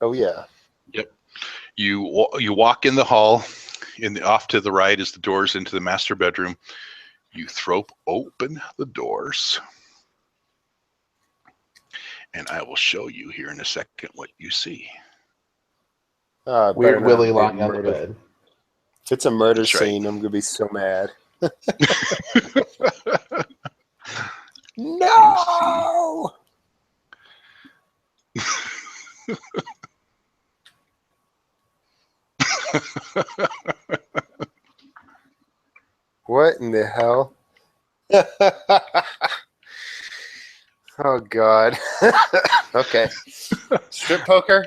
Oh yeah. Yep. You walk in the hall. Off to the right is the doors into the master bedroom. You throw open the doors, and I will show you here in a second what you see. Weird Willie lying on the bed. If it's a murder That's scene, right. I'm gonna be so mad. No. What in the hell? Oh God. Okay. Strip poker?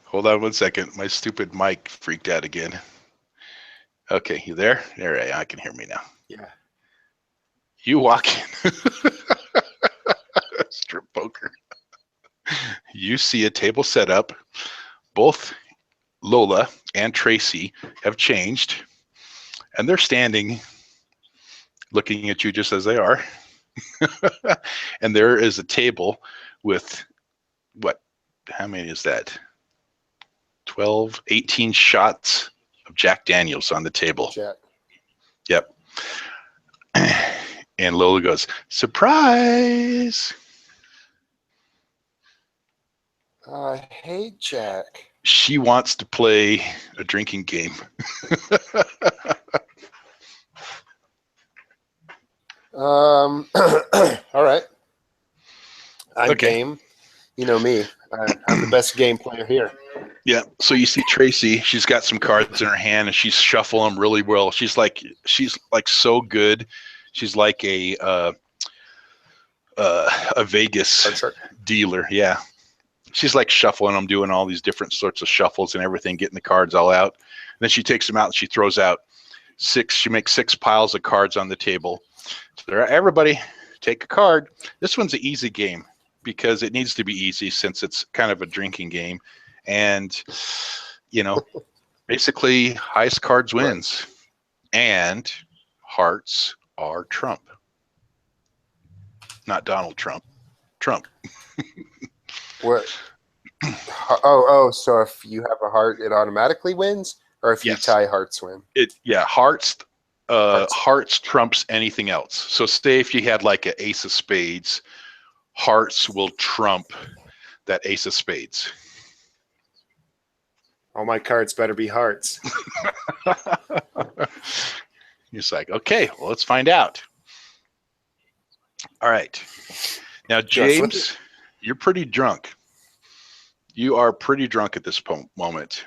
Hold on one second. My stupid mic freaked out again. Okay, you there? There, I can hear me now. Yeah. You walk in. Strip poker. You see a table set up. Both Lola and Tracy have changed, and they're standing looking at you just as they are. And there is a table with how many is that? 12, 18 shots of Jack Daniels on the table. Jack. Yep. And Lola goes, surprise. I hate Jack. She wants to play a drinking game. All right. I'm Okay. game. You know me. I'm the best game player here. Yeah. So you see Tracy. She's got some cards in her hand, and she's shuffling them really well. She's like so good. She's like a Vegas dealer. Yeah. She's like shuffling them, doing all these different sorts of shuffles and everything, getting the cards all out. And then she takes them out and she throws out 6. She makes 6 piles of cards on the table. So everybody take a card. This one's an easy game because it needs to be easy since it's kind of a drinking game. And, you know, basically highest cards wins. And hearts are Trump. Not Donald Trump. Trump. What? Oh, so if you have a heart, it automatically wins? Or if you tie, hearts win? Hearts trumps anything else. So say if you had like an ace of spades, hearts will trump that ace of spades. All my cards better be hearts. It's like, okay, well, let's find out. All right. Now, James, you're pretty drunk. You are pretty drunk at this moment.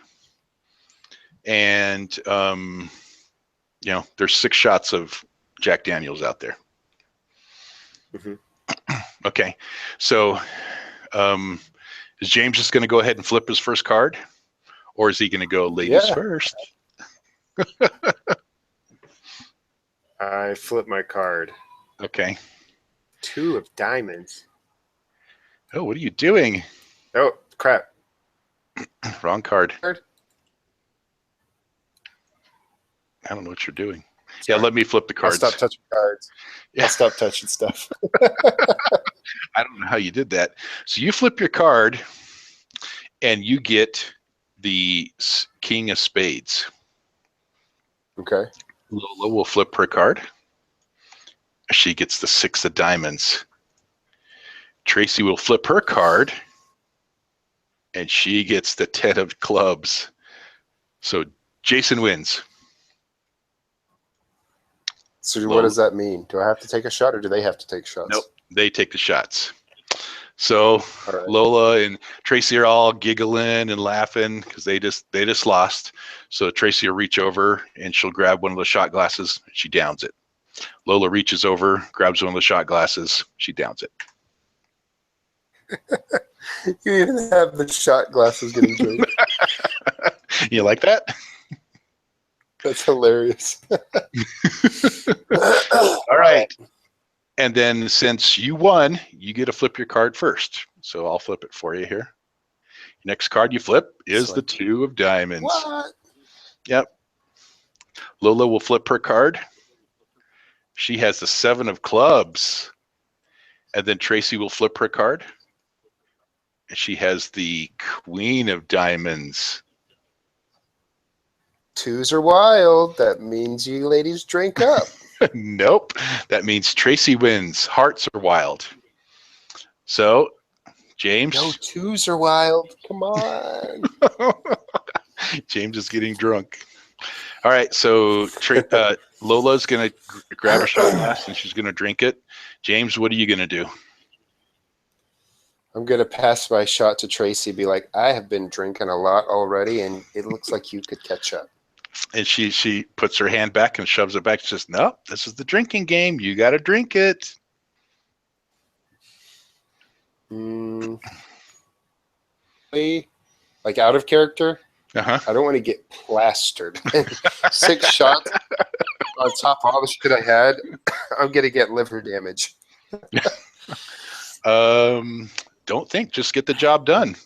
And, you know, there's 6 shots of Jack Daniels out there. Mm-hmm. Okay. So is James just going to go ahead and flip his first card? Or is he going to go ladies first? I flip my card. Okay. 2 of diamonds. Oh, what are you doing? Oh, crap. Wrong card. I don't know what you're doing. Sorry. Yeah, let me flip the cards. I'll stop touching cards. Yeah. I'll stop touching stuff. I don't know how you did that. So you flip your card, and you get the King of Spades. Okay. Lola will flip her card. She gets the 6 of diamonds. Tracy will flip her card, and she gets the 10 of clubs. So Jason wins. So what does that mean? Do I have to take a shot, or do they have to take shots? Nope, they take the shots. So Lola and Tracy are all giggling and laughing because they just lost. So Tracy will reach over and she'll grab one of the shot glasses. And she downs it. Lola reaches over, grabs one of the shot glasses. She downs it. You even have the shot glasses getting drank. You like that? That's hilarious. All right. And then since you won, you get to flip your card first. So I'll flip it for you here. Next card you flip is the 2 of diamonds. What? Yep. Lola will flip her card. She has the 7 of clubs. And then Tracy will flip her card. And she has the Queen of diamonds. 2s are wild. That means you ladies drink up. Nope. That means Tracy wins. Hearts are wild. So, James. No, 2s are wild. Come on. James is getting drunk. All right. So, Lola's going to grab a shot glass and she's going to drink it. James, what are you going to do? I'm going to pass my shot to Tracy, be like, I have been drinking a lot already, and it looks like you could catch up. And she puts her hand back and shoves it back. She says, no, this is the drinking game. You got to drink it. Like out of character? Uh-huh. I don't want to get plastered. 6 shots on top of all the shit I had. I'm going to get liver damage. Don't think. Just get the job done.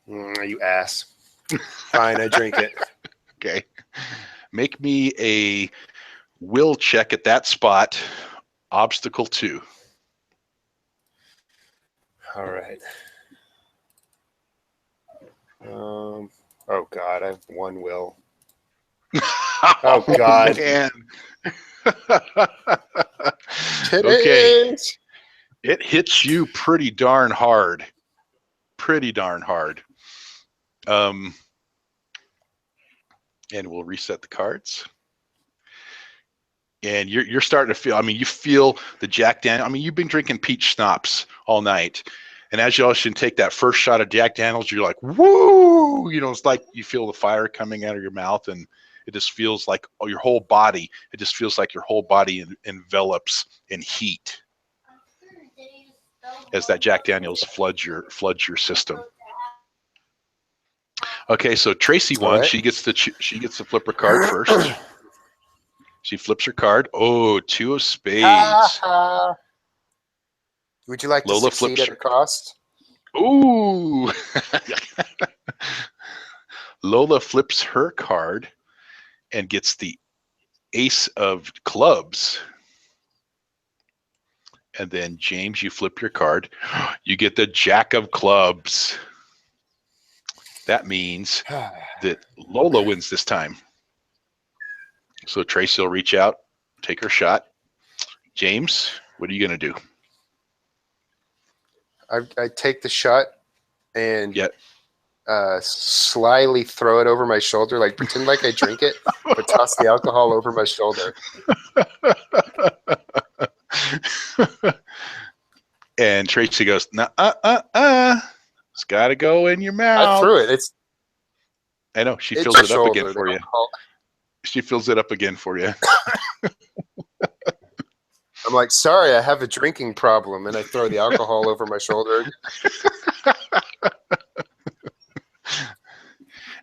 You ass. Fine, I drink it. Okay. Make me a will check at that spot. Obstacle 2. All right. Oh God, I have 1 will. Oh God. Man. Okay. It hits you pretty darn hard. Pretty darn hard. And we'll reset the cards. And you're starting to feel, I mean, you feel the Jack Daniels. I mean, you've been drinking peach schnapps all night. And as you all should take that first shot of Jack Daniels, you're like, woo! You know, it's like you feel the fire coming out of your mouth, and it just feels like your whole body, it just feels like your whole body envelops in heat as that Jack Daniels floods your system. Okay, so Tracy won. Right. She gets to flip her card first. She flips her card. Oh, 2 of spades. Would you like Lola to succeed at a cost? Ooh. Lola flips her card and gets the ace of clubs. And then, James, you flip your card. You get the jack of clubs. That means that Lola wins this time. So Tracy will reach out, take her shot. James, what are you going to do? I take the shot and slyly throw it over my shoulder, like pretend like I drink it, but toss the alcohol over my shoulder. And Tracy goes, it's got to go in your mouth. I threw it. I know. She fills it up again for you. She fills it up again for you. I'm like, sorry, I have a drinking problem, and I throw the alcohol over my shoulder.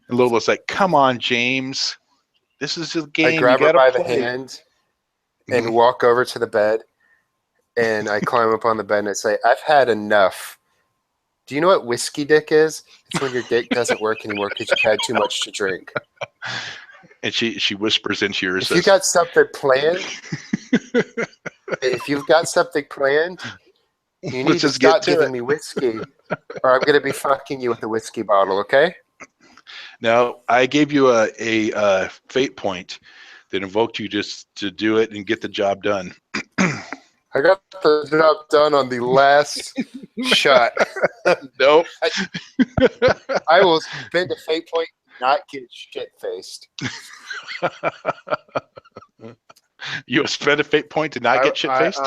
And Lola's like, come on, James. This is a game. I grab her by the hand and walk over to the bed, and I climb up on the bed and I say, I've had enough. Do you know what whiskey dick is? It's when your dick doesn't work anymore because you've had too much to drink. And she whispers into your ear. If you got something planned, you need to stop giving me whiskey, or I'm going to be fucking you with a whiskey bottle, okay? Now, I gave you a fate point that invoked you just to do it and get the job done. I got the job done on the last shot. Nope. I will spend a fate point, not get shit-faced. You spend a fate point to not get shit-faced?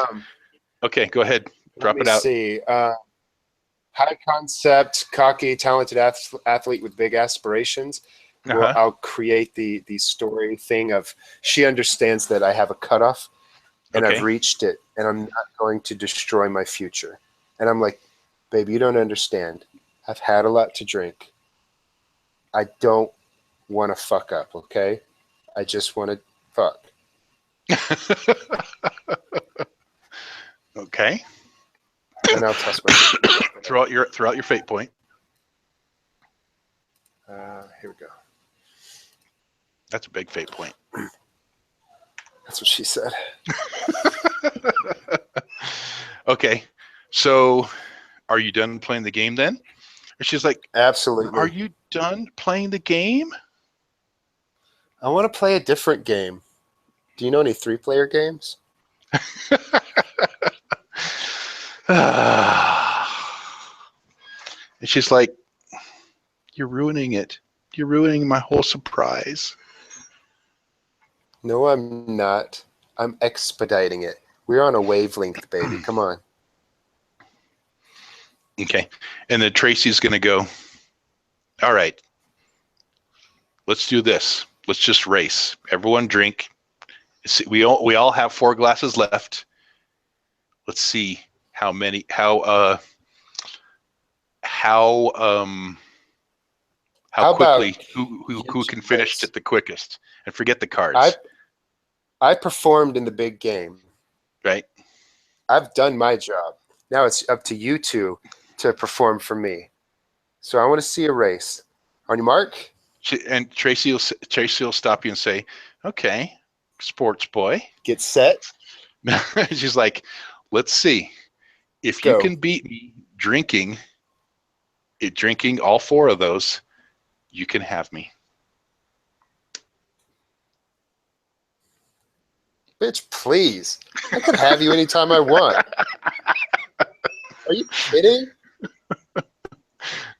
Okay, go ahead. Drop it out. Let me see. High concept, cocky, talented athlete with big aspirations. Well, I'll create the story thing of she understands that I have a cutoff and I've reached it and I'm not going to destroy my future. And I'm like, babe, you don't understand. I've had a lot to drink. I don't want to fuck up, okay? I just want to fuck. Okay. And I'll toss my throw out your fate point. Here we go. That's a big fate point. That's what she said. Okay. So are you done playing the game then? And she's like, absolutely. Are you done playing the game? I want to play a different game. Do you know any 3-player games? And she's like, you're ruining it. You're ruining my whole surprise. No, I'm not. I'm expediting it. We're on a wavelength, baby. Come on. Okay. And then Tracy's going to go, all right, let's do this. Let's just race. Everyone drink. We all have 4 glasses left. Let's see how quickly who can finish it the quickest, and forget the cards. I performed in the big game. Right. I've done my job. Now it's up to you two to perform for me. So I want to see a race. On your mark. And Tracy will stop you and say, okay, sports boy. Get set. She's like, let's see. If you can beat me drinking all 4 of those, you can have me. Bitch, please. I can have you anytime I want. Are you kidding?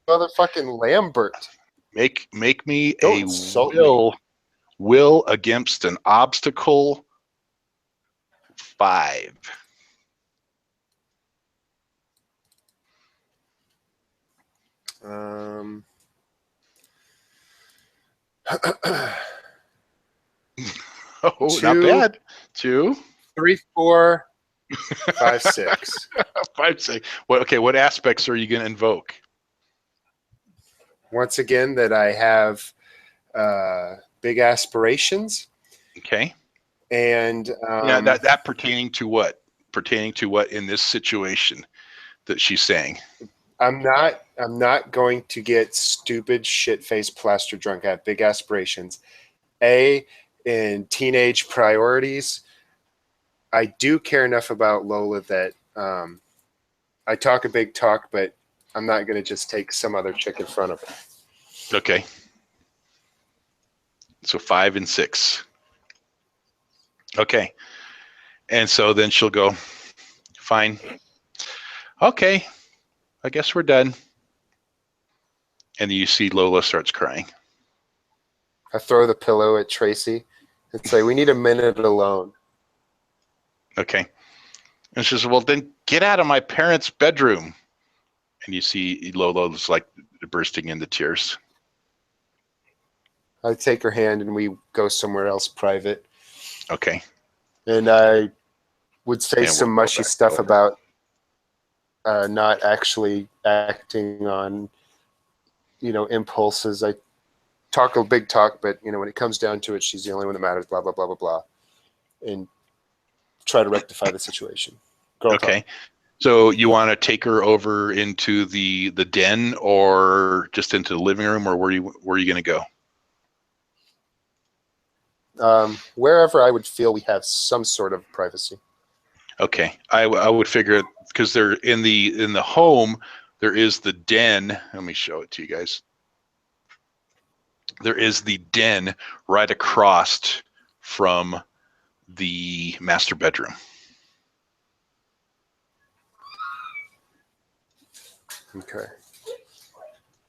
Motherfucking Lambert. Make me Don't a insult me. will against an obstacle 5. Oh, 2, not bad. 2, 3, 4, 5, 6. 5, 6. What aspects are you going to invoke? Once again, that I have big aspirations. Okay. And that pertaining to what? Pertaining to what in this situation that she's saying? I'm not going to get stupid shit-faced plaster drunk. I have big aspirations. In teenage priorities, I do care enough about Lola that I talk a big talk, but I'm not going to just take some other chick in front of her. Okay. So 5 and 6. Okay. And so then she'll go, fine. Okay. I guess we're done. And then you see Lola starts crying. I throw the pillow at Tracy and say, we need a minute alone. Okay. And she says, well, then get out of my parents' bedroom. And you see Lola's like bursting into tears. I take her hand and we go somewhere else private. Okay. And I would say some mushy stuff about not actually acting on, impulses. I talk a big talk, but when it comes down to it, she's the only one that matters. Blah blah blah blah blah, and try to rectify the situation. Girl okay. talk. So you want to take her over into the den, or just into the living room, or where are you going to go? Wherever I would feel we have some sort of privacy. Okay, I would figure, because they're in the home, there is the den. Let me show it to you guys. There is the den right across from the master bedroom. Okay,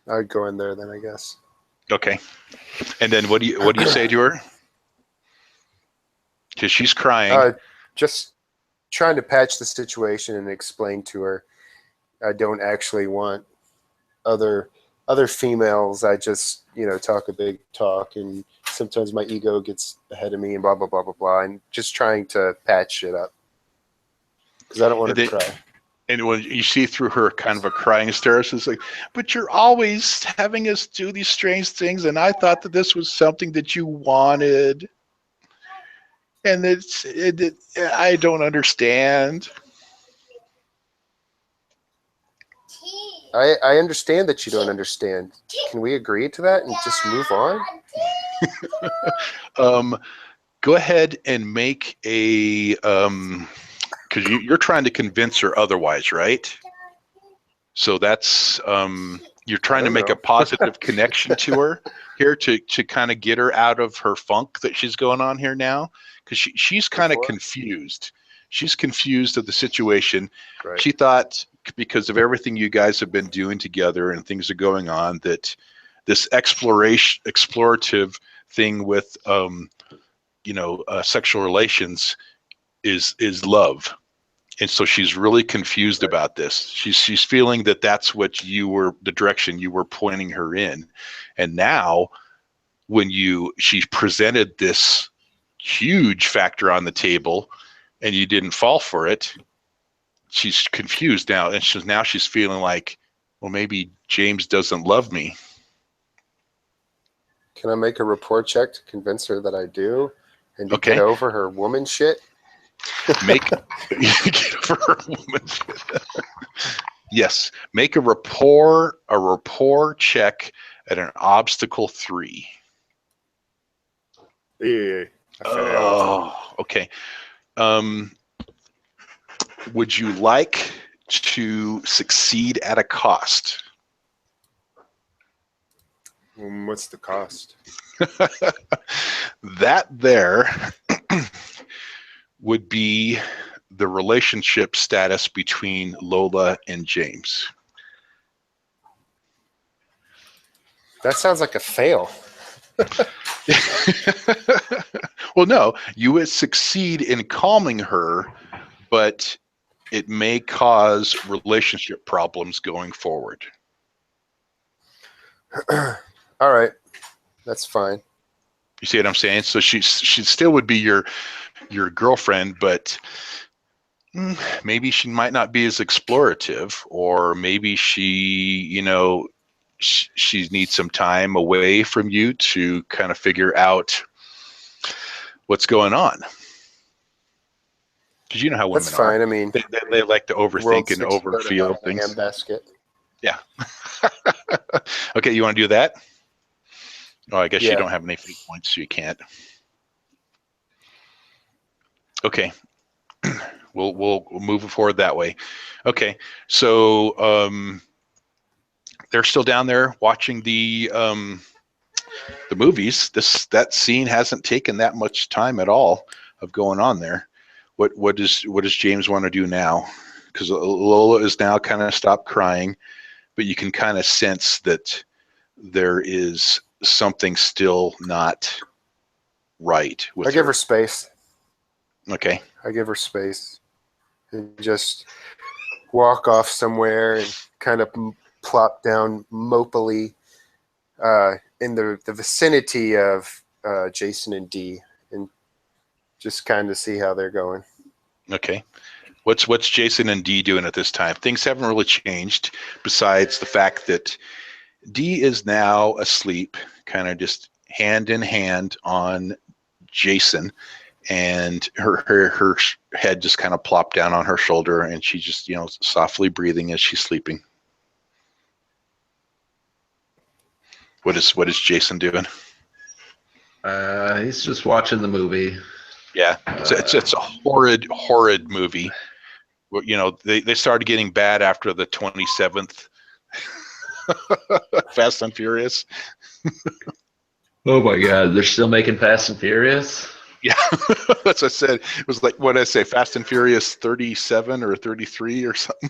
I'd go in there then, I guess. Okay, and then what do you say to her? Because she's crying. Just trying to patch the situation and explain to her I don't actually want other females. I just talk a big talk, and sometimes my ego gets ahead of me and blah blah blah blah blah, and just trying to patch it up because I don't want her to cry. And when you see through her kind of a crying stare, she's like, but you're always having us do these strange things, and I thought that this was something that you wanted. And I don't understand. I understand that you don't understand. Can we agree to that and just move on? Go ahead and make a because you're trying to convince her otherwise, right? So that's you're trying to make a positive connection to her here to kind of get her out of her funk that she's going on here now, because she's kind of confused. She's confused of the situation. Right. She thought, because of everything you guys have been doing together and things are going on, that this explorative thing with sexual relations is love. And so she's really confused about this. She's feeling that that's what the direction you were pointing her in. And now when she presented this huge factor on the table and you didn't fall for it, she's confused now. And she's feeling like, well, maybe James doesn't love me. Can I make a rapport check to convince her that I do and to get over her woman shit? Get over her woman shit. Yes. Make a rapport check at an obstacle 3. Yeah. Oh, okay. Would you like to succeed at a cost? What's the cost? That there would be the relationship status between Lola and James? That sounds like a fail. Well, no, you would succeed in calming her, but it may cause relationship problems going forward. All right, that's fine. You see what I'm saying? So she still would be your girlfriend, but maybe she might not be as explorative, or maybe she needs some time away from you to kind of figure out what's going on. Because you know how women That's fine. are. I mean, they like to overthink and overfeel things. Basket. Yeah. Okay, you want to do that? Oh, I guess Yeah. you don't have any fate points, so you can't. Okay. We'll move forward that way. Okay. So they're still down there watching the movies. That scene hasn't taken that much time at all of going on there. What does James want to do now? Because Lola is now kind of stopped crying, but you can kind of sense that there is something still not right with her. I give her space. Okay. I give her space. And just walk off somewhere and kind of plop down mopily in the vicinity of Jason and Dee, and just kind of see how they're going. Okay. What's Jason and Dee doing at this time? Things haven't really changed, besides the fact that Dee is now asleep, kind of just hand in hand on Jason, and her head just kind of plopped down on her shoulder, and she just softly breathing as she's sleeping. What is Jason doing? He's just watching the movie. Yeah, it's a horrid movie. They started getting bad after the 27th Fast and Furious. Oh my God, they're still making Fast and Furious? Yeah, that's what I said. It was like, what did I say, Fast and Furious 37 or 33 or something?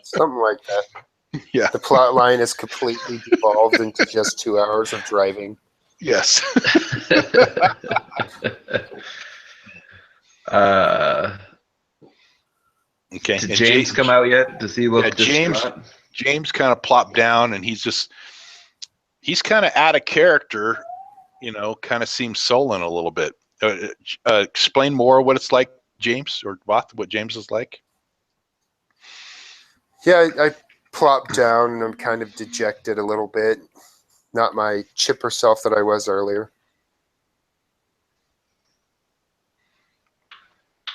Something like that. Yeah. The plot line is completely devolved into just 2 hours of driving. Yes. Okay. Did James come out yet? Does he look distraught? James kind of plopped down, and he's kind of out of character, kind of seems sullen a little bit. Explain more what it's like, James, or what James is like. Yeah, I plopped down, and I'm kind of dejected a little bit. Not my chipper self that I was earlier.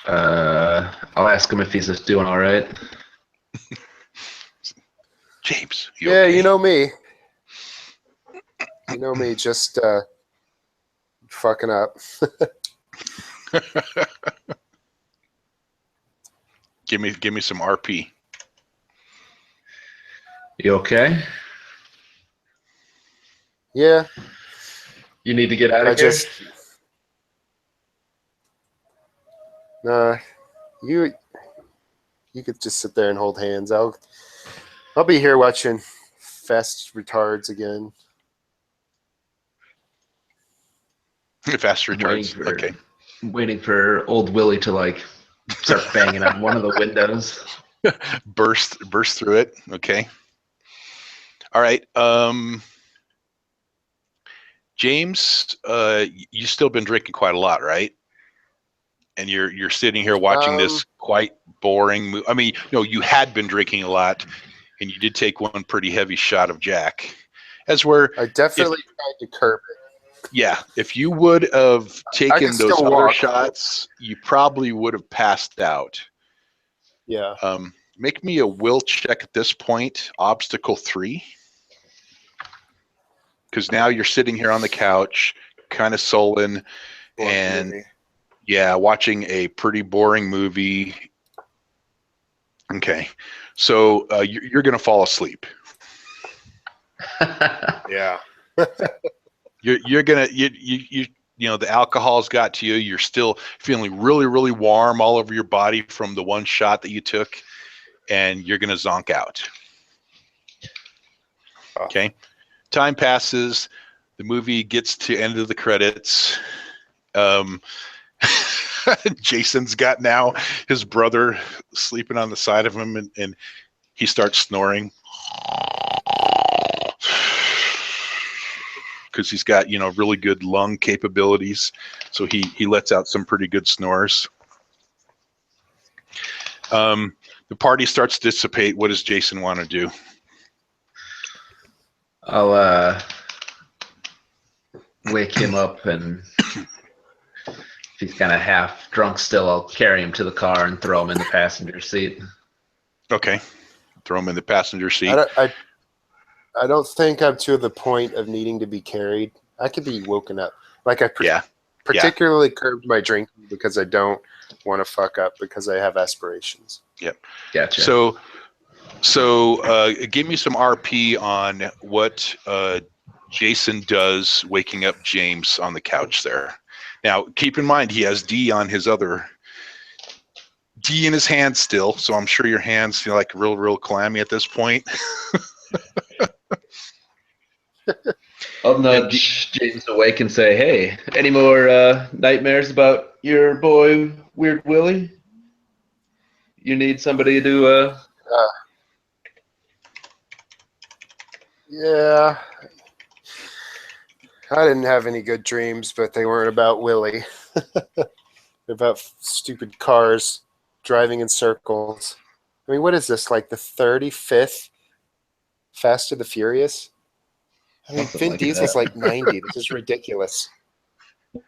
I'll ask him if he's just doing all right. James, okay? You know me. You know me, just fucking up. Give me some RP. You okay? Yeah. You need to get out of here? You could just sit there and hold hands. I'll be here watching Fast Retards again. Fast Retards. Okay. I'm waiting for old Willie to start banging on one of the windows. burst through it. Okay. All right. James, you still been drinking quite a lot, right? And you're sitting here watching this quite boring movie. I mean, you had been drinking a lot, and you did take one pretty heavy shot of Jack. I definitely tried to curb it. Yeah, if you would have taken those other shots, you probably would have passed out. Yeah. Make me a will check at this point, obstacle 3. Because now you're sitting here on the couch, kind of sullen, and watching a pretty boring movie. Okay, so you're gonna fall asleep. Yeah. You're gonna you the alcohol's got to you. You're still feeling really, really warm all over your body from the one shot that you took, and you're going to zonk out. Okay. Time passes. The movie gets to end of the credits. Jason's got now his brother sleeping on the side of him, and he starts snoring because he's got really good lung capabilities, so he lets out some pretty good snores. The party starts to dissipate. What does Jason want to do? I'll wake him up, and if he's kind of half drunk still, I'll carry him to the car and throw him in the passenger seat. Okay, throw him in the passenger seat. I don't think I'm to the point of needing to be carried. I could be woken up. Like I particularly curbed my drinking because I don't want to fuck up because I have aspirations. Yep. Gotcha. So give me some RP on what Jason does waking up James on the couch there. Now, keep in mind he has D in his hand still, so I'm sure your hands feel like real clammy at this point. I'll nudge James awake and say, "Hey, any more nightmares about your boy Weird Willie? You need somebody to Yeah. I didn't have any good dreams, but they weren't about Willie. They're about stupid cars driving in circles. I mean, what is this, like the 35th Fast and the Furious? I mean, Vin Diesel's like 90. This is ridiculous. You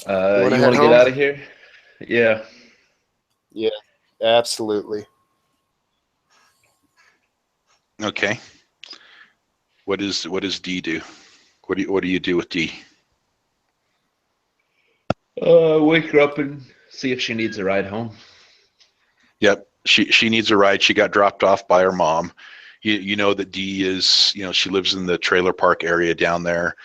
want to get out of here? Yeah. Yeah, absolutely. Okay. What does D do? What do you do with D? Wake her up and see if she needs a ride home. Yep. She needs a ride. She got dropped off by her mom. You know that D is, she lives in the trailer park area down there,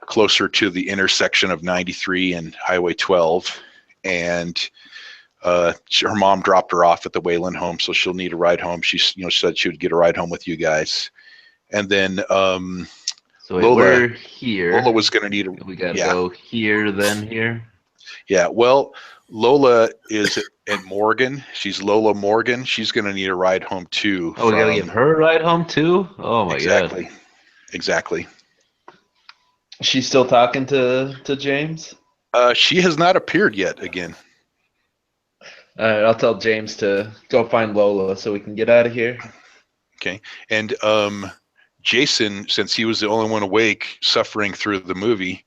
closer to the intersection of 93 and Highway 12. And her mom dropped her off at the Wayland home, so she'll need a ride home. She said she would get a ride home with you guys. And then so we're here. Lola was going to need we got to go here, then here. Yeah, well, Lola is at Morgan. She's Lola Morgan. She's going to need a ride home too. Oh, we got to give her a ride home too? Oh my God. Exactly. She's still talking to James? She has not appeared yet again. I'll tell James to go find Lola so we can get out of here. Okay. And Jason, since he was the only one awake suffering through the movie,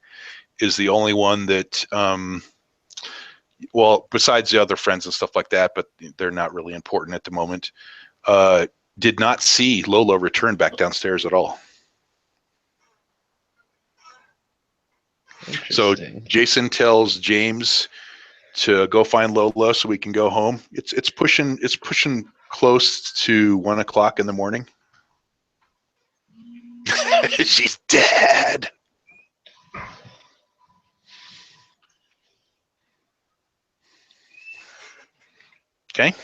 is the only one that besides the other friends and stuff like that, but they're not really important at the moment, did not see Lola return back downstairs at all. So Jason tells James to go find Lola so we can go home. It's pushing close to 1 o'clock in the morning. She's dead. Okay.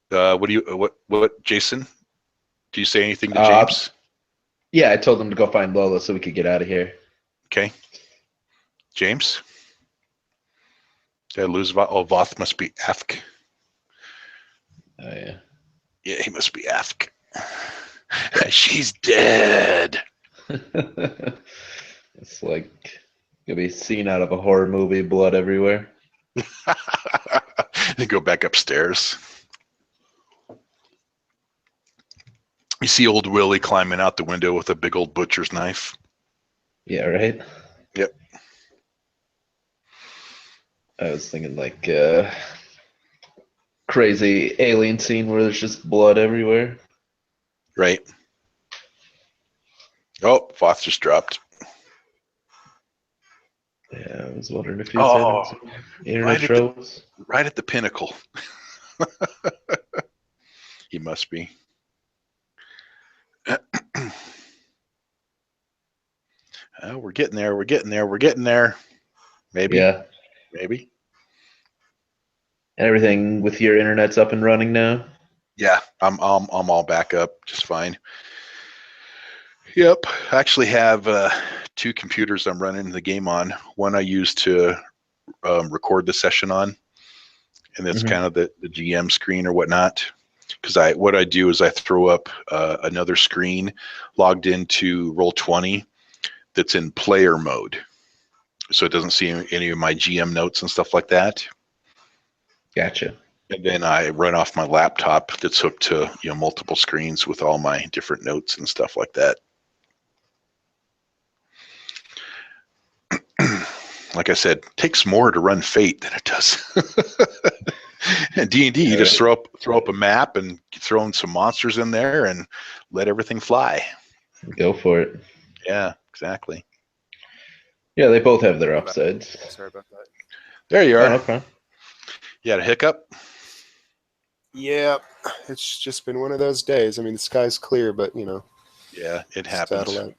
What Jason? Do you say anything to James? Yeah, I told him to go find Lola so we could get out of here. Okay. James? Did I lose Voth? Oh, Voth must be Afk. Oh, yeah. Yeah, he must be Afk. She's dead. It's like gonna be seen out of a horror movie, blood everywhere. They go back upstairs. You see old Willie climbing out the window with a big old butcher's knife. Yeah, right? Yep. I was thinking like crazy alien scene where there's just blood everywhere. Right. Oh, Voth just dropped. Yeah, I was wondering if he's having some internet troubles. Right at the pinnacle. He must be. We're getting there. We're getting there. We're getting there. Maybe. Yeah. Maybe. Everything with your internet's up and running now? Yeah, I'm all back up just fine. Yep, I actually have 2 computers I'm running the game on. One I use to record the session on, and that's kind of the GM screen or whatnot. Because what I do is I throw up another screen logged into Roll20 that's in player mode, so it doesn't see any of my GM notes and stuff like that. Gotcha. And then I run off my laptop that's hooked to multiple screens with all my different notes and stuff like that. Like I said, it takes more to run Fate than it does. And D&D, you just throw up a map and throw in some monsters in there and let everything fly. Go for it. Yeah, exactly. Yeah, they both have their upsides. Sorry about that. There you are. Oh, okay. You had a hiccup? Yeah, it's just been one of those days. I mean, the sky's clear, but Yeah, it happens. Out.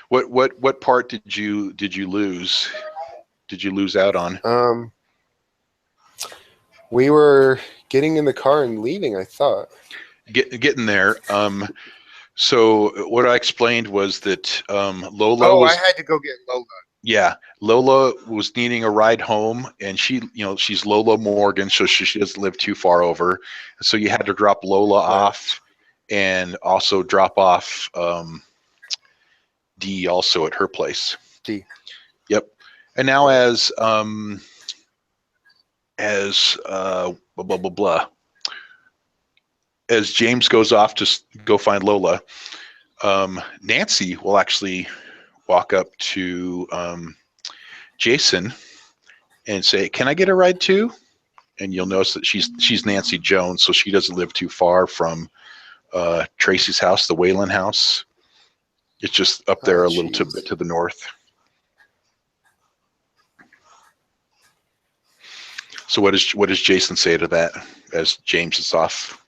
What part did you lose? Did you lose out on? We were getting in the car and leaving, I thought. Getting there. So what I explained was that Lola. Oh, was, I had to go get Lola. Yeah, Lola was needing a ride home, and she's Lola Morgan, so she doesn't live too far over. So you had to drop Lola off, and also drop off Dee also at her place. Dee. Yep. And now as blah blah blah blah. As James goes off to go find Lola, Nancy will actually walk up to Jason and say, "Can I get a ride too?" And you'll notice that she's Nancy Jones, so she doesn't live too far from Tracy's house, the Whalen house. It's just up there a little bit to the north. So what does Jason say to that as James is off?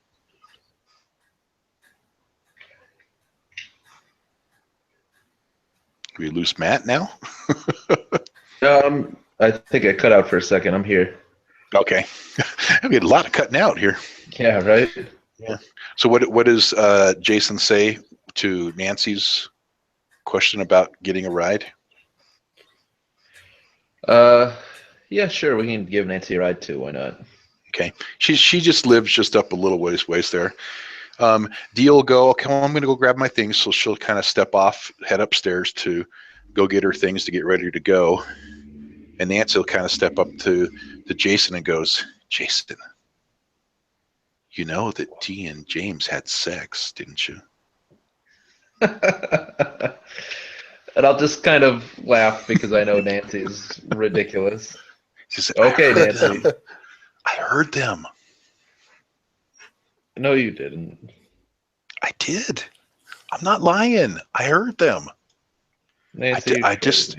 We lose Matt now? I think I cut out for a second. I'm here. Okay. We had a lot of cutting out here. Yeah, right? Yeah. So what does Jason say to Nancy's question about getting a ride? Yeah, sure. We can give Nancy a ride too. Why not? Okay. She just lives just up a little ways there. Dee will go, "Okay, well, I'm going to go grab my things." So she'll kind of step off, head upstairs to go get her things to get ready to go. And Nancy will kind of step up to Jason and goes, "Jason, you know that Dee and James had sex, didn't you?" And I'll just kind of laugh because I know Nancy's ridiculous. She said, "Okay, Nancy. I heard them." No, you didn't. I did. I'm not lying. I heard them. Nancy, I just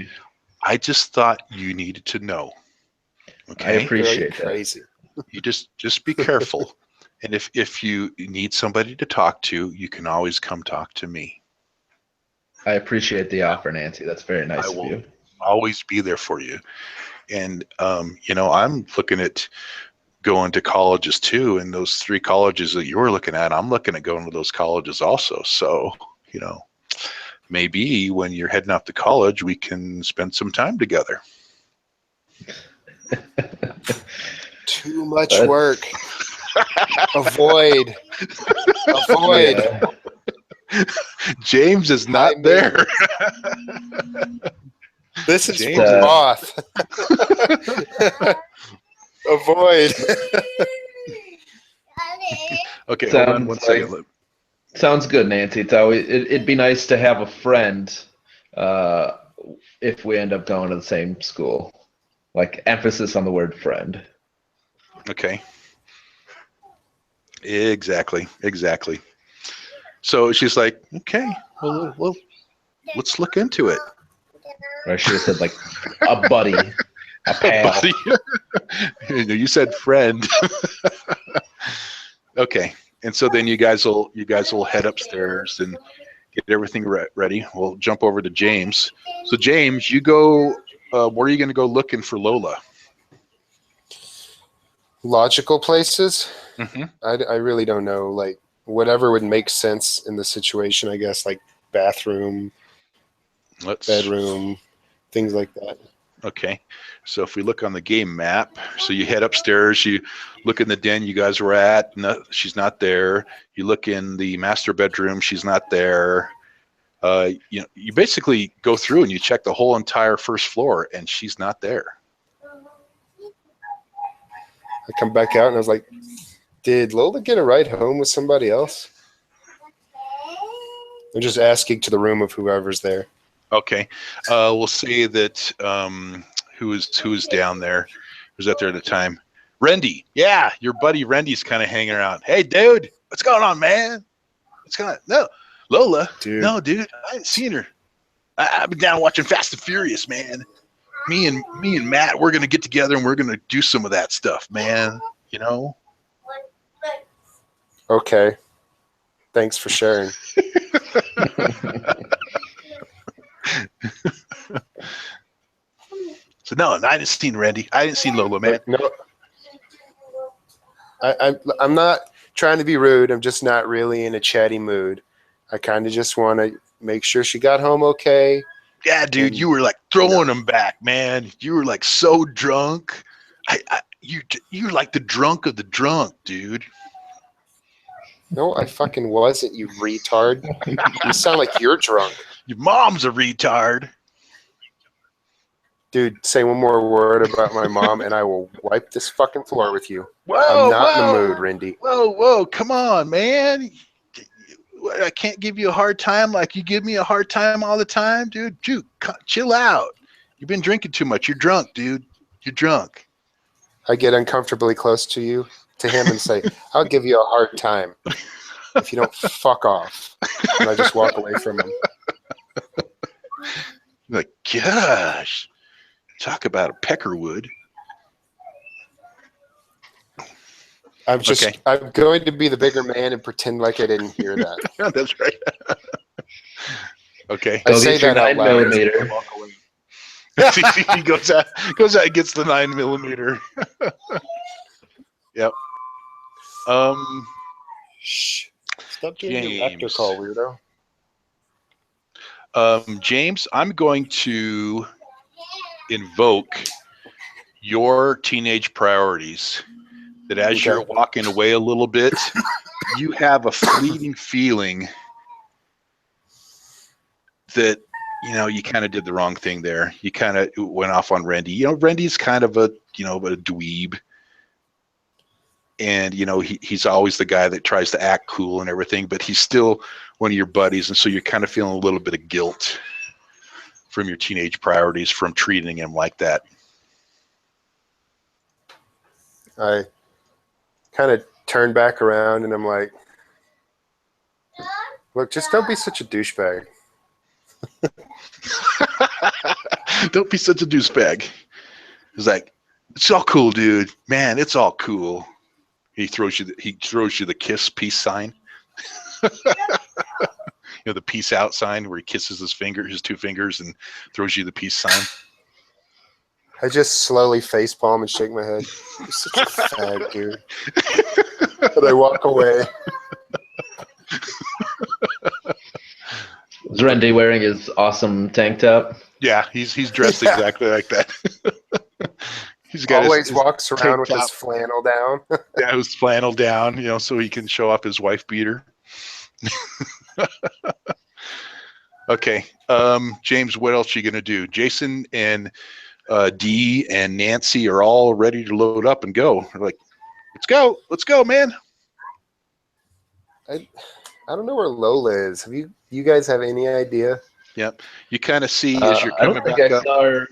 thought you needed to know. Okay. I appreciate that. Crazy. You just be careful. And if you need somebody to talk to, you can always come talk to me. I appreciate the offer, Nancy. That's very nice of you. Always be there for you. And I'm looking at going to colleges too, and those 3 colleges that you were looking at, I'm looking at going to those colleges also. So, maybe when you're heading off to college, we can spend some time together. Too much work. Avoid. Yeah. James is not there. This is Moth. Avoid. Okay, hold on one second. Sounds good, Nancy. It'd be nice to have a friend if we end up going to the same school. Like, emphasis on the word friend. Okay. Exactly. So she's like, "Okay, well, let's look into it." Or I should have said, like, a buddy. A pal. Buddy. You said friend. Okay. And so then you guys will head upstairs and get everything ready. We'll jump over to James. So James, you go. Where are you going to go looking for Lola? Logical places. Mm-hmm. I really don't know. Like whatever would make sense in the situation. I guess like bathroom, bedroom, things like that. Okay, so if we look on the game map, so you head upstairs, you look in the den you guys were at, no, she's not there. You look in the master bedroom, she's not there. You basically go through and you check the whole entire first floor, and she's not there. I come back out and I was like, did Lola get a ride home with somebody else? I'm just asking to the room of whoever's there. Okay, we'll say that who's down there? Who's out there at the time? Rendy. Yeah, your buddy Rendy's kind of hanging around. Hey, dude, what's going on, man? What's going on? No, Lola. Dude. No, dude, I ain't seen her. I've been down watching Fast and Furious, man. Me and Matt, we're gonna get together and we're gonna do some of that stuff, man. You know. Okay. Thanks for sharing. So no, I didn't see Randy. I didn't see Lola, man. No, I'm not trying to be rude. I'm just not really in a chatty mood. I kind of just want to make sure she got home okay. Yeah, dude, you were like throwing them back, man. You were like so drunk. You're like the drunk of the drunk, dude. No, I fucking wasn't, you retard. You sound like you're drunk. Your mom's a retard. Dude, say one more word about my mom and I will wipe this fucking floor with you. Whoa, I'm not in the mood, Rindy. Whoa, come on, man. I can't give you a hard time like you give me a hard time all the time, dude. Dude, chill out. You've been drinking too much. You're drunk, dude. You're drunk. I get uncomfortably close to him and say, I'll give you a hard time if you don't fuck off. And I just walk away from him. Like, gosh, talk about a peckerwood. I'm going to be the bigger man and pretend like I didn't hear that. Yeah, that's right. Okay. I say that out loud. He goes out and gets the 9mm. Yep. Shh. Stop doing your actor call, weirdo. James, I'm going to invoke your teenage priorities. That as you're walking away a little bit, you have a fleeting feeling that, you kind of did the wrong thing there. You kind of went off on Rendy. Rendy's kind of a dweeb. And, he's always the guy that tries to act cool and everything, but he's still one of your buddies. And so you're kind of feeling a little bit of guilt from your teenage priorities from treating him like that. I kind of turn back around and I'm like, look, just don't be such a douchebag. Don't be such a douchebag. He's like, it's all cool, dude. Man, it's all cool. He throws you the kiss peace sign. The peace out sign where he kisses his two fingers and throws you the peace sign. I just slowly facepalm and shake my head. You're such a fag, dude. And I walk away. Is Rendy wearing his awesome tank top? Yeah, he's dressed exactly like that. He's got always walks around with his flannel down. Yeah, his flannel down, so he can show off his wife beater. Okay, James, what else are you gonna do? Jason and Dee and Nancy are all ready to load up and go. They're like, let's go, man. I don't know where Lola is. You guys have any idea? Yep. You kind of see as you're coming back up. I saw her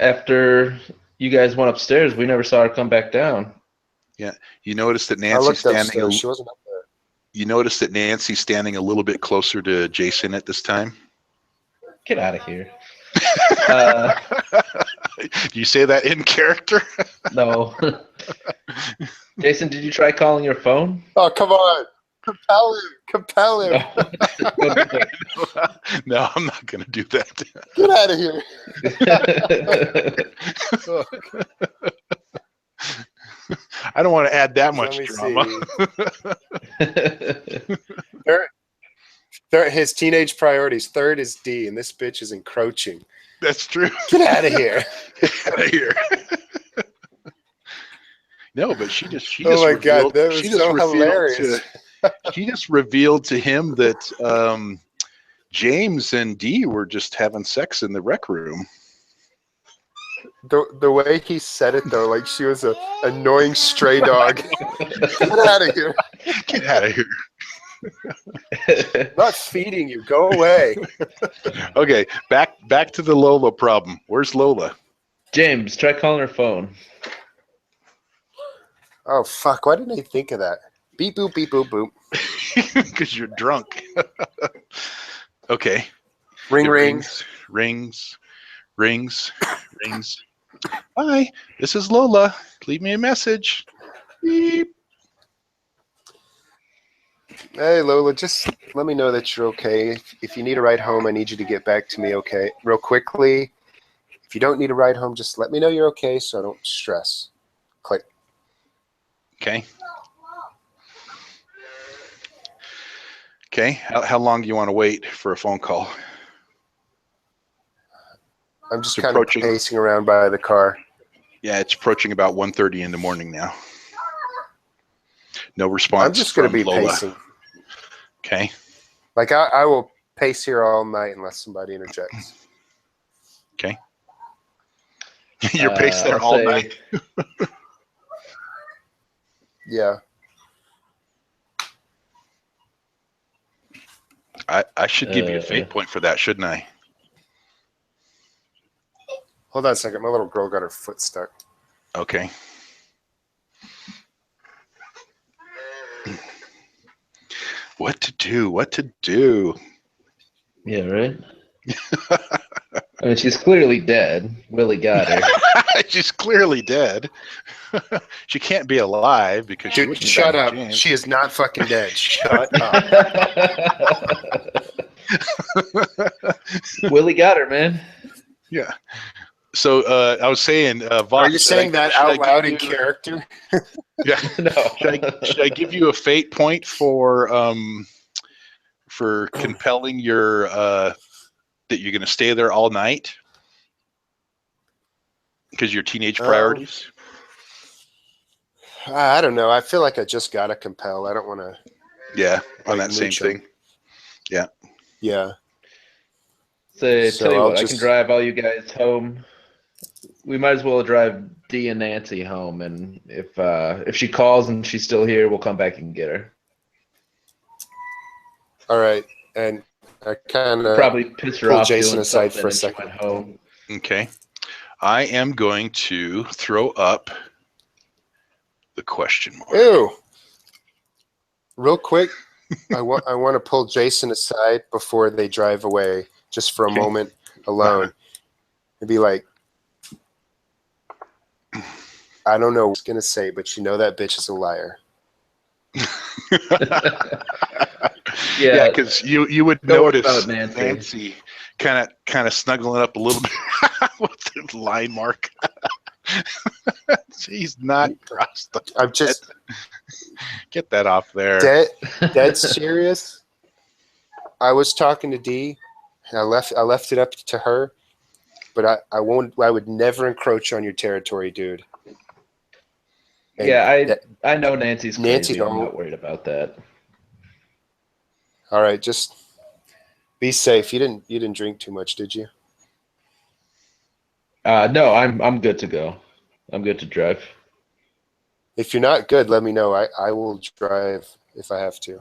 after you guys went upstairs. We never saw her come back down. Yeah. You noticed that Nancy's standing. She wasn't up there. You noticed that Nancy's standing a little bit closer to Jason at this time. Get out of here. Do you say that in character? No. Jason, did you try calling your phone? Oh, come on. Compel him. No, I'm not going to do that. Get out of here. I don't want to add that much drama. His teenage priorities. Third is D, and this bitch is encroaching. That's true. Get out of here. Get out of here. No, but she just oh my revealed, God, that was so hilarious. She just revealed to him that James and Dee were just having sex in the rec room. The way he said it, though, like she was an annoying stray dog. Get out of here. Get out of here. I'm not feeding you. Go away. Okay, back to the Lola problem. Where's Lola? James, try calling her phone. Oh, fuck. Why didn't I think of that? Beep, boop, beep, boop, boop. Because you're drunk. Okay. Ring, It rings. Rings. Hi, this is Lola. Leave me a message. Beep. Hey, Lola, just let me know that you're okay. If you need a ride home, I need you to get back to me, okay? Real quickly. If you don't need a ride home, just let me know you're okay so I don't stress. Click. Okay. Okay. How long do you want to wait for a phone call? I'm just kind of pacing around by the car. Yeah, it's approaching about 1:30 in the morning now. No response. I'm just going to be Lola. pacing. Okay. Like, I will pace here all night unless somebody interjects. Okay. You're paced there all night. Yeah. I should give you a fate point for that, shouldn't I? Hold on a second. My little girl got her foot stuck. Okay. What to do? Yeah, right? I mean, she's clearly dead. Willie got her. She's clearly dead. She can't be alive because she Dude, shut up. James. She is not fucking dead. Shut up. Willie got her, man. Yeah. So I was saying, Vox, are you saying that out loud in character? Yeah. No. Should I give you a fate point for compelling your that you're going to stay there all night because your teenage priorities? I don't know. I feel like I just gotta compel. I don't want to. Yeah, on that same thing. Yeah. Yeah. So tell you what, I can drive all you guys home. We might as well drive Dee and Nancy home, and if she calls and she's still here, we'll come back and get her. All right, and I kind of probably piss her off. Jason aside for a second. Went home. Okay, I am going to throw up the question mark. Ew. Real quick, I want to pull Jason aside before they drive away, just for a moment alone, and be like, I don't know what I was gonna say, but you know that bitch is a liar. Yeah, because you would notice Nancy kind of snuggling up a little bit with the line mark. She's not crossed. I'm just get that off there. Dead serious. I was talking to Dee, and I left it up to her, but I would never encroach on your territory, dude. And yeah, I know Nancy's crazy. I'm not worried about that. All right, just be safe. You didn't drink too much, did you? No, I'm good to go. I'm good to drive. If you're not good, let me know. I will drive if I have to.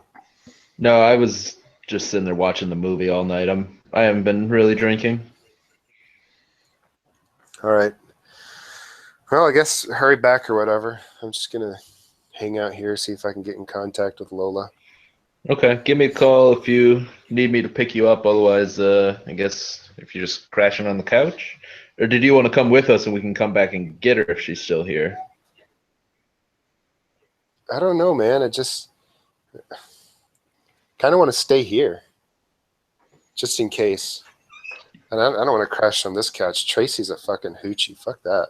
No, I was just sitting there watching the movie all night. I haven't been really drinking. All right. Well, I guess hurry back or whatever. I'm just gonna hang out here, see if I can get in contact with Lola. Okay, give me a call if you need me to pick you up. Otherwise, I guess if you're just crashing on the couch. Or did you want to come with us and we can come back and get her if she's still here? I don't know, man. kind of want to stay here, just in case. And I don't want to crash on this couch. Tracy's a fucking hoochie. Fuck that.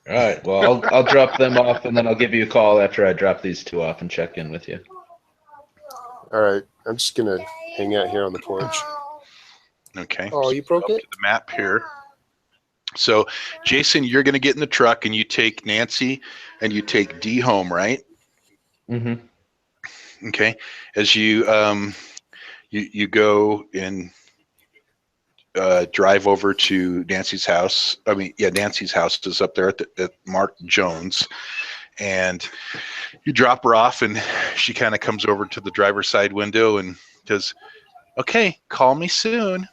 All right. Well, I'll drop them off, and then I'll give you a call after I drop these two off and check in with you. All right. I'm just gonna hang out here on the porch. Okay. Oh, you broke it? To the map here. So, Jason, you're going to get in the truck and you take Nancy and you take D home, right? Mm-hmm. Okay. As you you go and drive over to Nancy's house. I mean, yeah, Nancy's house is up there at Mark Jones, and you drop her off, and she kind of comes over to the driver's side window and goes, "Okay, call me soon."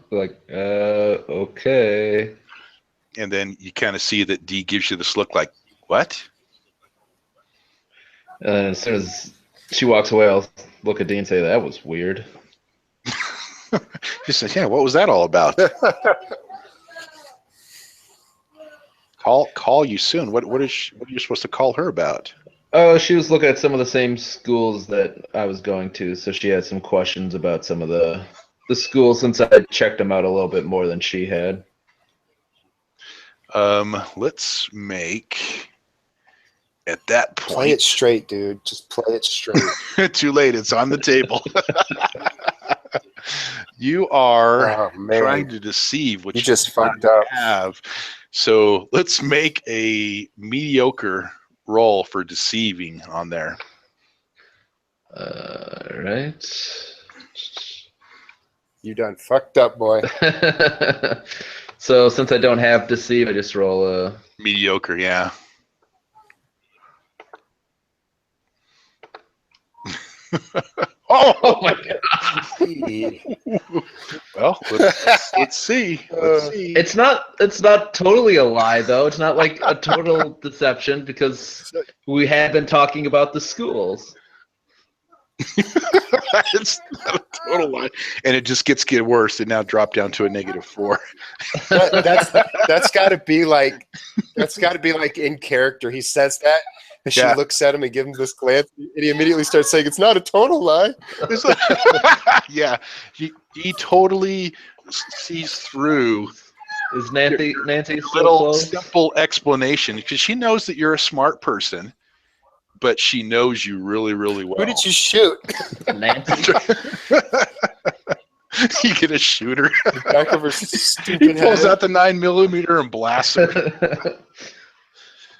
Like, okay. And then you kind of see that D gives you this look like, what? As soon as she walks away, I'll look at D and say, that was weird. He says, yeah, what was that all about? Call you soon. What are you supposed to call her about? Oh, she was looking at some of the same schools that I was going to, so she had some questions about some of the schools since I checked them out a little bit more than she had. Let's make at that point. Play it straight, dude. Just play it straight. Too late. It's on the table. You are trying to deceive, which you just fucked up. Have. So let's make a mediocre roll for deceiving on there. Right. You done fucked up, boy. So since I don't have deceive, I just roll a mediocre. Yeah. Oh my god. Well, let's see. Let's see. It's not totally a lie though. It's not like a total deception because we have been talking about the schools. It's not a total lie, and it just gets worse. It now dropped down to a -4. That's got to be like in character. He says that, and she looks at him and gives him this glance, and he immediately starts saying, "It's not a total lie." Yeah, he totally sees through. Is Nancy little simple explanation because she knows that you're a smart person. But she knows you really, really well. Who did you shoot? Nancy. You get a shooter. The back of her stupid he pulls head. out the 9mm and blasts her.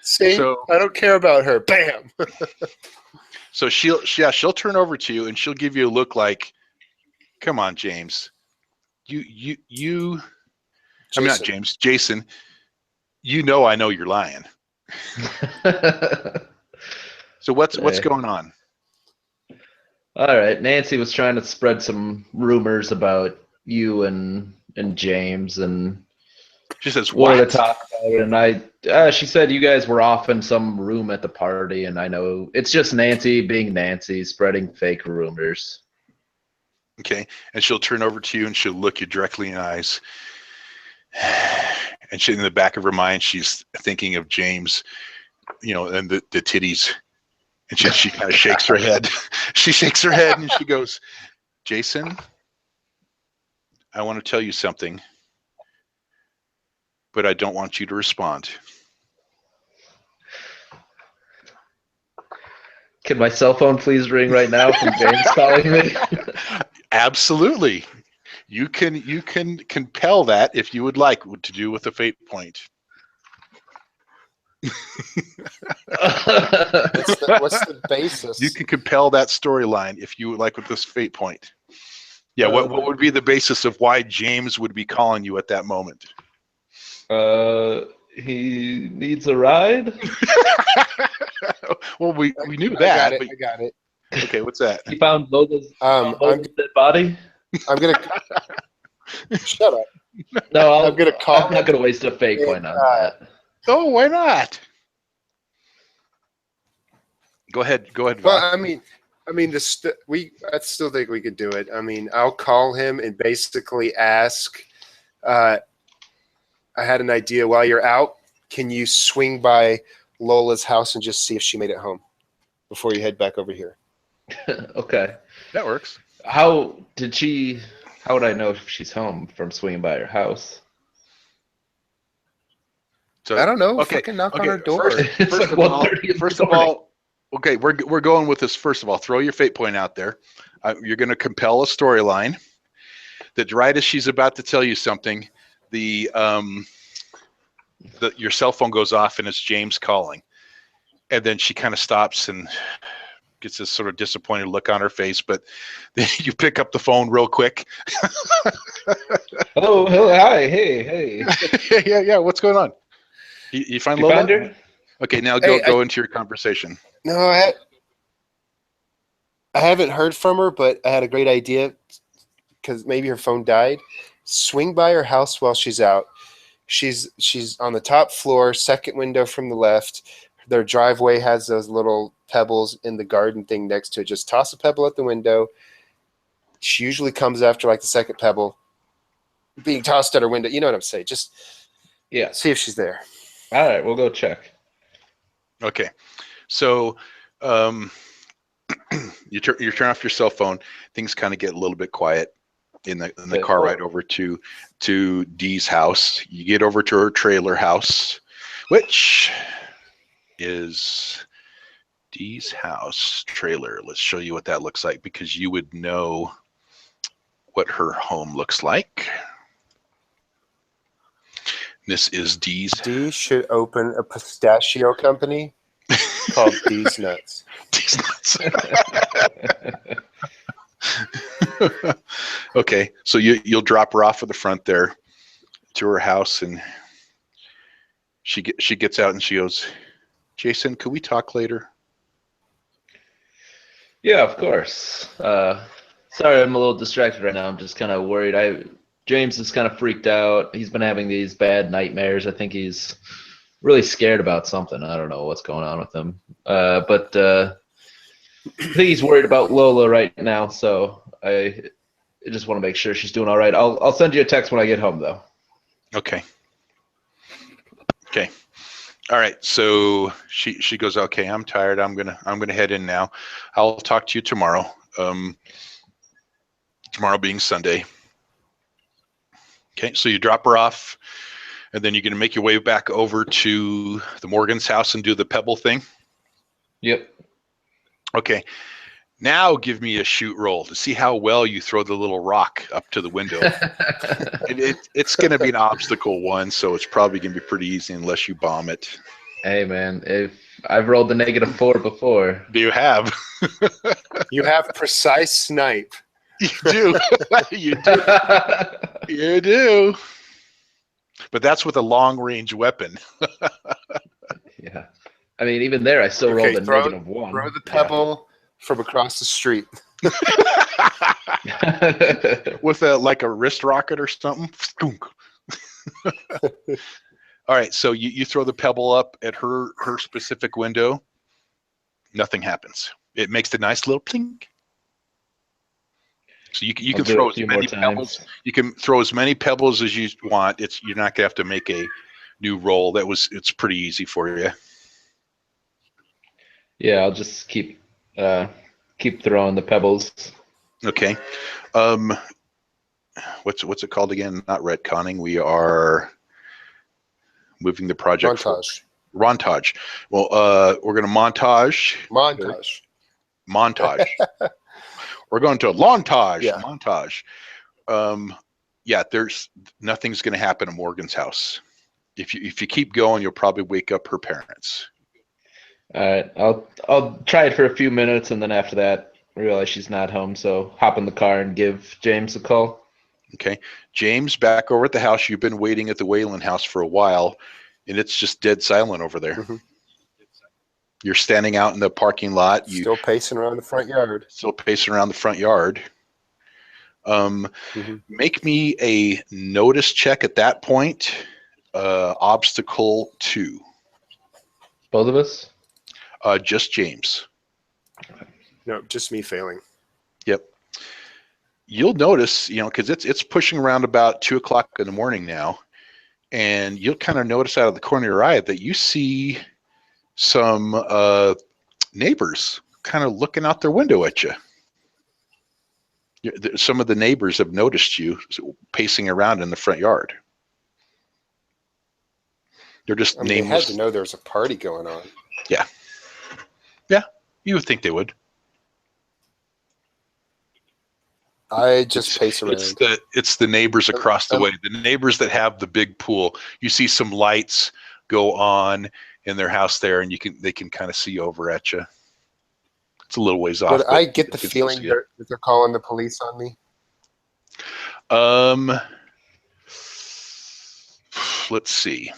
See, I don't care about her. Bam. So she'll turn over to you and she'll give you a look like, "Come on, James. You. Jason. I mean, not James. Jason. You know I know you're lying." So what's going on? All right, Nancy was trying to spread some rumors about you and James, and she says wanted to talk about it. And she said you guys were off in some room at the party, and I know it's just Nancy being Nancy, spreading fake rumors. Okay, and she'll turn over to you and she'll look you directly in the eyes, and in the back of her mind, she's thinking of James, and the titties. And she kind of shakes her head. She shakes her head and she goes, "Jason, I want to tell you something, but I don't want you to respond." Can my cell phone please ring right now from James calling me? Absolutely. You can compel that if you would like to do with a fate point. What's the basis? You can compel that storyline if you would like with this fate point. Yeah, what would be the basis of why James would be calling you at that moment? He needs a ride. Well, we knew that. I got it. Okay, what's that? He found Loda's dead body. I'm gonna shut up. No, I'm gonna call. I'm not gonna waste a fate point on that. Oh, why not? Go ahead. Well, I mean, I still think we could do it. I mean, I'll call him and basically ask. I had an idea. While you're out, can you swing by Lola's house and just see if she made it home? before you head back over here. Okay. That works. How would I know if she's home from swinging by her house? So I don't know. Okay. Fucking knock on Okay. her door. First of all, okay, we're going with this. First of all, throw your fate point out there. You're going to compel a storyline that right as she's about to tell you something, your cell phone goes off and it's James calling, and then she kind of stops and gets this sort of disappointed look on her face. But then you pick up the phone real quick. Hello, hi, hey. yeah. What's going on? You find Lola? Find her? Okay, now go into your conversation. No, I haven't heard from her, but I had a great idea because maybe her phone died. Swing by her house while she's out. She's on the top floor, second window from the left. Their driveway has those little pebbles in the garden thing next to it. Just toss a pebble at the window. She usually comes after like the second pebble being tossed at her window. You know what I'm saying? Just see if she's there. All right, we'll go check. Okay, so you turn off your cell phone. Things kind of get a little bit quiet in the car ride over to Dee's house. You get over to her trailer house, which is Dee's house trailer. Let's show you what that looks like because you would know what her home looks like. This is Dee's. Dee should open a pistachio company called Dee's Nuts. Dee's Nuts. Okay, so you'll drop her off at the front there to her house, and she gets out and she goes, "Jason, could we talk later?" Yeah, of course. Sorry, I'm a little distracted right now. I'm just kind of worried. James is kind of freaked out. He's been having these bad nightmares. I think he's really scared about something. I don't know what's going on with him. But I think he's worried about Lola right now, so I just want to make sure she's doing all right. I'll send you a text when I get home, though. Okay. All right. So she goes, "Okay, I'm tired. I'm gonna head in now. I'll talk to you tomorrow. Tomorrow being Sunday." Okay. So you drop her off, and then you're gonna make your way back over to the Morgan's house and do the pebble thing. Yep. Okay. Now give me a shoot roll to see how well you throw the little rock up to the window. It's going to be an obstacle one, so it's probably going to be pretty easy unless you bomb it. Hey, man, if I've rolled the -4 before. Do you have? You have precise snipe. You do. You do. You do. But that's with a long-range weapon. Yeah. I mean, even there, I still rolled a -1. Throw the pebble from across the street. With like a wrist rocket or something. All right, so you throw the pebble up at her specific window. Nothing happens. It makes a nice little plink. So you can throw as many pebbles. You can throw as many pebbles as you want. You're not gonna have to make a new roll. It's pretty easy for you. Yeah, I'll just keep throwing the pebbles. Okay. What's it called again? Not retconning. We are moving the project. Montage. Well, we're going to montage. We're going to montage. Yeah. Montage. Nothing's going to happen at Morgan's house. If you keep going, you'll probably wake up her parents. All right, I'll try it for a few minutes, and then after that, realize she's not home, so hop in the car and give James a call. Okay, James, back over at the house. You've been waiting at the Whalen house for a while, and it's just dead silent over there. Mm-hmm. You're standing out in the parking lot. Still pacing around the front yard. Make me a notice check at that point. Obstacle 2. Both of us? Just James. No, just me failing. Yep. You'll notice, because it's pushing around about 2 o'clock in the morning now, and you'll kind of notice out of the corner of your eye that you see some neighbors kind of looking out their window at you. Some of the neighbors have noticed you pacing around in the front yard. They're just nameless. They had to know there was a party going on. Yeah. Yeah, you would think they would. I just pace around. It's the neighbors across the way. The neighbors that have the big pool. You see some lights go on in their house there, and they can kind of see over at you. It's a little ways off. But I get the feeling that they're calling the police on me. Let's see.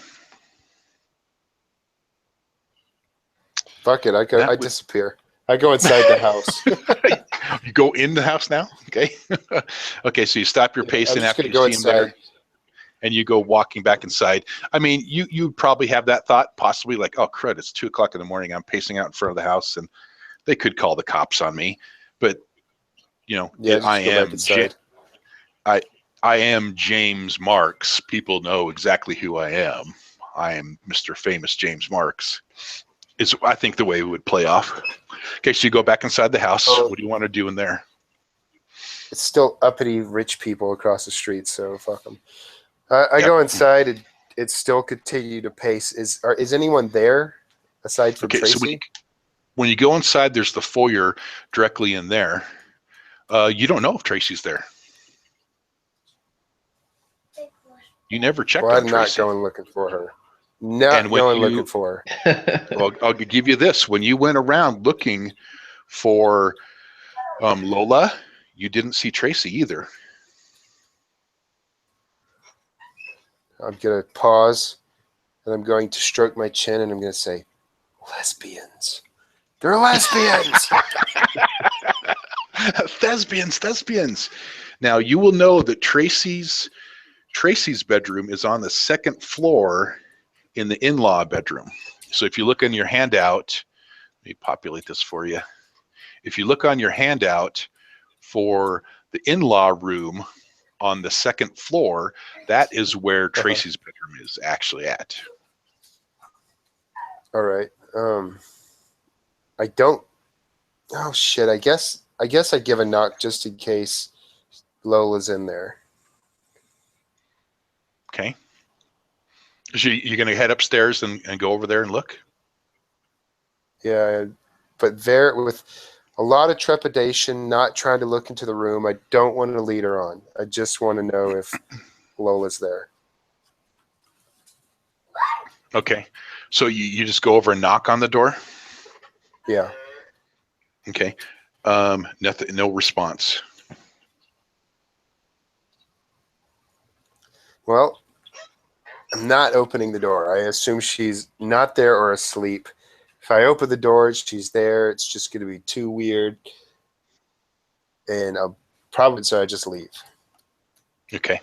Fuck it, I disappear. I go inside the house. You go in the house now? Okay. Okay, so you stop your pacing after you see him there, and you go walking back inside. I mean, you probably have that thought, possibly like, oh crud, it's 2 o'clock in the morning. I'm pacing out in front of the house, and they could call the cops on me. But I am James Marks. People know exactly who I am. I am Mr. Famous James Marks. Is I think the way it would play off. Okay, so you go back inside the house. What do you want to do in there? It's still uppity rich people across the street, so fuck them. I go inside, and it still continue to pace. Is anyone there aside from Tracy? So when you go inside, there's the foyer directly in there. You don't know if Tracy's there. You never checked on Tracy. I'm not going looking for her. Not going looking for her. Well, I'll give you this. When you went around looking for Lola, you didn't see Tracy either. I'm going to pause, and I'm going to stroke my chin, and I'm going to say, lesbians. They're lesbians. Thespians. Now, you will know that Tracy's bedroom is on the second floor in the in-law bedroom. So if you look on your handout, let me populate this for you. If you look on your handout for the in-law room on the second floor, that is where Tracy's bedroom is actually at. All right. I don't. Oh shit! I guess I give a knock just in case Lola's in there. Okay. So you're going to head upstairs and go over there and look? Yeah, but there with a lot of trepidation, not trying to look into the room. I don't want to lead her on. I just want to know if Lola's there. Okay. So you just go over and knock on the door? Yeah. Okay. Nothing. No response. Well, I'm not opening the door. I assume she's not there or asleep. If I open the door, she's there. It's just going to be too weird. And I'll probably, so I just leave. Okay.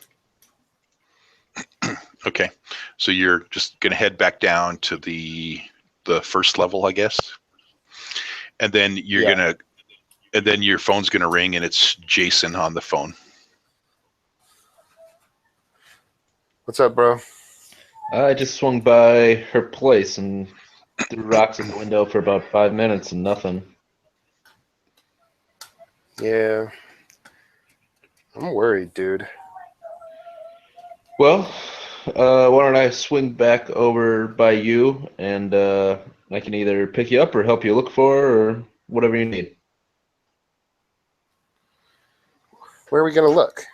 Okay. So you're just going to head back down to the first level, I guess. And then and then your phone's going to ring, and it's Jason on the phone. What's up, bro? I just swung by her place and threw rocks in the window for about 5 minutes and nothing. Yeah. I'm worried, dude. Well, why don't I swing back over by you, and I can either pick you up or help you look for her or whatever you need. Where are we going to look?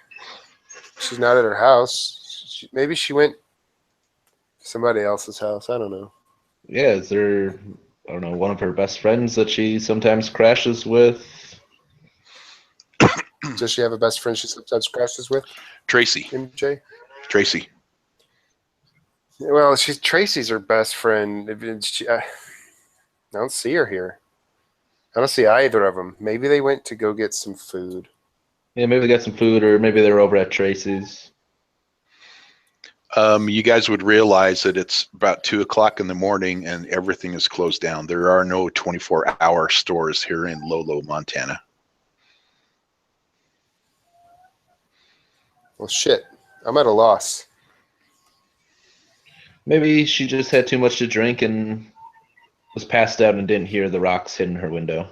She's not at her house. Maybe she went to somebody else's house. I don't know. Yeah, is there, I don't know, one of her best friends that she sometimes crashes with? Does she have a best friend she sometimes crashes with? Tracy. MJ? Tracy. Well, Tracy's her best friend. I don't see her here. I don't see either of them. Maybe they went to go get some food. Yeah, maybe they got some food, or maybe they're over at Tracy's. You guys would realize that it's about 2 o'clock in the morning and everything is closed down. There are no 24-hour stores here in Lolo, Montana. Well, shit. I'm at a loss. Maybe she just had too much to drink and was passed out and didn't hear the rocks hitting her window.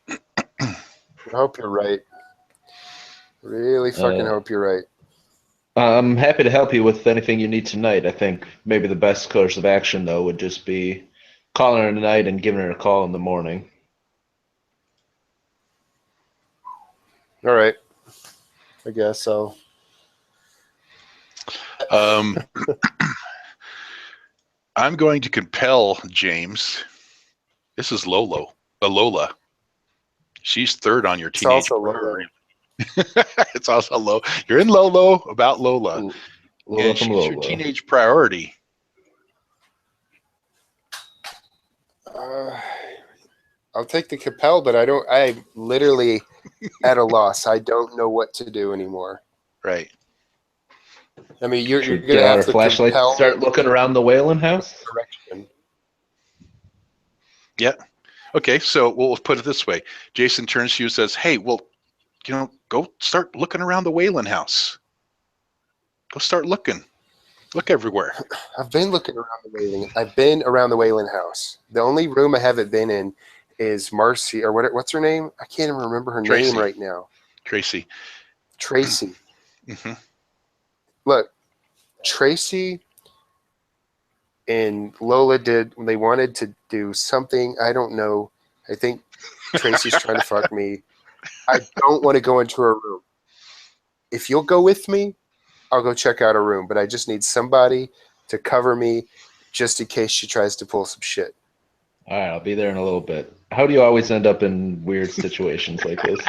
I hope you're right. Really fucking hope you're right. I'm happy to help you with anything you need tonight. I think maybe the best course of action, though, would just be calling her tonight and giving her a call in the morning. All right. I guess so. I'm going to compel James. This is Lola. She's third on your teenage priority. It's also low. You're in Lola about Lola. Lola and from she's Lola. your teenage priority. I'll take the compel, but I'm literally at a loss. I don't know what to do anymore. Right. I mean, you're going to get out have a flashlight, start looking around the Whalen house. Direction. Yeah. Okay, so we'll put it this way. Jason turns to you and says, hey, well, go start looking around the Whalen house. Go start looking. Look everywhere. I've been looking around the Whalen. I've been around the Whalen house. The only room I haven't been in is Marcy, or what's her name? I can't even remember her name right now. Tracy. Mm-hmm. Look, Tracy and Lola they wanted to do something. I don't know. I think Tracy's trying to fuck me. I don't want to go into her room. If you'll go with me, I'll go check out her room. But I just need somebody to cover me just in case she tries to pull some shit. All right, I'll be there in a little bit. How do you always end up in weird situations like this?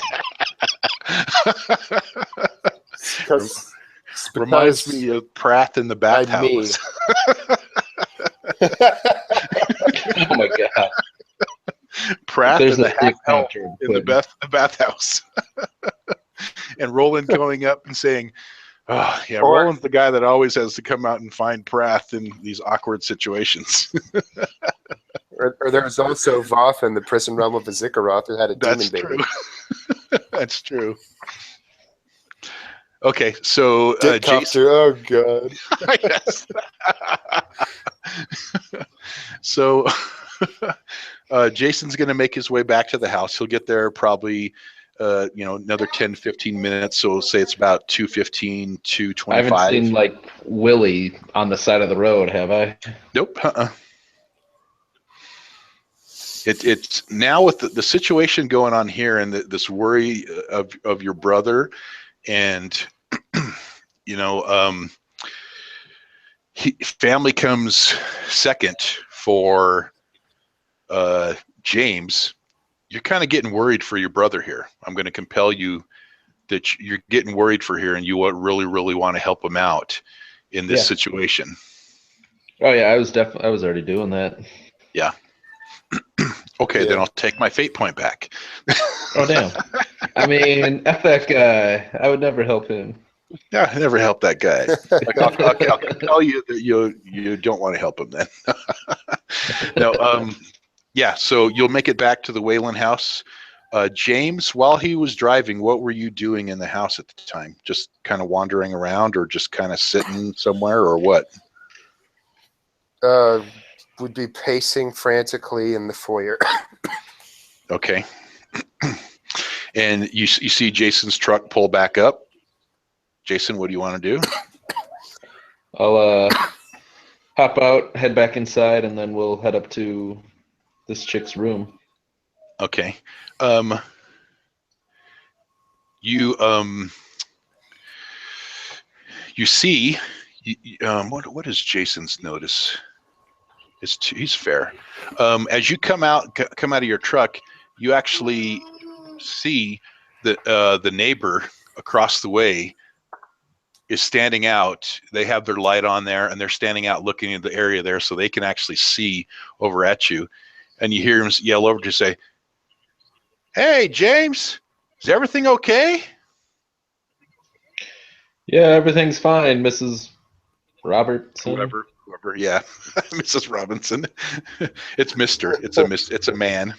Reminds me of Pratt in the bathhouse. Oh my god. Pratt in the bathhouse. And Roland going up and saying, oh, yeah, Roland's the guy that always has to come out and find Pratt in these awkward situations. Or there's also Voth in the prison realm of Azikaroth who had a demon baby. That's true. Okay, so Jason. Oh god. Yes. So Jason's going to make his way back to the house. He'll get there probably another 10, 15 minutes. So we'll say it's about 2:15, 2:25. I haven't seen like Willie on the side of the road, have I? Nope. It's now with the situation going on here and this worry of your brother, and family comes second for James. You're kind of getting worried for your brother here. I'm going to compel you that you're getting worried for here, and you really, really want to help him out in this situation. Oh yeah, I was already doing that. Yeah. Okay, then I'll take my fate point back. Oh damn! I mean, F that guy. I would never help him. Yeah, I never help that guy. I'll tell you that you don't want to help him then. No. Yeah, so you'll make it back to the Whalen house. James, while he was driving, what were you doing in the house at the time? Just kind of wandering around, or just kind of sitting somewhere, or what? Would be pacing frantically in the foyer. Okay. And you see Jason's truck pull back up. Jason, what do you want to do? I'll hop out, head back inside, and then we'll head up to this chick's room. Okay. You see, what is Jason's notice? He's fair. As you come out of your truck, you actually see that the neighbor across the way is standing out. They have their light on there, and they're standing out looking at the area there, so they can actually see over at you. And you hear him yell over to say, "Hey, James, is everything okay?" Yeah, everything's fine, Mrs. Robertson. Whoever, yeah, Mrs. Robinson. It's Mister. It's a man.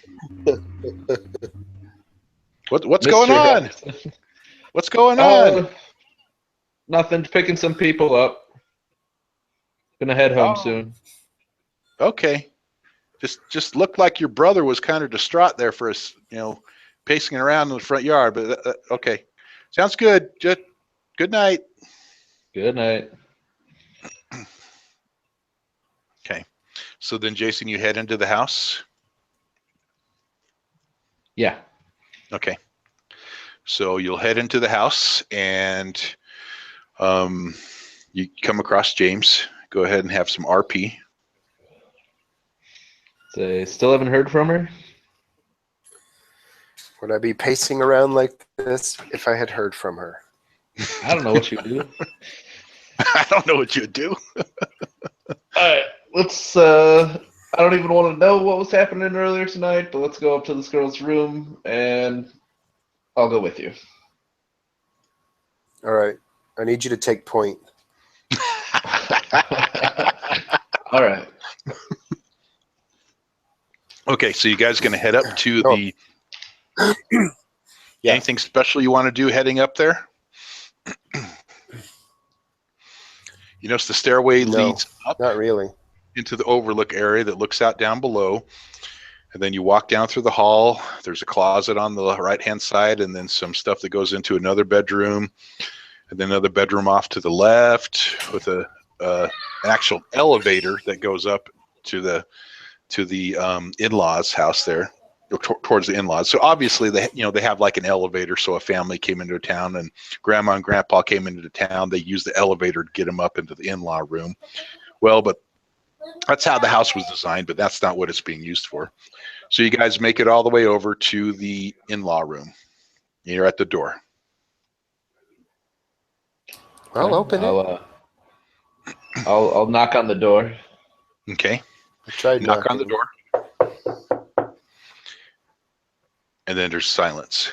What's going on? What's going on? Nothing. Picking some people up. Gonna head home soon. Okay. Just looked like your brother was kind of distraught there for us, pacing around in the front yard. But okay, sounds good. Just good night. Good night. Okay. So then, Jason, you head into the house. Yeah. Okay. So you'll head into the house, and you come across James. Go ahead and have some RP. So still haven't heard from her? Would I be pacing around like this if I had heard from her? I don't know what you do. I don't know what you'd do. All right, let's. I don't even want to know what was happening earlier tonight, but let's go up to this girl's room, and I'll go with you. All right. I need you to take point. All right. Okay, so you guys going to head up to the... Yeah. Anything special you want to do heading up there? You notice the stairway leads up. Not really. Into the overlook area that looks out down below. And then you walk down through the hall. There's a closet on the right-hand side, and then some stuff that goes into another bedroom. And then another bedroom off to the left with an actual elevator that goes up to the in-laws' house there, towards the in-laws. So obviously they have like an elevator. So a family came into town, and grandma and grandpa came into town. They used the elevator to get them up into the in-law room. Well, but that's how the house was designed, but that's not what it's being used for. So you guys make it all the way over to the in-law room. You're at the door. I'll open it. I'll knock on the door. Okay. I tried knock on knocking. the door. And then there's silence.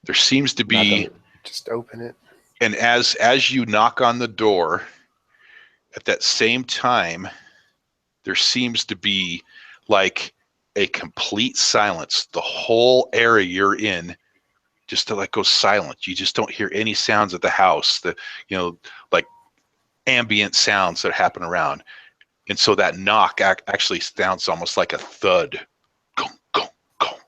There seems to be... Just open it. And as you knock on the door, at that same time, there seems to be like a complete silence. The whole area you're in just to like go silent. You just don't hear any sounds at the house, like ambient sounds that happen around. And so that knock actually sounds almost like a thud. Gong, gong, gong.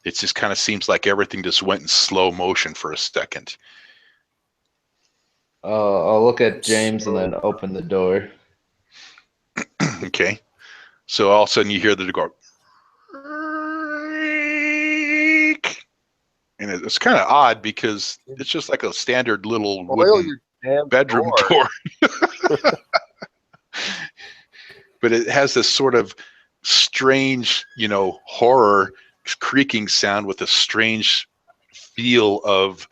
It just kind of seems like everything just went in slow motion for a second. I'll look at James and then open the door. Okay. So all of a sudden you hear the door go, and it's kind of odd because it's just like a standard little wooden bedroom door. But it has this sort of strange, horror creaking sound with a strange feel of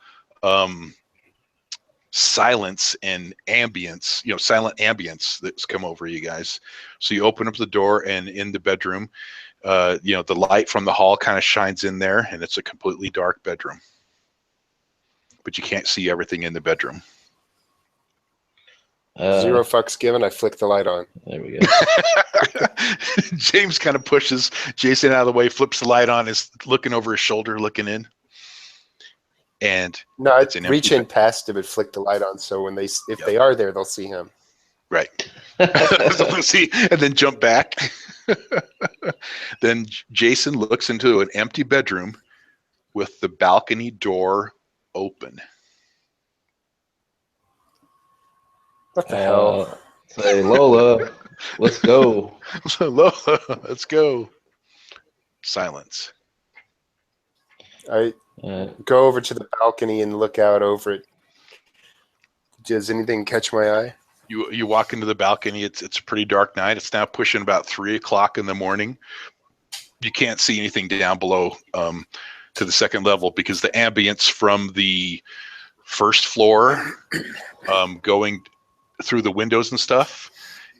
silence and ambience, silent ambience that's come over you guys. So you open up the door, and in the bedroom, the light from the hall kind of shines in there, and it's a completely dark bedroom. But you can't see everything in the bedroom. 0 fucks given. I flick the light on. There we go. James kind of pushes Jason out of the way, flips the light on, is looking over his shoulder, looking in. And no, I'd reach in past him and flick the light on, so when if they are there, they'll see him. Right. So we'll see, and then jump back. Then Jason looks into an empty bedroom with the balcony door open. What the hell? Say, Lola, let's go. Lola, let's go. Silence. I go over to the balcony and look out over it. Does anything catch my eye? You walk into the balcony. It's a pretty dark night. It's now pushing about 3 o'clock in the morning. You can't see anything down below to the second level because the ambience from the first floor going through the windows and stuff,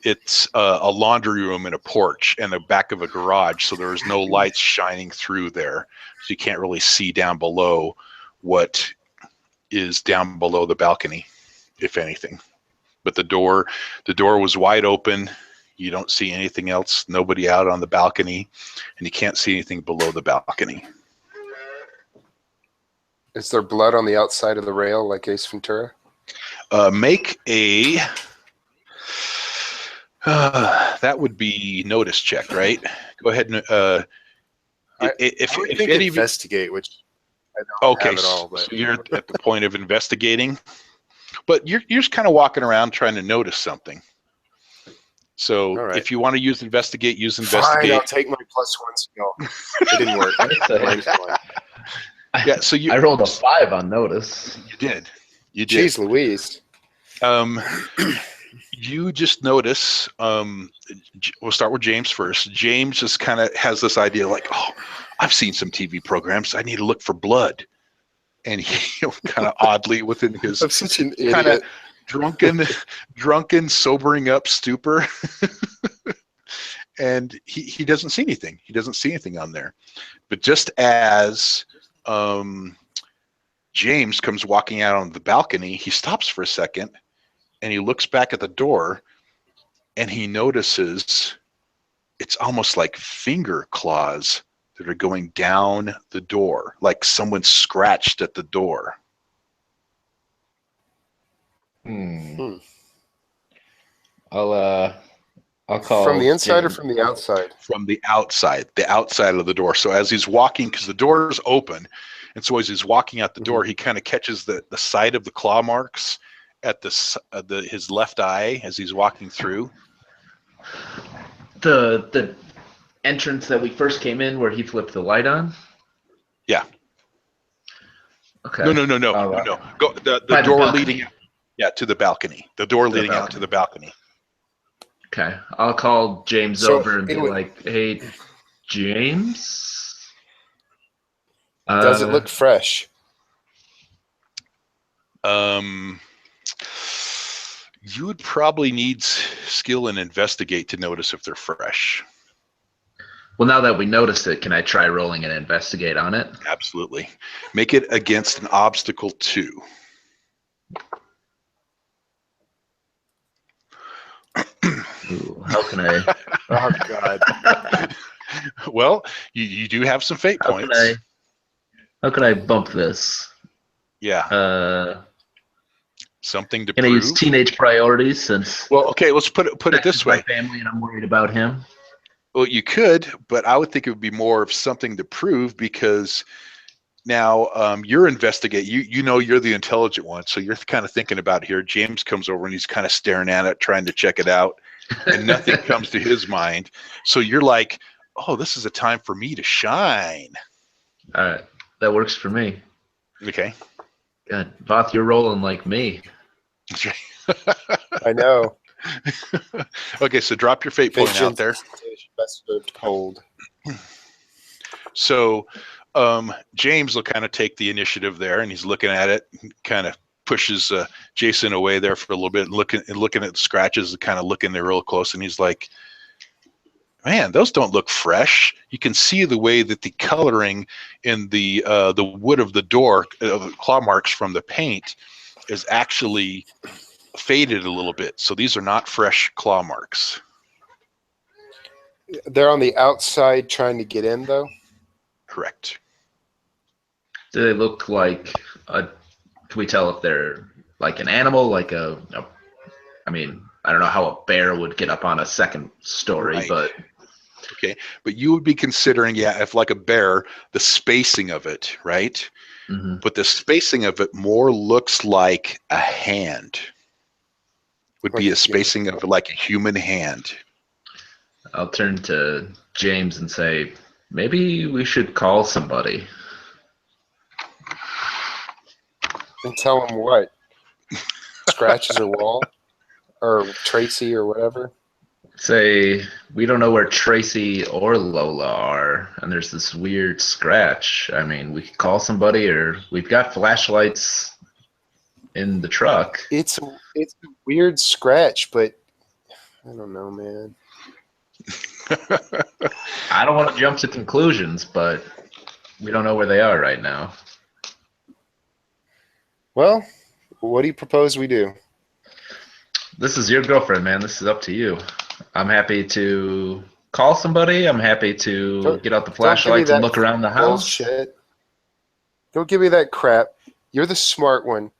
it's a laundry room and a porch and the back of a garage, so there's no lights shining through there, so you can't really see down below what is down below the balcony, if anything. But the door was wide open. You don't see anything else, nobody out on the balcony, and you can't see anything below the balcony. Is there blood on the outside of the rail like Ace Ventura? Make a That would be notice check, right? Go ahead and if any investigate, which I don't have at all. But so you're at the point of investigating, but you're just kind of walking around trying to notice something. So if you want to use investigate, use investigate. Fine, I'll take my +1 skill. It didn't work. Yeah, so I rolled a 5 on notice. You did. Jeez Louise. You just notice, we'll start with James first. James just kind of has this idea like, oh, I've seen some TV programs. I need to look for blood. And he kind of oddly within his I'm such an idiot. Kind of drunken, sobering up stupor. And he doesn't see anything. He doesn't see anything on there. But just as James comes walking out on the balcony, he stops for a second and he looks back at the door and he notices it's almost like finger claws that are going down the door, like someone scratched at the door. I'll call from the inside James. or from the outside? From the outside of the door. So as he's walking, because the door is open, and so as he's walking out the door, he kind of catches the side of the claw marks at his left eye as he's walking through. The entrance that we first came in, where he flipped the light on. Yeah. Okay. No. Go the door leading. Yeah, to the balcony. The door leading out to the balcony. Okay, I'll call James over and be like, "Hey, James, does it look fresh?" You would probably need skill and investigate to notice if they're fresh. Well, now that we noticed it, can I try rolling and investigate on it? Absolutely. Make it against an obstacle 2. Ooh, how can I? Oh God. Well, you do have some fate points. How can I bump this? Yeah. Something to prove. Can I use teenage priorities since? Well, okay. Let's put it this way. My family and I'm worried about him. Well, you could, but I would think it would be more of something to prove because now you're investigate. You know you're the intelligent one, so you're kind of thinking about here. James comes over and he's kind of staring at it, trying to check it out, and nothing comes to his mind. So you're like, "Oh, this is a time for me to shine." All right, that works for me. Okay. Good, Voth, you're rolling like me. I know. Okay, so drop your fate point out there. Best served cold. So James will kind of take the initiative there, and he's looking at it, kind of pushes Jason away there for a little bit, and looking at the scratches, and kind of looking there real close, and he's like, "Man, those don't look fresh." You can see the way that the coloring in the wood of the door, claw marks from the paint, is actually faded a little bit. So these are not fresh claw marks. They're on the outside trying to get in, though? Correct. Do they look like can we tell if they're like an animal, like I mean, I don't know how a bear would get up on a second story, right. But okay, but you would be considering, if like a bear, the spacing of it, right? Mm-hmm. But the spacing of it more looks like a hand. Would be a spacing of like a human hand. I'll turn to James and say, maybe we should call somebody. And tell him what? Scratches or wall? Or Tracy or whatever? Say, we don't know where Tracy or Lola are, and there's this weird scratch. I mean, we could call somebody, or we've got flashlights in the truck. It's a weird scratch, but I don't know, man. I don't want to jump to conclusions, but we don't know where they are right now. Well, what do you propose we do? This is your girlfriend, man. This is up to you. I'm happy to call somebody. I'm happy to get out the flashlights and look around the house. Bullshit. Don't give me that crap. You're the smart one.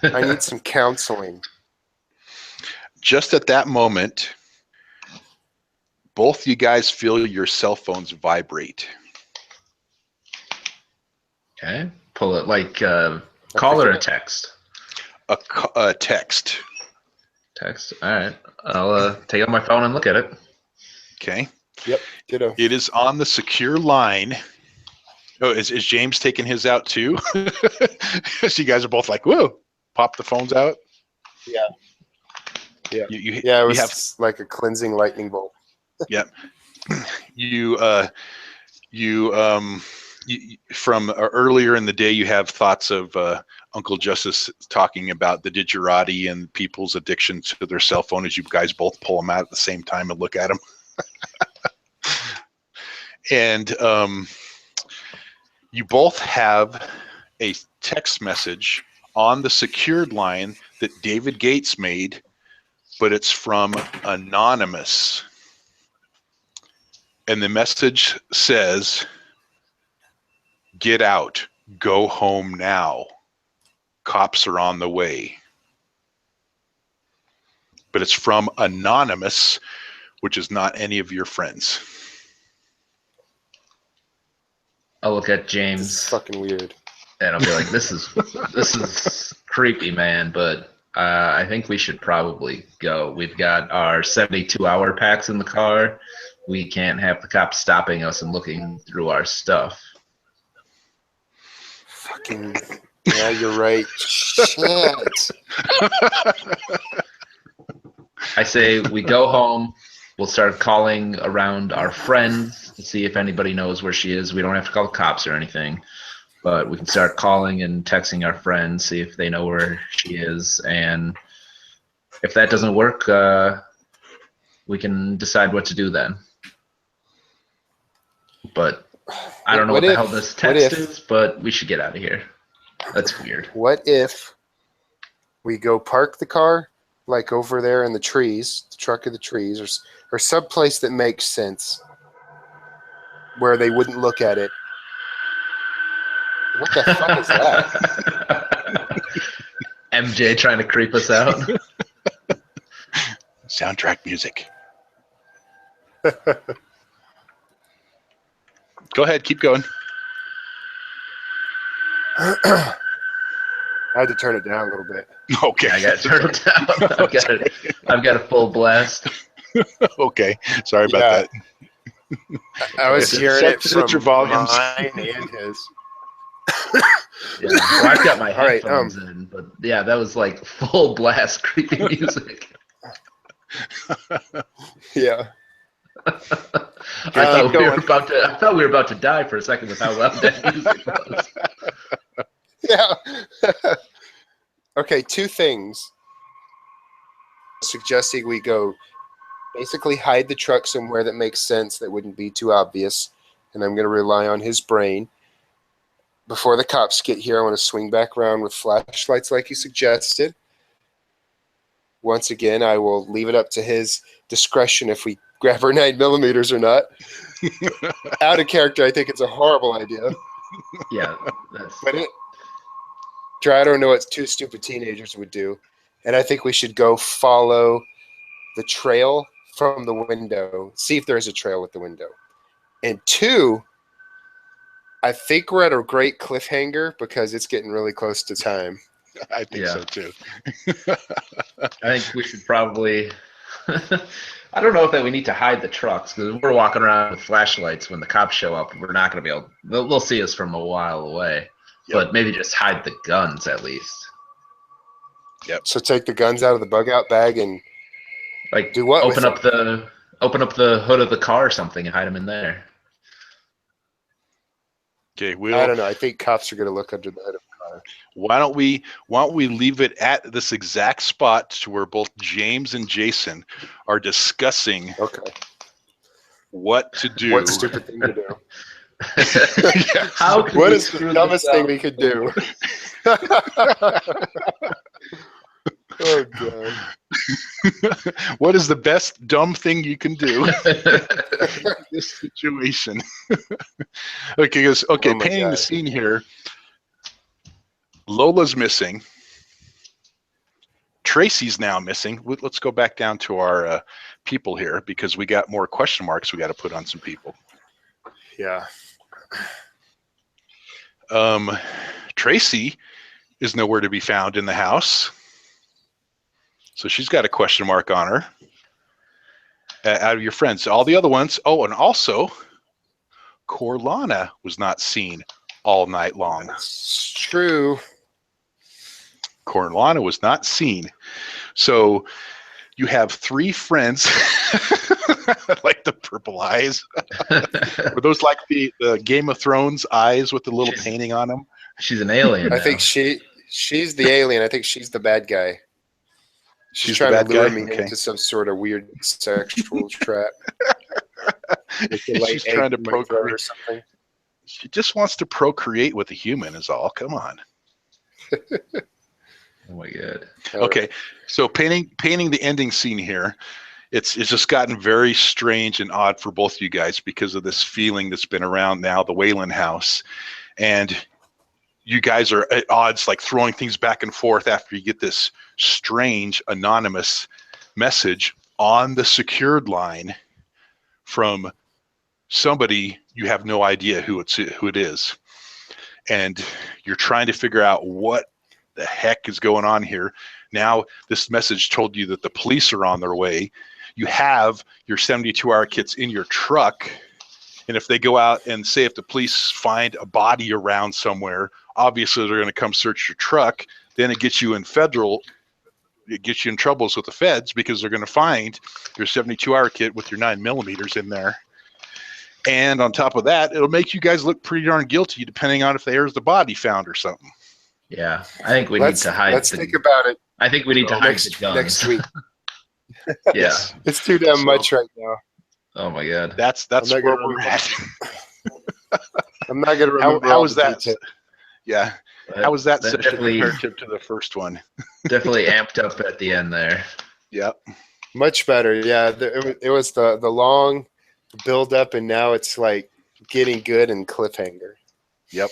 I need some counseling. Just at that moment, both you guys feel your cell phones vibrate. Okay. Pull it like call or a text? A text. Text. All right. I'll take out my phone and look at it. Okay. Yep. Ditto. It is on the secure line. Oh, is James taking his out too? So you guys are both like, whoa, pop the phones out. Yeah. Yeah. It was like a cleansing lightning bolt. Yep. You from earlier in the day, you have thoughts of Uncle Justice talking about the digerati and people's addiction to their cell phone as you guys both pull them out at the same time and look at them. And you both have a text message on the secured line that David Gates made, but it's from Anonymous. And the message says, "Get out, go home now. Cops are on the way." But it's from Anonymous, which is not any of your friends. I'll look at James. This is fucking weird. And I'll be like, this is creepy, man, but I think we should probably go. We've got our 72-hour packs in the car. We can't have the cops stopping us and looking through our stuff. Fucking, yeah, you're right. Shit. I say we go home. We'll start calling around our friends to see if anybody knows where she is. We don't have to call the cops or anything, but we can start calling and texting our friends, see if they know where she is. And if that doesn't work, we can decide what to do then. But I don't know what the hell this text is, but we should get out of here. That's weird. What if we go park the car, like over there in the trees, the truck of the trees, or some place that makes sense, where they wouldn't look at it? What the fuck is that? MJ trying to creep us out. Soundtrack music. Go ahead, keep going. I had to turn it down a little bit. Okay. I got to turn it down. I've got a full blast. Okay. Sorry about that. I was hearing it from your volumes. mine and his. Yeah, well, I've got my headphones in, but yeah, that was like full blast creepy music. Yeah. I thought we were about to die for a second with how loud that music was. Yeah. Okay, two things. Suggesting we go basically hide the truck somewhere that makes sense, that wouldn't be too obvious, and I'm going to rely on his brain. Before the cops get here, I want to swing back around with flashlights like you suggested. Once again, I will leave it up to his discretion if we grab our 9mm or not. Out of character, I think it's a horrible idea. Yeah, but I don't know what two stupid teenagers would do. And I think we should go follow the trail from the window, see if there's a trail with the window. And two, I think we're at a great cliffhanger because it's getting really close to time. I think so too. I think we should probably. I don't know if we need to hide the trucks, because we're walking around with flashlights. When the cops show up, we're not going to be able. They'll see us from a while away. Yep. But maybe just hide the guns at least. Yep. So take the guns out of the bug out bag and like do what? Open up the hood of the car or something and hide them in there. Okay, I don't know. I think cops are going to look under the hood of the car. Why don't we leave it at this exact spot to where both James and Jason are discussing what to do. What stupid thing to do. What is the dumbest thing we could do? Oh, God. What is the best dumb thing you can do in this situation? Painting the scene here. Lola's missing. Tracy's now missing. Let's go back down to our people here because we got more question marks we got to put on some people. Yeah. Tracy is nowhere to be found in the house. So she's got a question mark on her. Out of your friends. All the other ones. Oh, and also, Corlana was not seen all night long. That's true. Corlana was not seen. So you have 3 friends. Like the purple eyes. Were those like the Game of Thrones eyes with the little painting on them? She's an alien. I think she's the alien. I think she's the bad guy. She's trying to lure me into some sort of weird sexual trap. She's trying to procreate or something. She just wants to procreate with a human is all. Come on. Oh my god. Okay, so painting the ending scene here, it's just gotten very strange and odd for both of you guys because of this feeling that's been around now, the Wayland house, and you guys are at odds, like throwing things back and forth after you get this strange anonymous message on the secured line from somebody you have no idea who it is, and you're trying to figure out what the heck is going on here. Now this message told you that the police are on their way. You have your 72-hour kits in your truck, and if they go out and say if the police find a body around somewhere, obviously they're going to come search your truck. Then it gets you in troubles with the feds because they're going to find your 72-hour kit with your 9mm in there. And on top of that, it'll make you guys look pretty darn guilty depending on if there's the body found or something. Yeah, I think we need to hide. Let's think about it. I think we need to hide the guns. Next week. Yeah. It's too damn much right now. Oh my god. That's where we're at. I'm not going to remember. How was that? Yeah. How was that session comparative to the first one? Definitely amped up at the end there. Yep. Much better. Yeah. It was the long build up, and now it's like getting good and cliffhanger. Yep.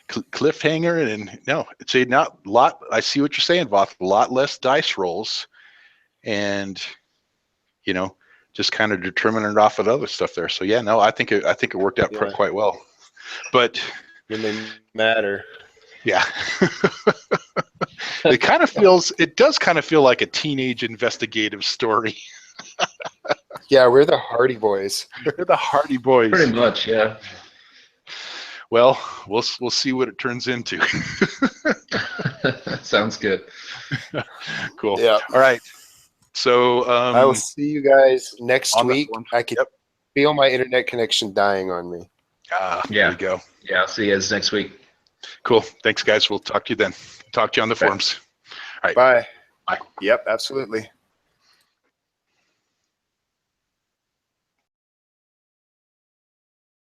Cliffhanger, and no, it's a lot. I see what you're saying, Voth. A lot less dice rolls, and just kind of determining it off of other stuff there. So yeah, no, I think it worked out quite well. But when they matter, yeah, it does kind of feel like a teenage investigative story. Yeah, we're the Hardy Boys. We're the Hardy Boys. Pretty much, yeah. Well, we'll see what it turns into. Sounds good. Cool. Yeah. All right. So I will see you guys next week. I can feel my internet connection dying on me. There you go. Yeah, I'll see you guys next week. Cool. Thanks, guys. We'll talk to you then. Talk to you on the forums. All right. Bye. Bye. Yep, absolutely.